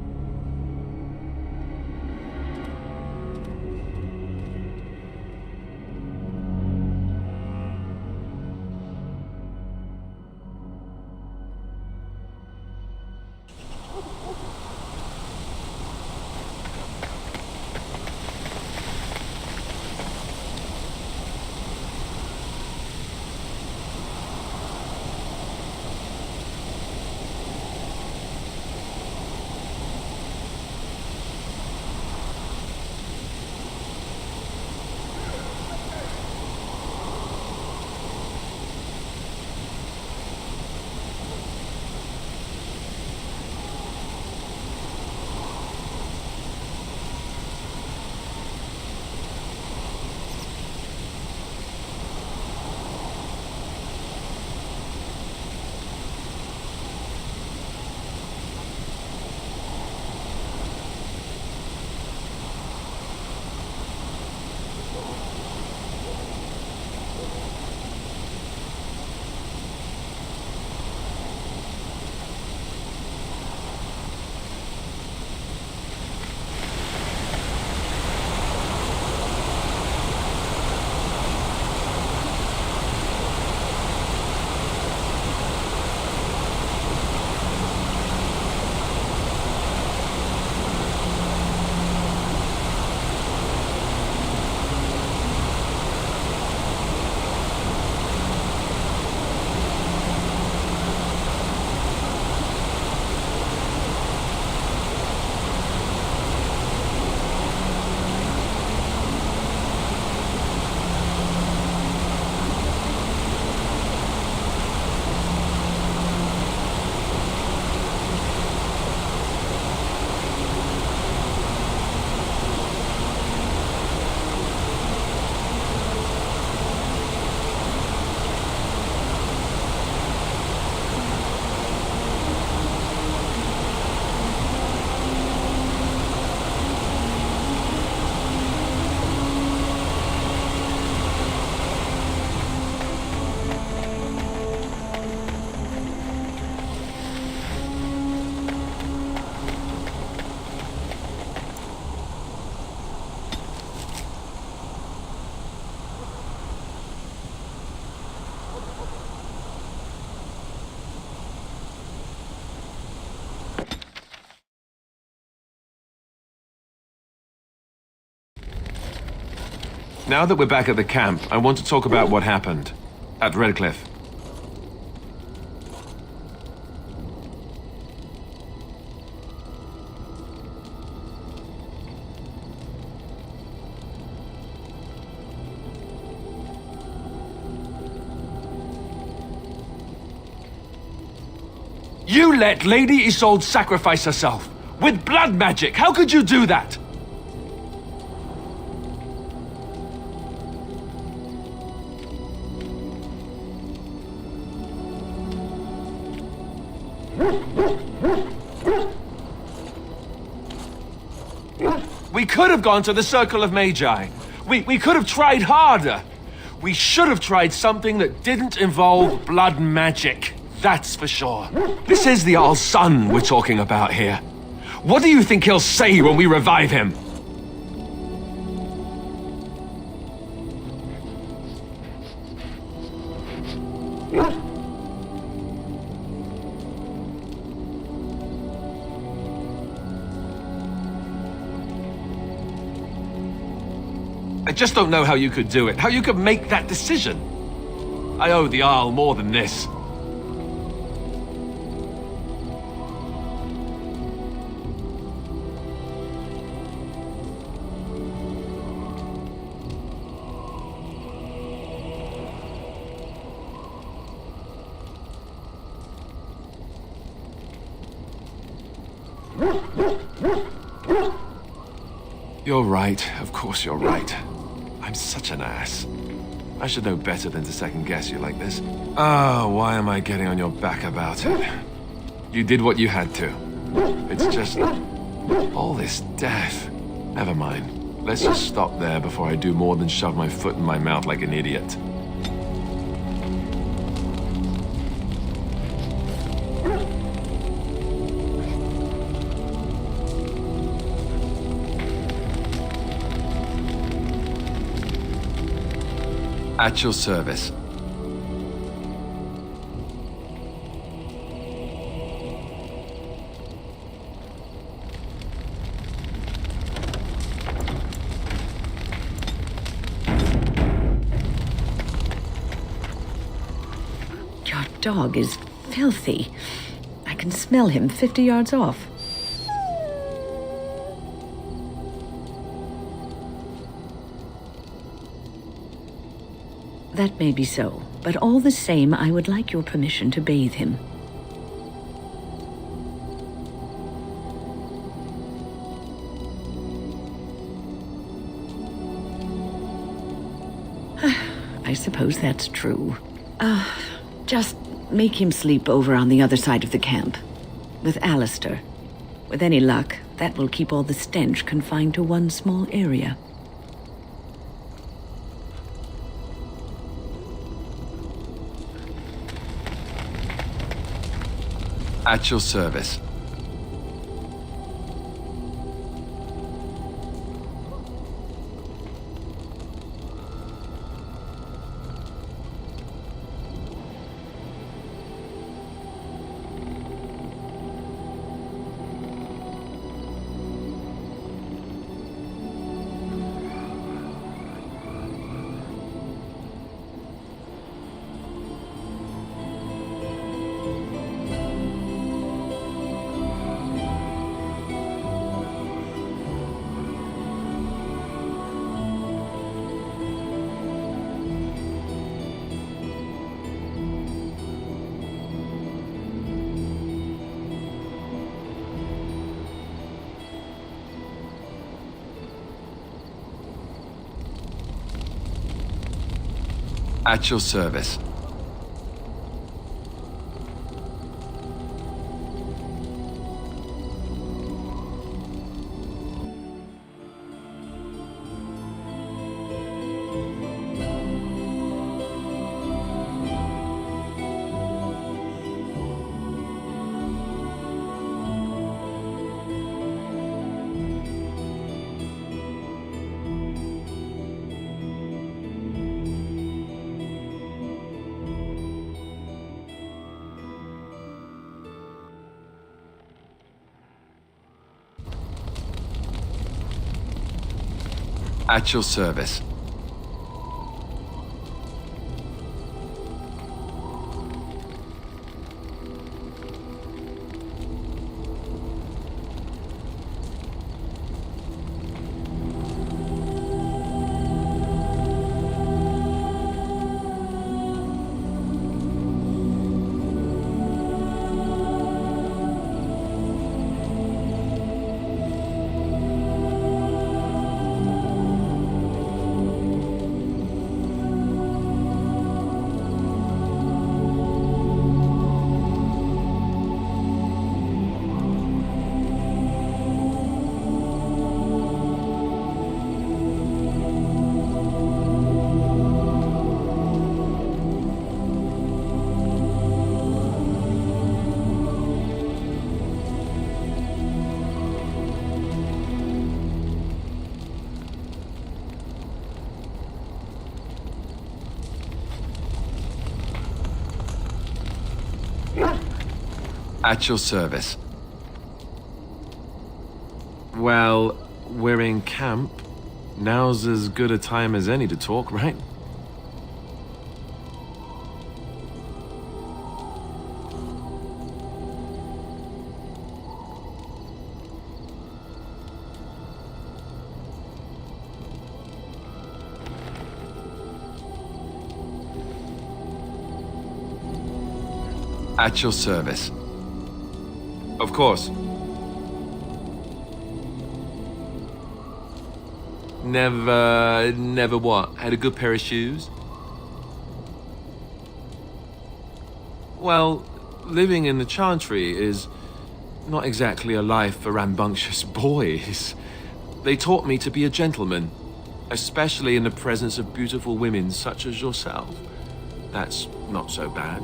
Now that we're back at the camp, I want to talk about what happened at Redcliffe. You let Lady Isolde sacrifice herself with blood magic. How could you do that? We could have gone to the Circle of Magi. We could have tried harder. We should have tried something that didn't involve blood magic. That's for sure. This is the Jarl's son we're talking about here. What do you think he'll say when we revive him? just don't know how you could do it, how you could make that decision. I owe the Arl more than this. You're right. Of course you're right. I'm such an ass. I should know better than to second guess you like this. Oh, why am I getting on your back about it? You did what you had to. It's just... all this death. Never mind. Let's just stop there before I do more than shove my foot in my mouth like an idiot. At your service. Your dog is filthy. I can smell him 50 yards off. That may be so, but all the same, I would like your permission to bathe him. I suppose that's true. Just make him sleep over on the other side of the camp, with Alistair. With any luck, that will keep all the stench confined to one small area. At your service. At your service. At your service. At your service. Well, we're in camp. Now's as good a time as any to talk, right? At your service. Of course. Never what? Had a good pair of shoes? Well, living in the Chantry is not exactly a life for rambunctious boys. They taught me to be a gentleman, especially in the presence of beautiful women such as yourself. That's not so bad,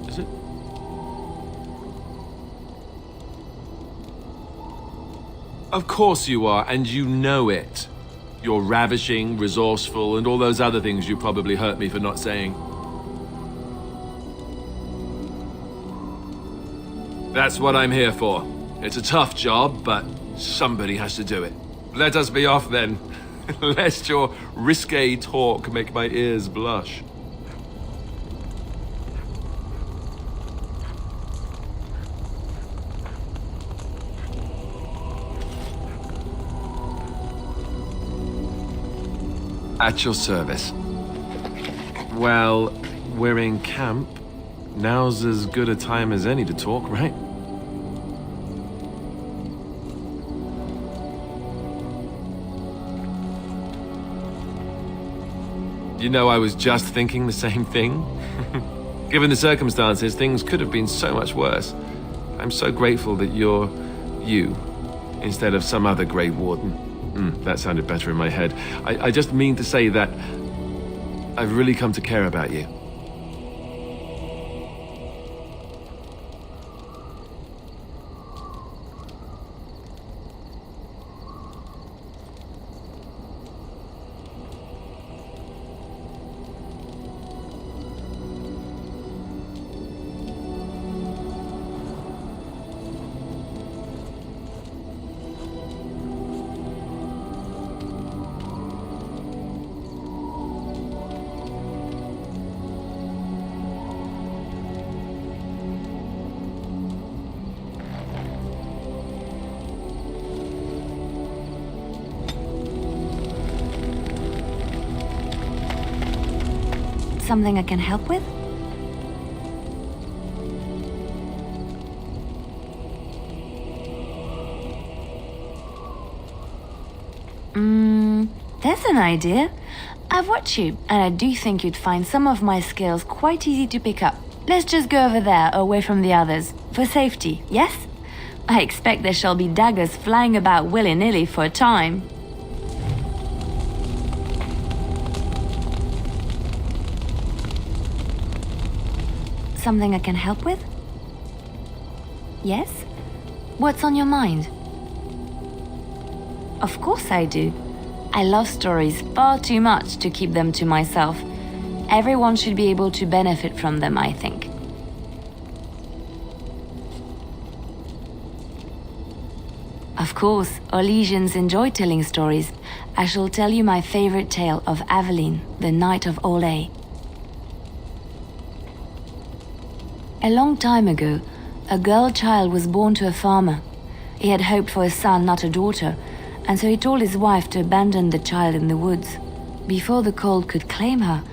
is it? Of course you are, and you know it. You're ravishing, resourceful, and all those other things you probably hurt me for not saying. That's what I'm here for. It's a tough job, but somebody has to do it. Let us be off then, lest your risque talk make my ears blush. At your service. Well, we're in camp. Now's as good a time as any to talk, right? You know, I was just thinking the same thing. Given the circumstances, things could have been so much worse. I'm so grateful that you're you, instead of some other Grey Warden. That sounded better in my head. I just mean to say that I've really come to care about you. Something I can help with? There's an idea. I've watched you, and I do think you'd find some of my skills quite easy to pick up. Let's just go over there, away from the others, for safety, yes? I expect there shall be daggers flying about willy-nilly for a time. Something I can help with? Yes? What's on your mind? Of course I do. I love stories far too much to keep them to myself. Everyone should be able to benefit from them, I think. Of course, Orlesians enjoy telling stories. I shall tell you my favorite tale of Aveline, the Knight of Olay. A long time ago, a girl child was born to a farmer. He had hoped for a son, not a daughter, and so he told his wife to abandon the child in the woods. Before the cold could claim her,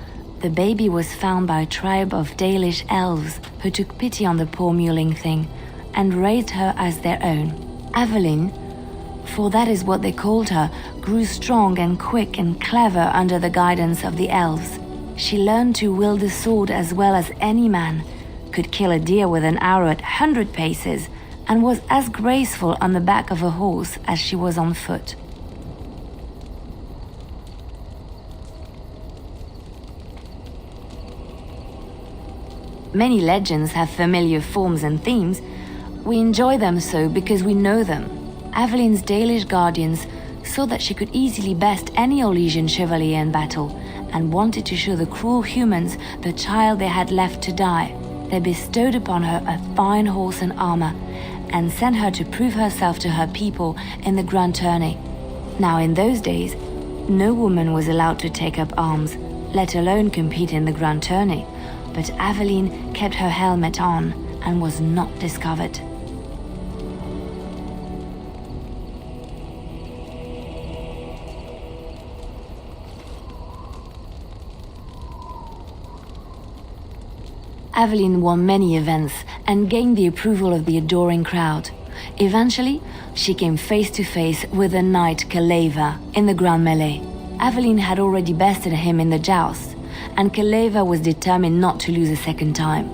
the baby was found by a tribe of Dalish elves who took pity on the poor mewling thing and raised her as their own. Aveline, for that is what they called her, grew strong and quick and clever under the guidance of the elves. She learned to wield the sword as well as any man, could kill a deer with an arrow at 100 paces, and was as graceful on the back of a horse as she was on foot. Many legends have familiar forms and themes. We enjoy them so because we know them. Aveline's Dalish guardians saw that she could easily best any Orlesian chevalier in battle, and wanted to show the cruel humans the child they had left to die. They bestowed upon her a fine horse and armor, and sent her to prove herself to her people in the Grand Tourney. Now in those days, No woman was allowed to take up arms, let alone compete in the grand tourney, but Aveline kept her helmet on and was not discovered. Aveline won many events and gained the approval of the adoring crowd. Eventually, she came face to face with the knight Kaleva in the grand melee. Aveline had already bested him in the joust, and Kaleva was determined not to lose a second time.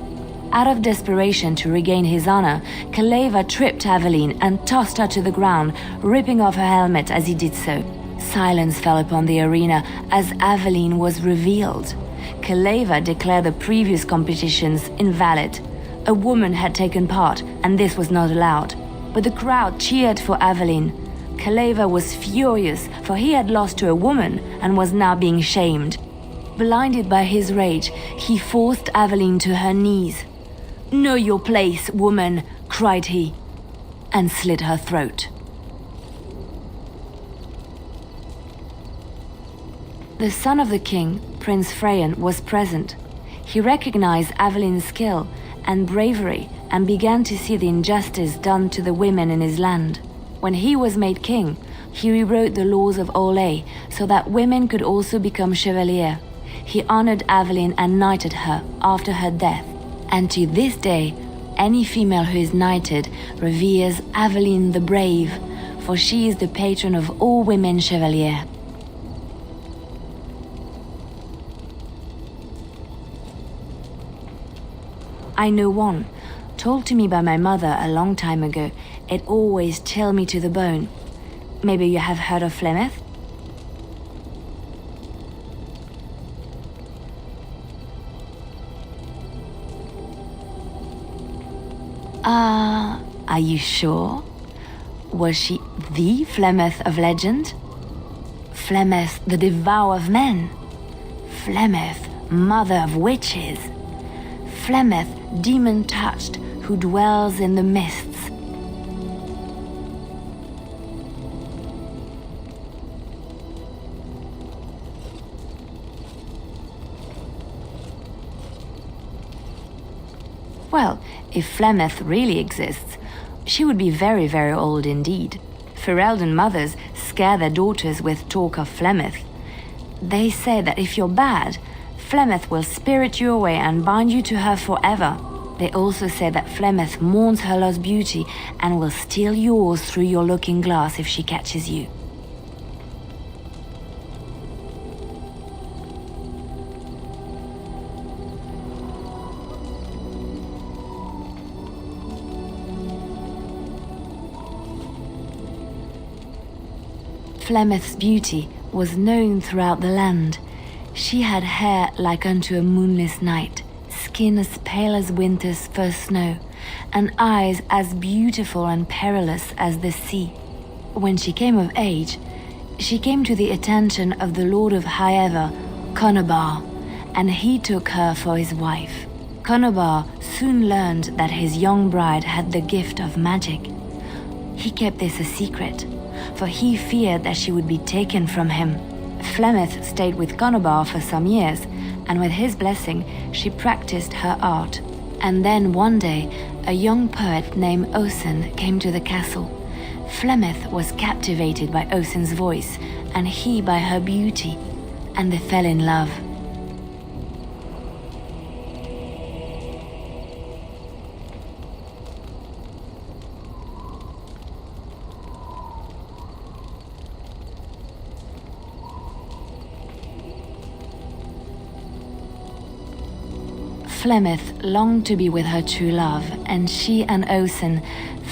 Out of desperation to regain his honor, Kaleva tripped Aveline and tossed her to the ground, ripping off her helmet as he did so. Silence fell upon the arena as Aveline was revealed. Kaleva declared the previous competitions invalid. A woman had taken part, and this was not allowed. But the crowd cheered for Aveline. Kaleva was furious, for he had lost to a woman and was now being shamed. Blinded by his rage, he forced Aveline to her knees. "Know your place, woman," cried he, and slit her throat. The son of the king, Prince Freyan, was present. He recognized Aveline's skill and bravery and began to see the injustice done to the women in his land. When he was made king, he rewrote the laws of Orlais so that women could also become chevalier. He honored Aveline and knighted her after her death. And to this day, any female who is knighted reveres Aveline the Brave, for she is the patron of all women chevalier. I know one, told to me by my mother a long time ago. It always chilled me to the bone. Maybe you have heard of Flemeth? Are you sure? Was she the Flemeth of legend? Flemeth, the devourer of men? Flemeth, mother of witches? Flemeth, demon-touched, who dwells in the mists? Well, if Flemeth really exists, she would be very, very old indeed. Ferelden mothers scare their daughters with talk of Flemeth. They say that if you're bad, Flemeth will spirit you away and bind you to her forever. They also say that Flemeth mourns her lost beauty and will steal yours through your looking glass if she catches you. Flemeth's beauty was known throughout the land. She had hair like unto a moonless night, skin as pale as winter's first snow, and eyes as beautiful and perilous as the sea. When she came of age, she came to the attention of the Lord of Highever, Conobar, and he took her for his wife. Conobar soon learned that his young bride had the gift of magic. He kept this a secret, for he feared that she would be taken from him. Flemeth stayed with Conobar for some years, and with his blessing, she practiced her art. And then one day, a young poet named Osen came to the castle. Flemeth was captivated by Osen's voice, and he by her beauty, and they fell in love. Flemeth longed to be with her true love, and she and Osen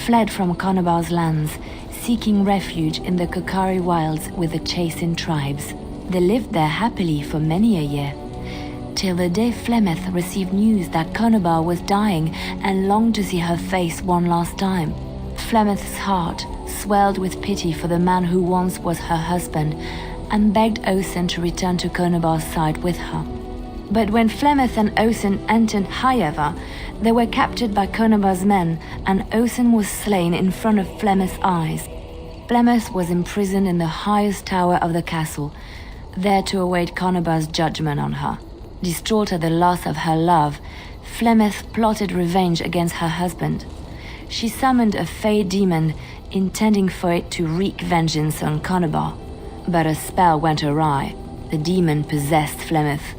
fled from Conobar's lands, seeking refuge in the Kokari wilds with the Chasing tribes. They lived there happily for many a year, till the day Flemeth received news that Conobar was dying and longed to see her face one last time. Flemeth's heart swelled with pity for the man who once was her husband, and begged Osen to return to Conobar's side with her. But when Flemeth and Osen entered Highever, they were captured by Conobar's men, and Osen was slain in front of Flemeth's eyes. Flemeth was imprisoned in the highest tower of the castle, there to await Conobar's judgment on her. Distraught at the loss of her love, Flemeth plotted revenge against her husband. She summoned a fey demon, intending for it to wreak vengeance on Conobar. But a spell went awry. The demon possessed Flemeth.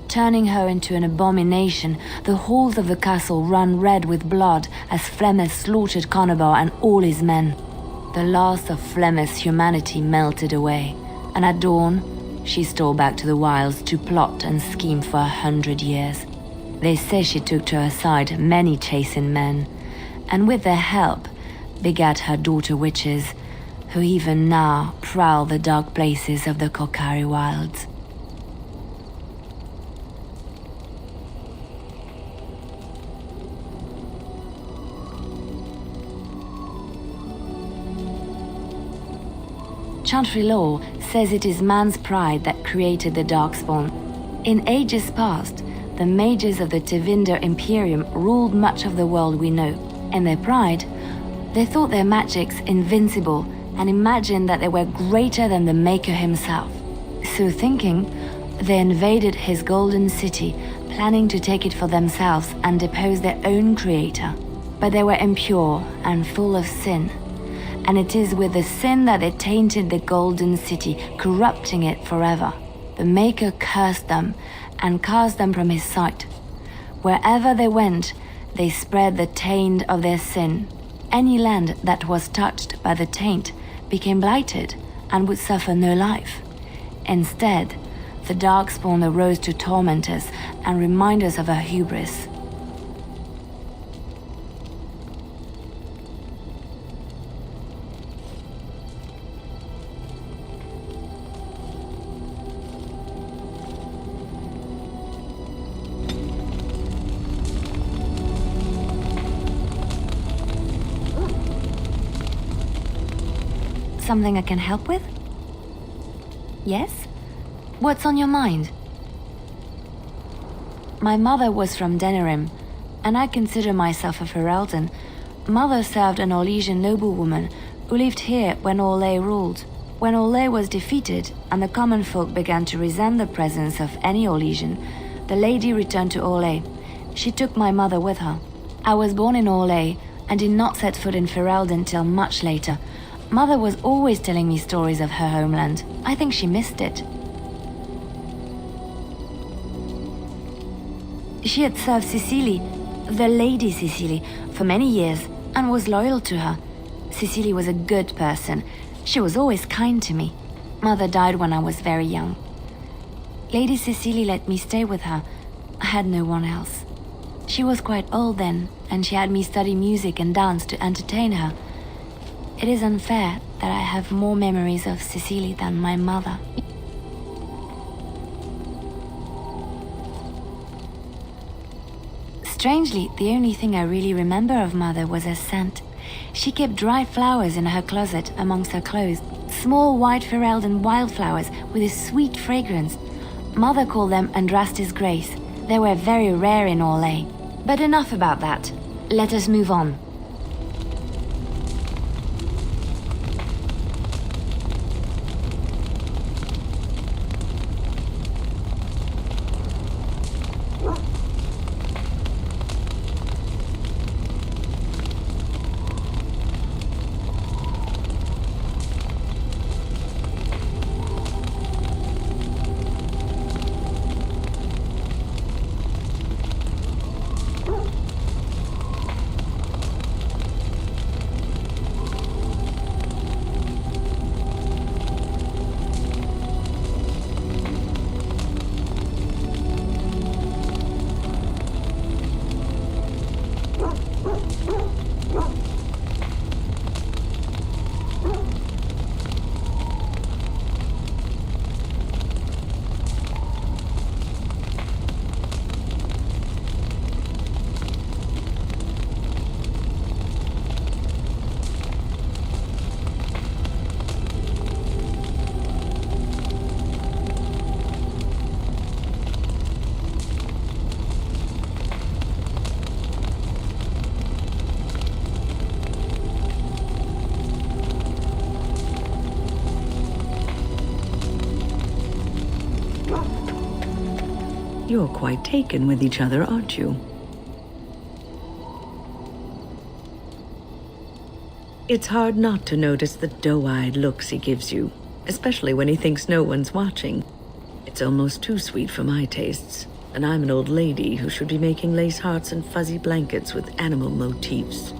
Turning her into an abomination, the halls of the castle ran red with blood as Flemeth slaughtered Conobar and all his men. The last of Flemeth's humanity melted away, and at dawn, she stole back to the wilds to plot and scheme for 100 years. They say she took to her side many chastened men, and with their help, begat her daughter witches, who even now prowl the dark places of the Korcari wilds. Chantry law says it is man's pride that created the Darkspawn. In ages past, the mages of the Tevinder Imperium ruled much of the world we know. In their pride, they thought their magics invincible and imagined that they were greater than the Maker himself. So thinking, they invaded his golden city, planning to take it for themselves and depose their own creator. But they were impure and full of sin. And it is with the sin that they tainted the golden city, corrupting it forever. The Maker cursed them and cast them from his sight. Wherever they went, they spread the taint of their sin. Any land that was touched by the taint became blighted and would suffer no life. Instead, the Darkspawn arose to torment us and remind us of our hubris. Something I can help with? Yes? What's on your mind? My mother was from Denerim, and I consider myself a Ferelden. Mother served an Orlesian noblewoman who lived here when Orlais ruled. When Orlais was defeated and the common folk began to resent the presence of any Orlesian, the lady returned to Orlais. She took my mother with her. I was born in Orlais and did not set foot in Ferelden till much later. Mother was always telling me stories of her homeland. I think she missed it. She had served Cecily, the Lady Cecily, for many years and was loyal to her. Cecily was a good person. She was always kind to me. Mother died when I was very young. Lady Cecily let me stay with her. I had no one else. She was quite old then, and she had me study music and dance to entertain her. It is unfair that I have more memories of Cecily than my mother. Strangely, the only thing I really remember of Mother was her scent. She kept dried flowers in her closet amongst her clothes, small white Ferelden wildflowers with a sweet fragrance. Mother called them Andraste's Grace. They were very rare in Orlais. But enough about that. Let us move on. You're quite taken with each other, aren't you? It's hard not to notice the doe-eyed looks he gives you, especially when he thinks no one's watching. It's almost too sweet for my tastes, and I'm an old lady who should be making lace hearts and fuzzy blankets with animal motifs.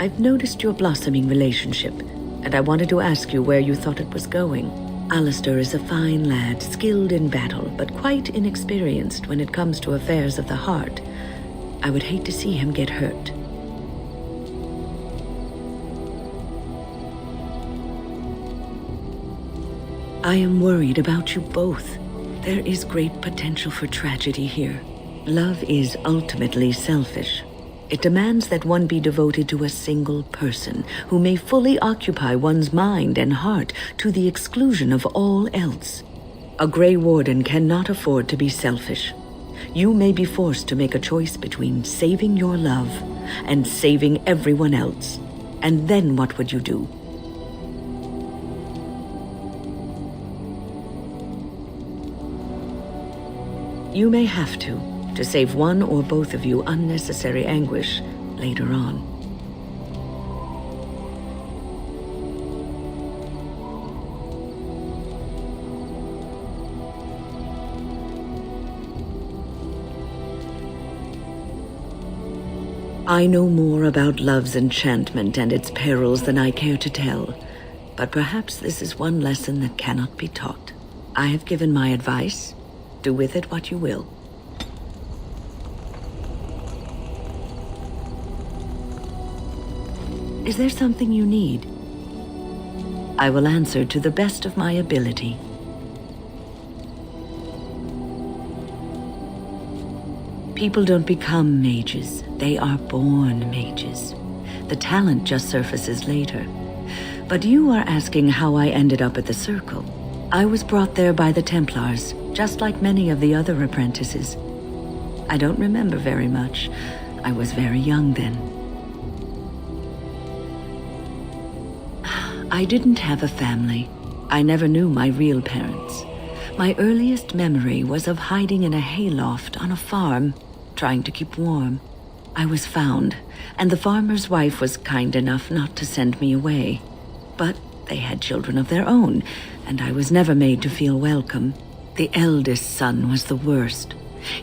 I've noticed your blossoming relationship, and I wanted to ask you where you thought it was going. Alistair is a fine lad, skilled in battle, but quite inexperienced when it comes to affairs of the heart. I would hate to see him get hurt. I am worried about you both. There is great potential for tragedy here. Love is ultimately selfish. It demands that one be devoted to a single person who may fully occupy one's mind and heart to the exclusion of all else. A Grey Warden cannot afford to be selfish. You may be forced to make a choice between saving your love and saving everyone else. And then what would you do? You may have to save one or both of you unnecessary anguish later on. I know more about love's enchantment and its perils than I care to tell, but perhaps this is one lesson that cannot be taught. I have given my advice. Do with it what you will. Is there something you need? I will answer to the best of my ability. People don't become mages, they are born mages. The talent just surfaces later. But you are asking how I ended up at the Circle. I was brought there by the Templars, just like many of the other apprentices. I don't remember very much. I was very young then. I didn't have a family. I never knew my real parents. My earliest memory was of hiding in a hayloft on a farm, trying to keep warm. I was found, and the farmer's wife was kind enough not to send me away. But they had children of their own, and I was never made to feel welcome. The eldest son was the worst.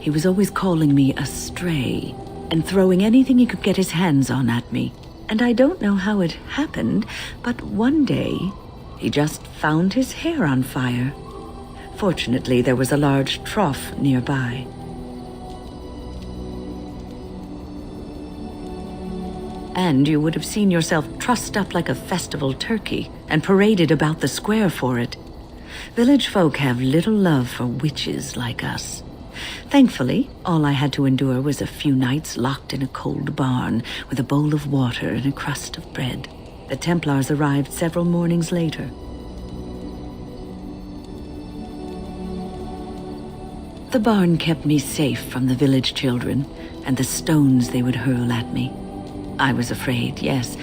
He was always calling me a stray, and throwing anything he could get his hands on at me. And I don't know how it happened, but one day, he just found his hair on fire. Fortunately, there was a large trough nearby. And you would have seen yourself trussed up like a festival turkey and paraded about the square for it. Village folk have little love for witches like us. Thankfully, all I had to endure was a few nights locked in a cold barn with a bowl of water and a crust of bread. The Templars arrived several mornings later. The barn kept me safe from the village children and the stones they would hurl at me. I was afraid, yes,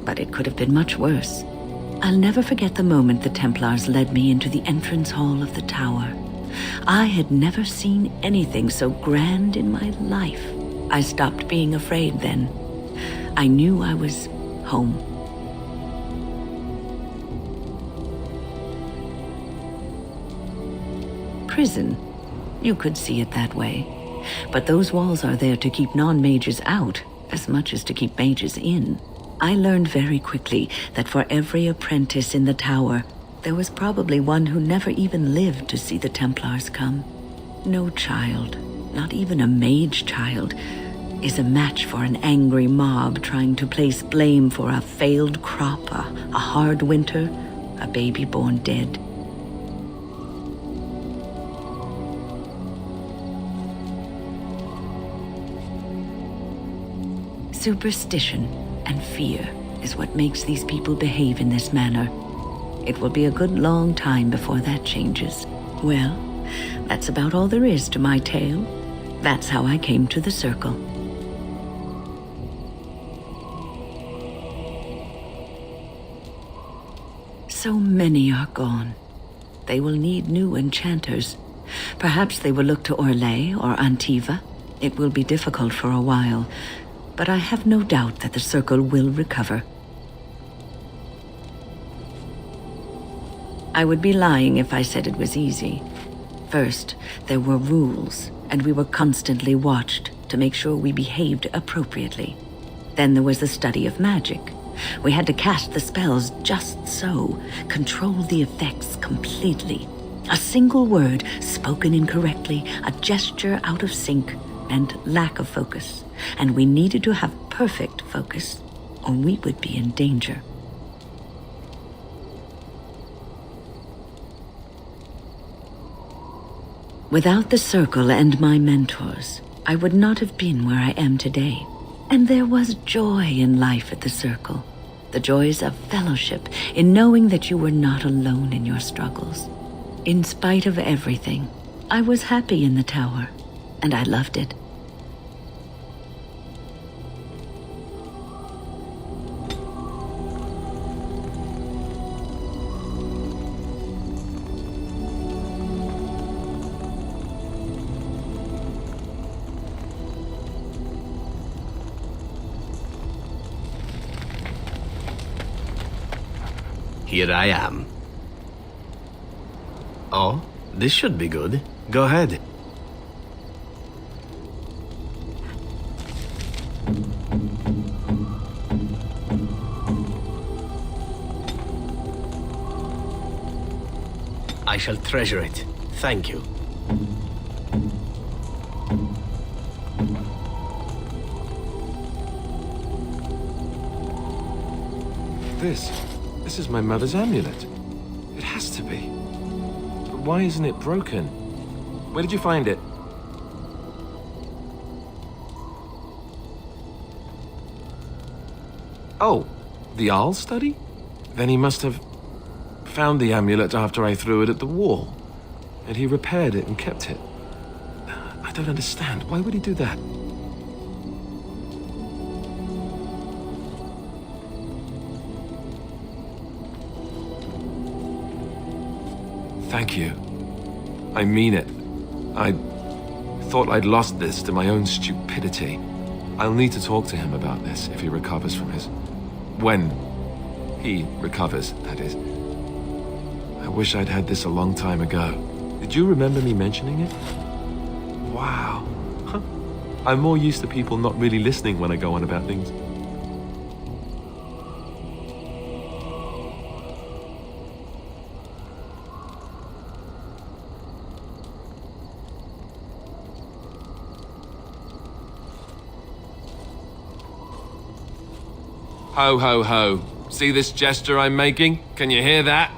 but it could have been much worse. I'll never forget the moment the Templars led me into the entrance hall of the tower. I had never seen anything so grand in my life. I stopped being afraid then. I knew I was home. Prison. You could see it that way. But those walls are there to keep non-mages out as much as to keep mages in. I learned very quickly that for every apprentice in the tower, there was probably one who never even lived to see the Templars come. No child, not even a mage child, is a match for an angry mob trying to place blame for a failed crop, a hard winter, a baby born dead. Superstition and fear is what makes these people behave in this manner. It will be a good long time before that changes. Well, that's about all there is to my tale. That's how I came to the Circle. So many are gone. They will need new enchanters. Perhaps they will look to Orlais or Antiva. It will be difficult for a while, but I have no doubt that the Circle will recover. I would be lying if I said it was easy. First, there were rules, and we were constantly watched to make sure we behaved appropriately. Then there was the study of magic. We had to cast the spells just so, control the effects completely. A single word spoken incorrectly, a gesture out of sync, meant lack of focus. And we needed to have perfect focus, or we would be in danger. Without the Circle and my mentors, I would not have been where I am today. And there was joy in life at the Circle. The joys of fellowship, in knowing that you were not alone in your struggles. In spite of everything, I was happy in the tower, and I loved it. Here I am. Oh, this should be good. Go ahead. I shall treasure it. Thank you. This is my mother's amulet. It has to be. But why isn't it broken? Where did you find it? Oh, the Arl study? Then he must have found the amulet after I threw it at the wall. And he repaired it and kept it. I don't understand. Why would he do that? Thank you. I mean it. I thought I'd lost this to my own stupidity. I'll need to talk to him about this if he recovers from his... When he recovers, that is. I wish I'd had this a long time ago. Did you remember me mentioning it? Wow. Huh. I'm more used to people not really listening when I go on about things. Ho, ho, ho. See this gesture I'm making? Can you hear that?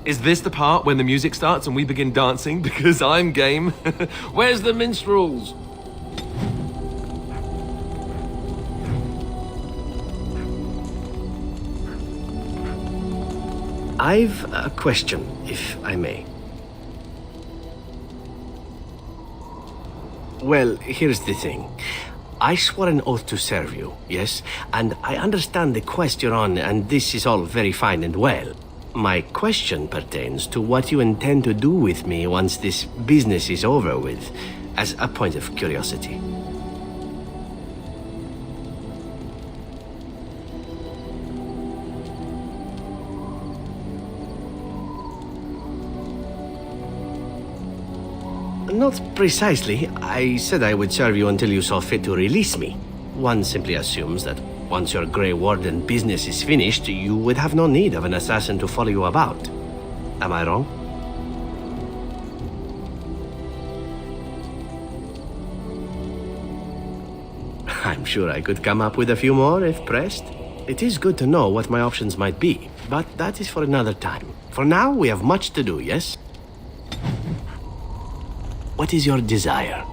Is this the part when the music starts and we begin dancing? Because I'm game. Where's the minstrels? I've a question, if I may. Well, here's the thing. I swore an oath to serve you, yes? And I understand the quest you're on, and this is all very fine and well. My question pertains to what you intend to do with me once this business is over with, as a point of curiosity. Not precisely. I said I would serve you until you saw fit to release me. One simply assumes that once your Grey Warden business is finished, you would have no need of an assassin to follow you about. Am I wrong? I'm sure I could come up with a few more if pressed. It is good to know what my options might be, but that is for another time. For now, we have much to do, yes? What is your desire?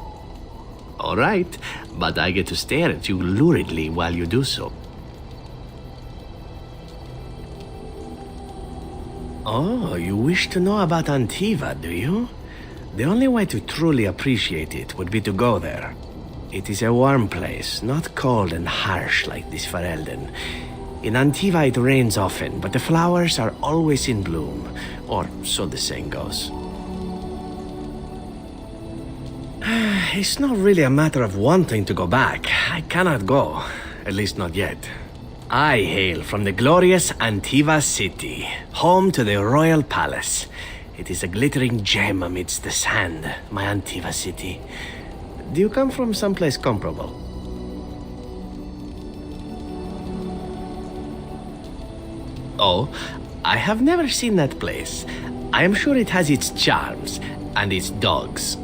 All right, but I get to stare at you luridly while you do so. Oh, you wish to know about Antiva, do you? The only way to truly appreciate it would be to go there. It is a warm place, not cold and harsh like this Ferelden. In Antiva it rains often, but the flowers are always in bloom, or so the saying goes. It's not really a matter of wanting to go back. I cannot go, at least not yet. I hail from the glorious Antiva city, home to the royal palace. It is a glittering gem amidst the sand, my Antiva city. Do you come from someplace comparable? Oh, I have never seen that place. I am sure it has its charms, and its dogs.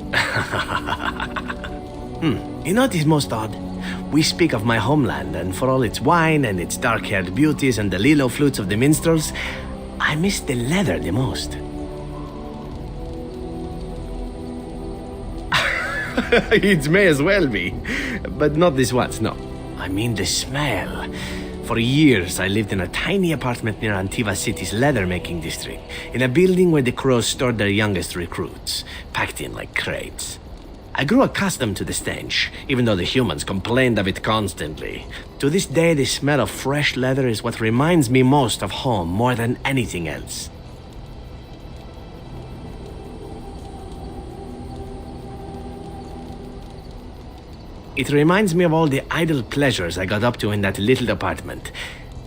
You know what is most odd? We speak of my homeland, and for all its wine and its dark-haired beauties and the lilo flutes of the minstrels, I miss the leather the most. It may as well be, but not this once, no. I mean the smell. For years, I lived in a tiny apartment near Antiva City's leather-making district, in a building where the crows stored their youngest recruits, packed in like crates. I grew accustomed to the stench, even though the humans complained of it constantly. To this day, the smell of fresh leather is what reminds me most of home more than anything else. It reminds me of all the idle pleasures I got up to in that little apartment.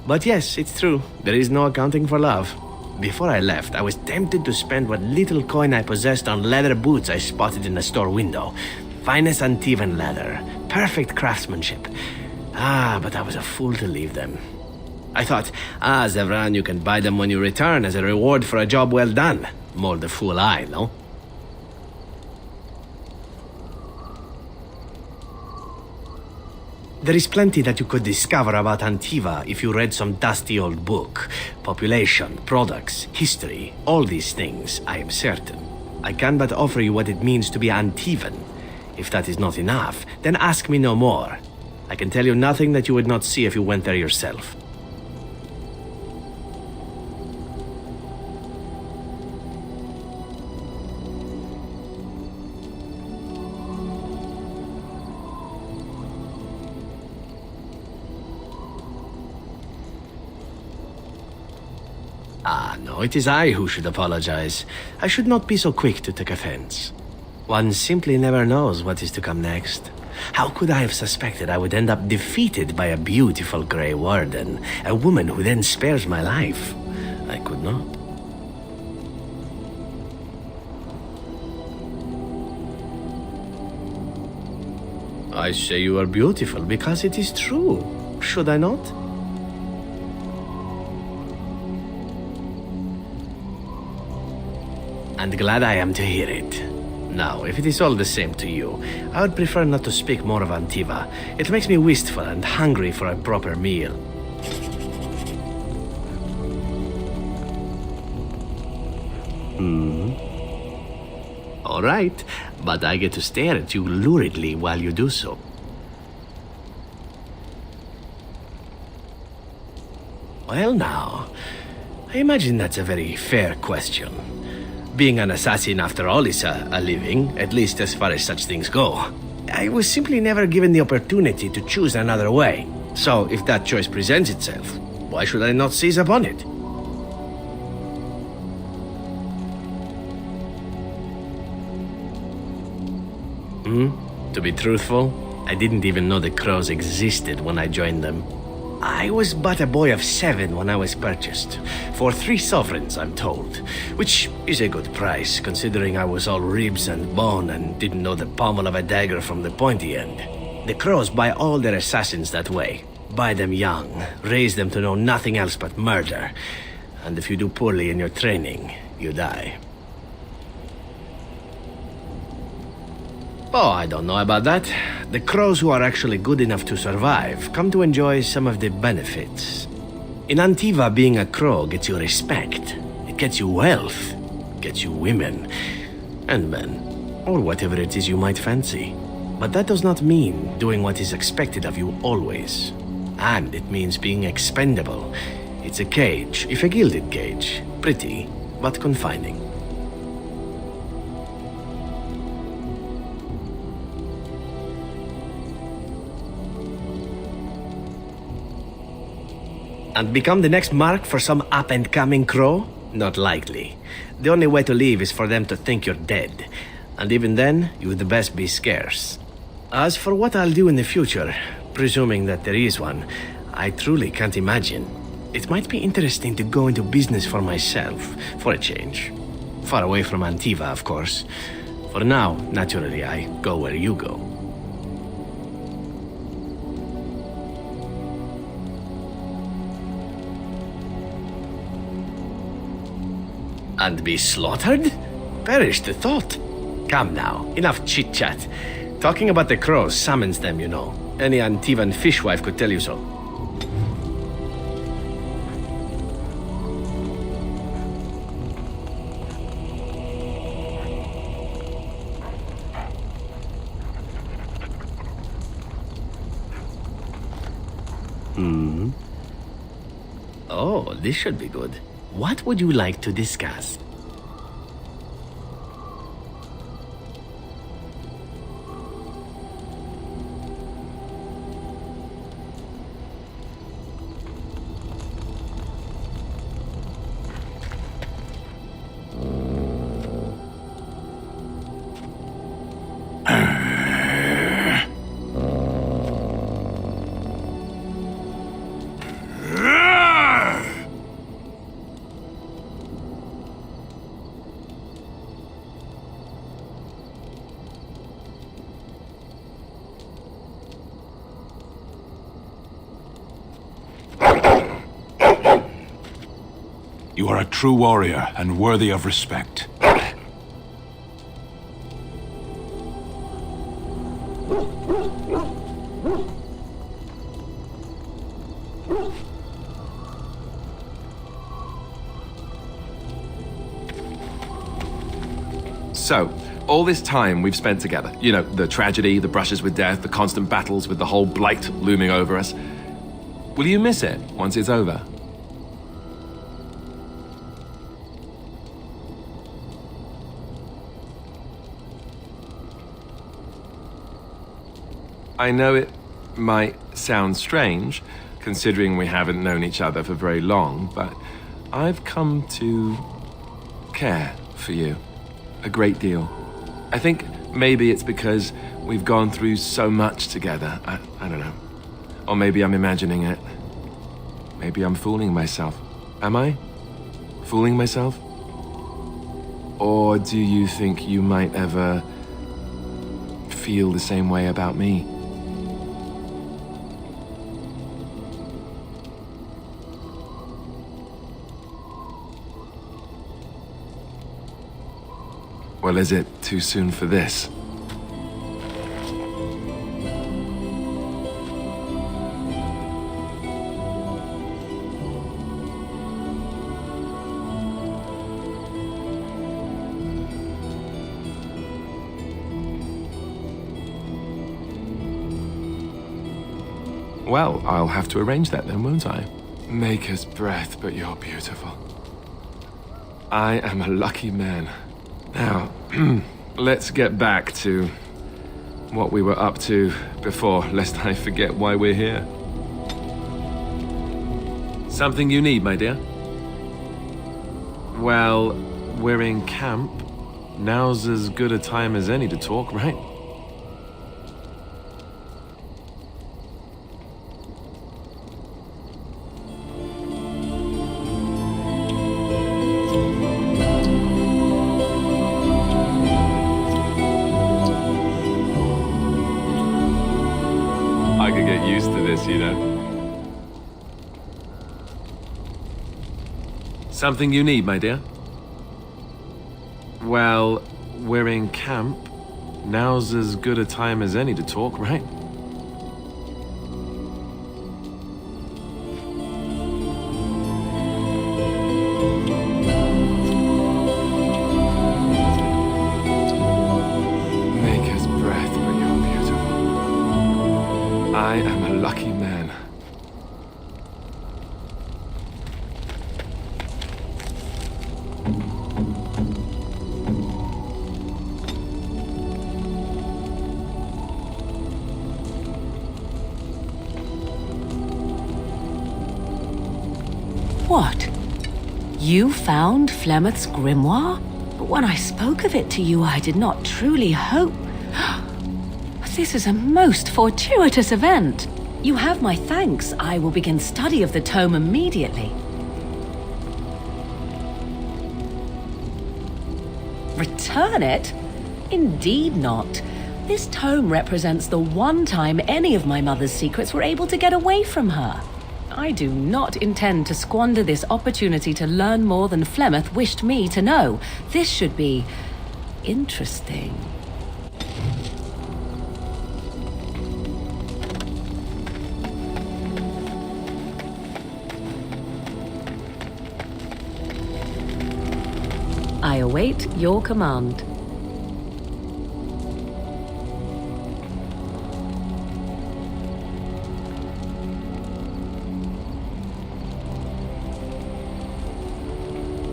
But yes, it's true, there is no accounting for love. Before I left, I was tempted to spend what little coin I possessed on leather boots I spotted in a store window. Finest Antivan leather, perfect craftsmanship. But I was a fool to leave them. I thought, Zevran, you can buy them when you return as a reward for a job well done. More the fool I, no? There is plenty that you could discover about Antiva if you read some dusty old book. Population, products, history, all these things, I am certain. I can but offer you what it means to be Antivan. If that is not enough, then ask me no more. I can tell you nothing that you would not see if you went there yourself. No, it is I who should apologize. I should not be so quick to take offense. One simply never knows what is to come next. How could I have suspected I would end up defeated by a beautiful Grey Warden, a woman who then spares my life? I could not. I say you are beautiful because it is true. Should I not? And glad I am to hear it. Now, if it is all the same to you, I would prefer not to speak more of Antiva. It makes me wistful and hungry for a proper meal. All right, but I get to stare at you luridly while you do so. Well now, I imagine that's a very fair question. Being an assassin, after all, is a living, at least as far as such things go. I was simply never given the opportunity to choose another way. So, if that choice presents itself, why should I not seize upon it? To be truthful, I didn't even know the crows existed when I joined them. I was but a boy of 7 when I was purchased, for 3 sovereigns, I'm told, which is a good price, considering I was all ribs and bone and didn't know the pommel of a dagger from the pointy end. The crows buy all their assassins that way. Buy them young, raise them to know nothing else but murder, and if you do poorly in your training, you die. Oh, I don't know about that. The crows who are actually good enough to survive come to enjoy some of the benefits. In Antiva, being a crow gets you respect. It gets you wealth, gets you women, and men, or whatever it is you might fancy. But that does not mean doing what is expected of you always. And it means being expendable. It's a cage, if a gilded cage. Pretty, but confining. And become the next mark for some up-and-coming crow? Not likely. The only way to leave is for them to think you're dead. And even then, you'd best be scarce. As for what I'll do in the future, presuming that there is one, I truly can't imagine. It might be interesting to go into business for myself, for a change. Far away from Antiva, of course. For now, naturally, I go where you go. And be slaughtered? Perish the thought. Come now, enough chit-chat. Talking about the crows summons them, you know. Any Antivan fishwife could tell you so. Oh, this should be good. What would you like to discuss? You are a true warrior and worthy of respect. So, all this time we've spent together, you know, the tragedy, the brushes with death, the constant battles with the whole blight looming over us. Will you miss it once it's over? I know it might sound strange, considering we haven't known each other for very long, but I've come to care for you a great deal. I think maybe it's because we've gone through so much together. I don't know. Or maybe I'm imagining it. Maybe I'm fooling myself. Am I? Fooling myself? Or do you think you might ever feel the same way about me? Well, is it too soon for this? Well, I'll have to arrange that then, won't I? Maker's breath, but you're beautiful. I am a lucky man. Now, let's get back to what we were up to before, lest I forget why we're here. Something you need, my dear? Well, we're in camp. Now's as good a time as any to talk, right? I could get used to this, you know. Something you need, my dear? Well, we're in camp. Now's as good a time as any to talk, right? Maker's breath, but you're beautiful. I am a lucky man. What? You found Flemeth's grimoire? But when I spoke of it to you, I did not truly hope... This is a most fortuitous event. You have my thanks. I will begin study of the tome immediately. Return it? Indeed not. This tome represents the one time any of my mother's secrets were able to get away from her. I do not intend to squander this opportunity to learn more than Flemeth wished me to know. This should be interesting. I await your command.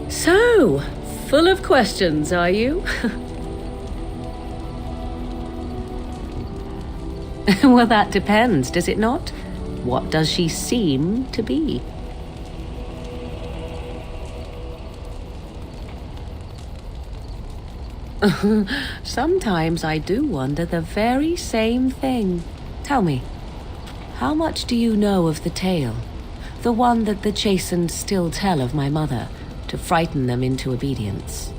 So, full of questions, are you? Well, that depends, does it not? What does she seem to be? Sometimes I do wonder the very same thing. Tell me, how much do you know of the tale? The one that the chastened still tell of my mother, to frighten them into obedience.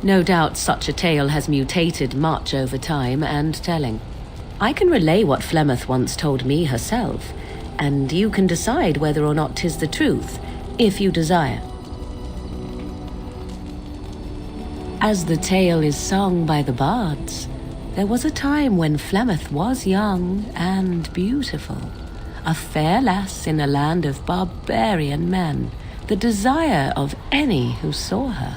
No doubt such a tale has mutated much over time and telling. I can relay what Flemeth once told me herself, and you can decide whether or not 'tis the truth, if you desire. As the tale is sung by the bards, there was a time when Flemeth was young and beautiful, a fair lass in a land of barbarian men, the desire of any who saw her.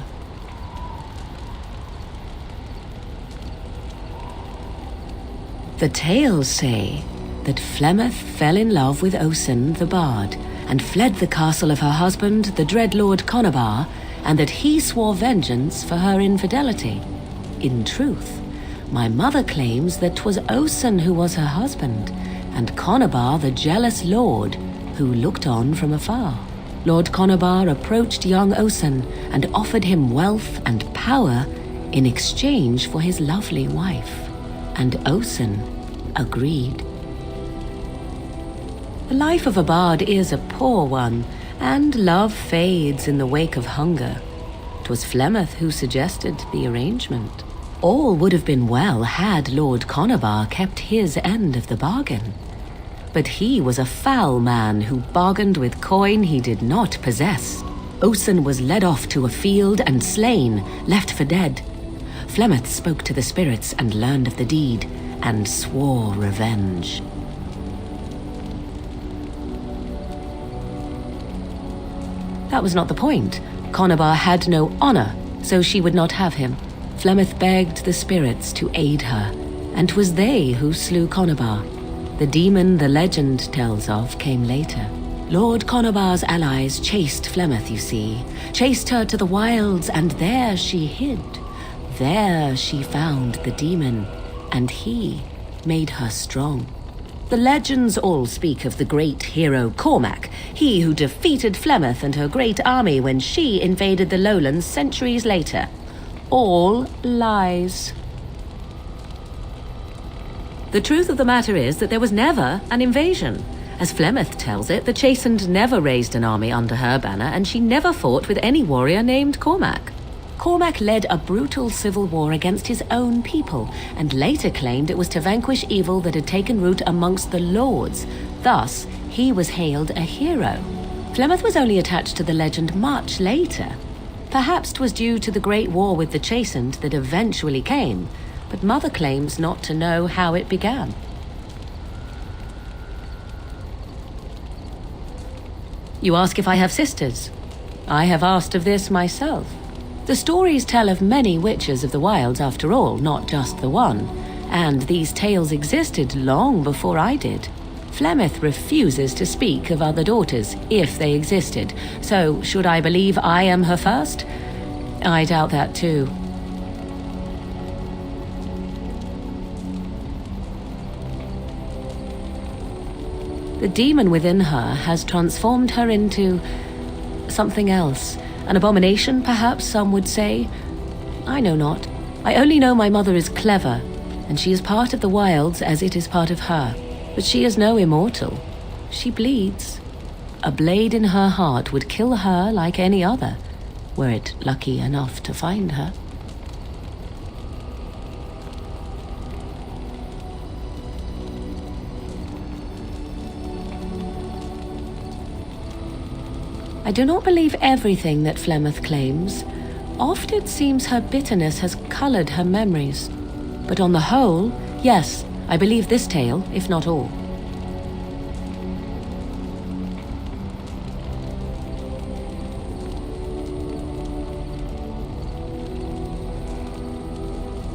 The tales say that Flemeth fell in love with Osen the bard, and fled the castle of her husband, the dread Lord Conabar, and that he swore vengeance for her infidelity. In truth, my mother claims that 'twas Osen who was her husband, and Conabar the jealous lord who looked on from afar. Lord Conabar approached young Osen and offered him wealth and power in exchange for his lovely wife, and Osen agreed. The life of a bard is a poor one, and love fades in the wake of hunger. 'Twas Flemeth who suggested the arrangement. All would have been well had Lord Conabar kept his end of the bargain. But he was a foul man who bargained with coin he did not possess. Osen was led off to a field and slain, left for dead. Flemeth spoke to the spirits and learned of the deed, and swore revenge. That was not the point. Conabar had no honor, so she would not have him. Flemeth begged the spirits to aid her, and 'twas they who slew Conabar. The demon the legend tells of came later. Lord Conabar's allies chased Flemeth, you see, chased her to the wilds, and there she hid. There she found the demon, and he made her strong. The legends all speak of the great hero Cormac, he who defeated Flemeth and her great army when she invaded the lowlands centuries later. All lies. The truth of the matter is that there was never an invasion. As Flemeth tells it, the Chastened never raised an army under her banner, and she never fought with any warrior named Cormac. Cormac led a brutal civil war against his own people, and later claimed it was to vanquish evil that had taken root amongst the lords. Thus, he was hailed a hero. Flemeth was only attached to the legend much later. Perhaps 'twas due to the great war with the Chastened that eventually came, but Mother claims not to know how it began. You ask if I have sisters. I have asked of this myself. The stories tell of many witches of the wilds after all, not just the one, and these tales existed long before I did. Flemeth refuses to speak of other daughters, if they existed, so should I believe I am her first? I doubt that too. The demon within her has transformed her into something else. An abomination, perhaps some would say. I know not. I only know my mother is clever, and she is part of the wilds as it is part of her. But she is no immortal. She bleeds. A blade in her heart would kill her like any other, were it lucky enough to find her. I do not believe everything that Flemeth claims. Oft it seems her bitterness has colored her memories. But on the whole, yes, I believe this tale, if not all.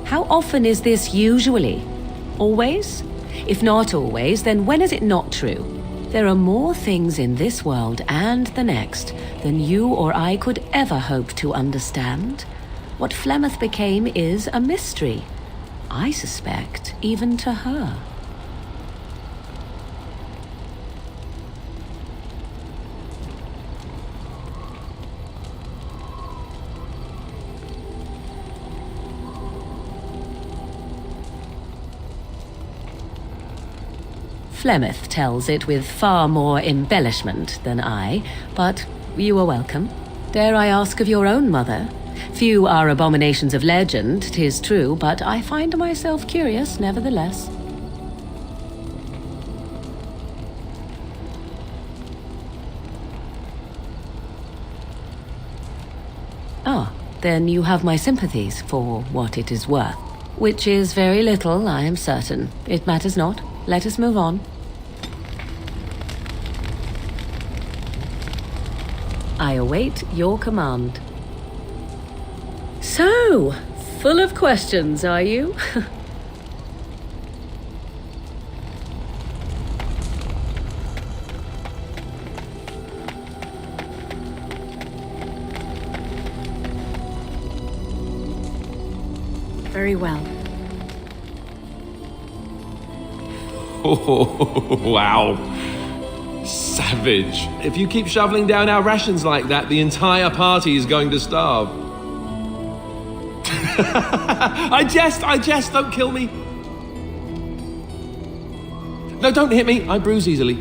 How often is this usually? Always? If not always, then when is it not true? There are more things in this world and the next than you or I could ever hope to understand. What Flemeth became is a mystery. I suspect, even to her. Flemeth tells it with far more embellishment than I, but you are welcome. Dare I ask of your own mother? Few are abominations of legend, 'tis true, but I find myself curious nevertheless. Ah, then you have my sympathies for what it is worth. Which is very little, I am certain. It matters not. Let us move on. I await your command. So, full of questions, are you? Very well. Oh, wow. Savage. If you keep shoveling down our rations like that, the entire party is going to starve. I jest, don't kill me. No, don't hit me, I bruise easily.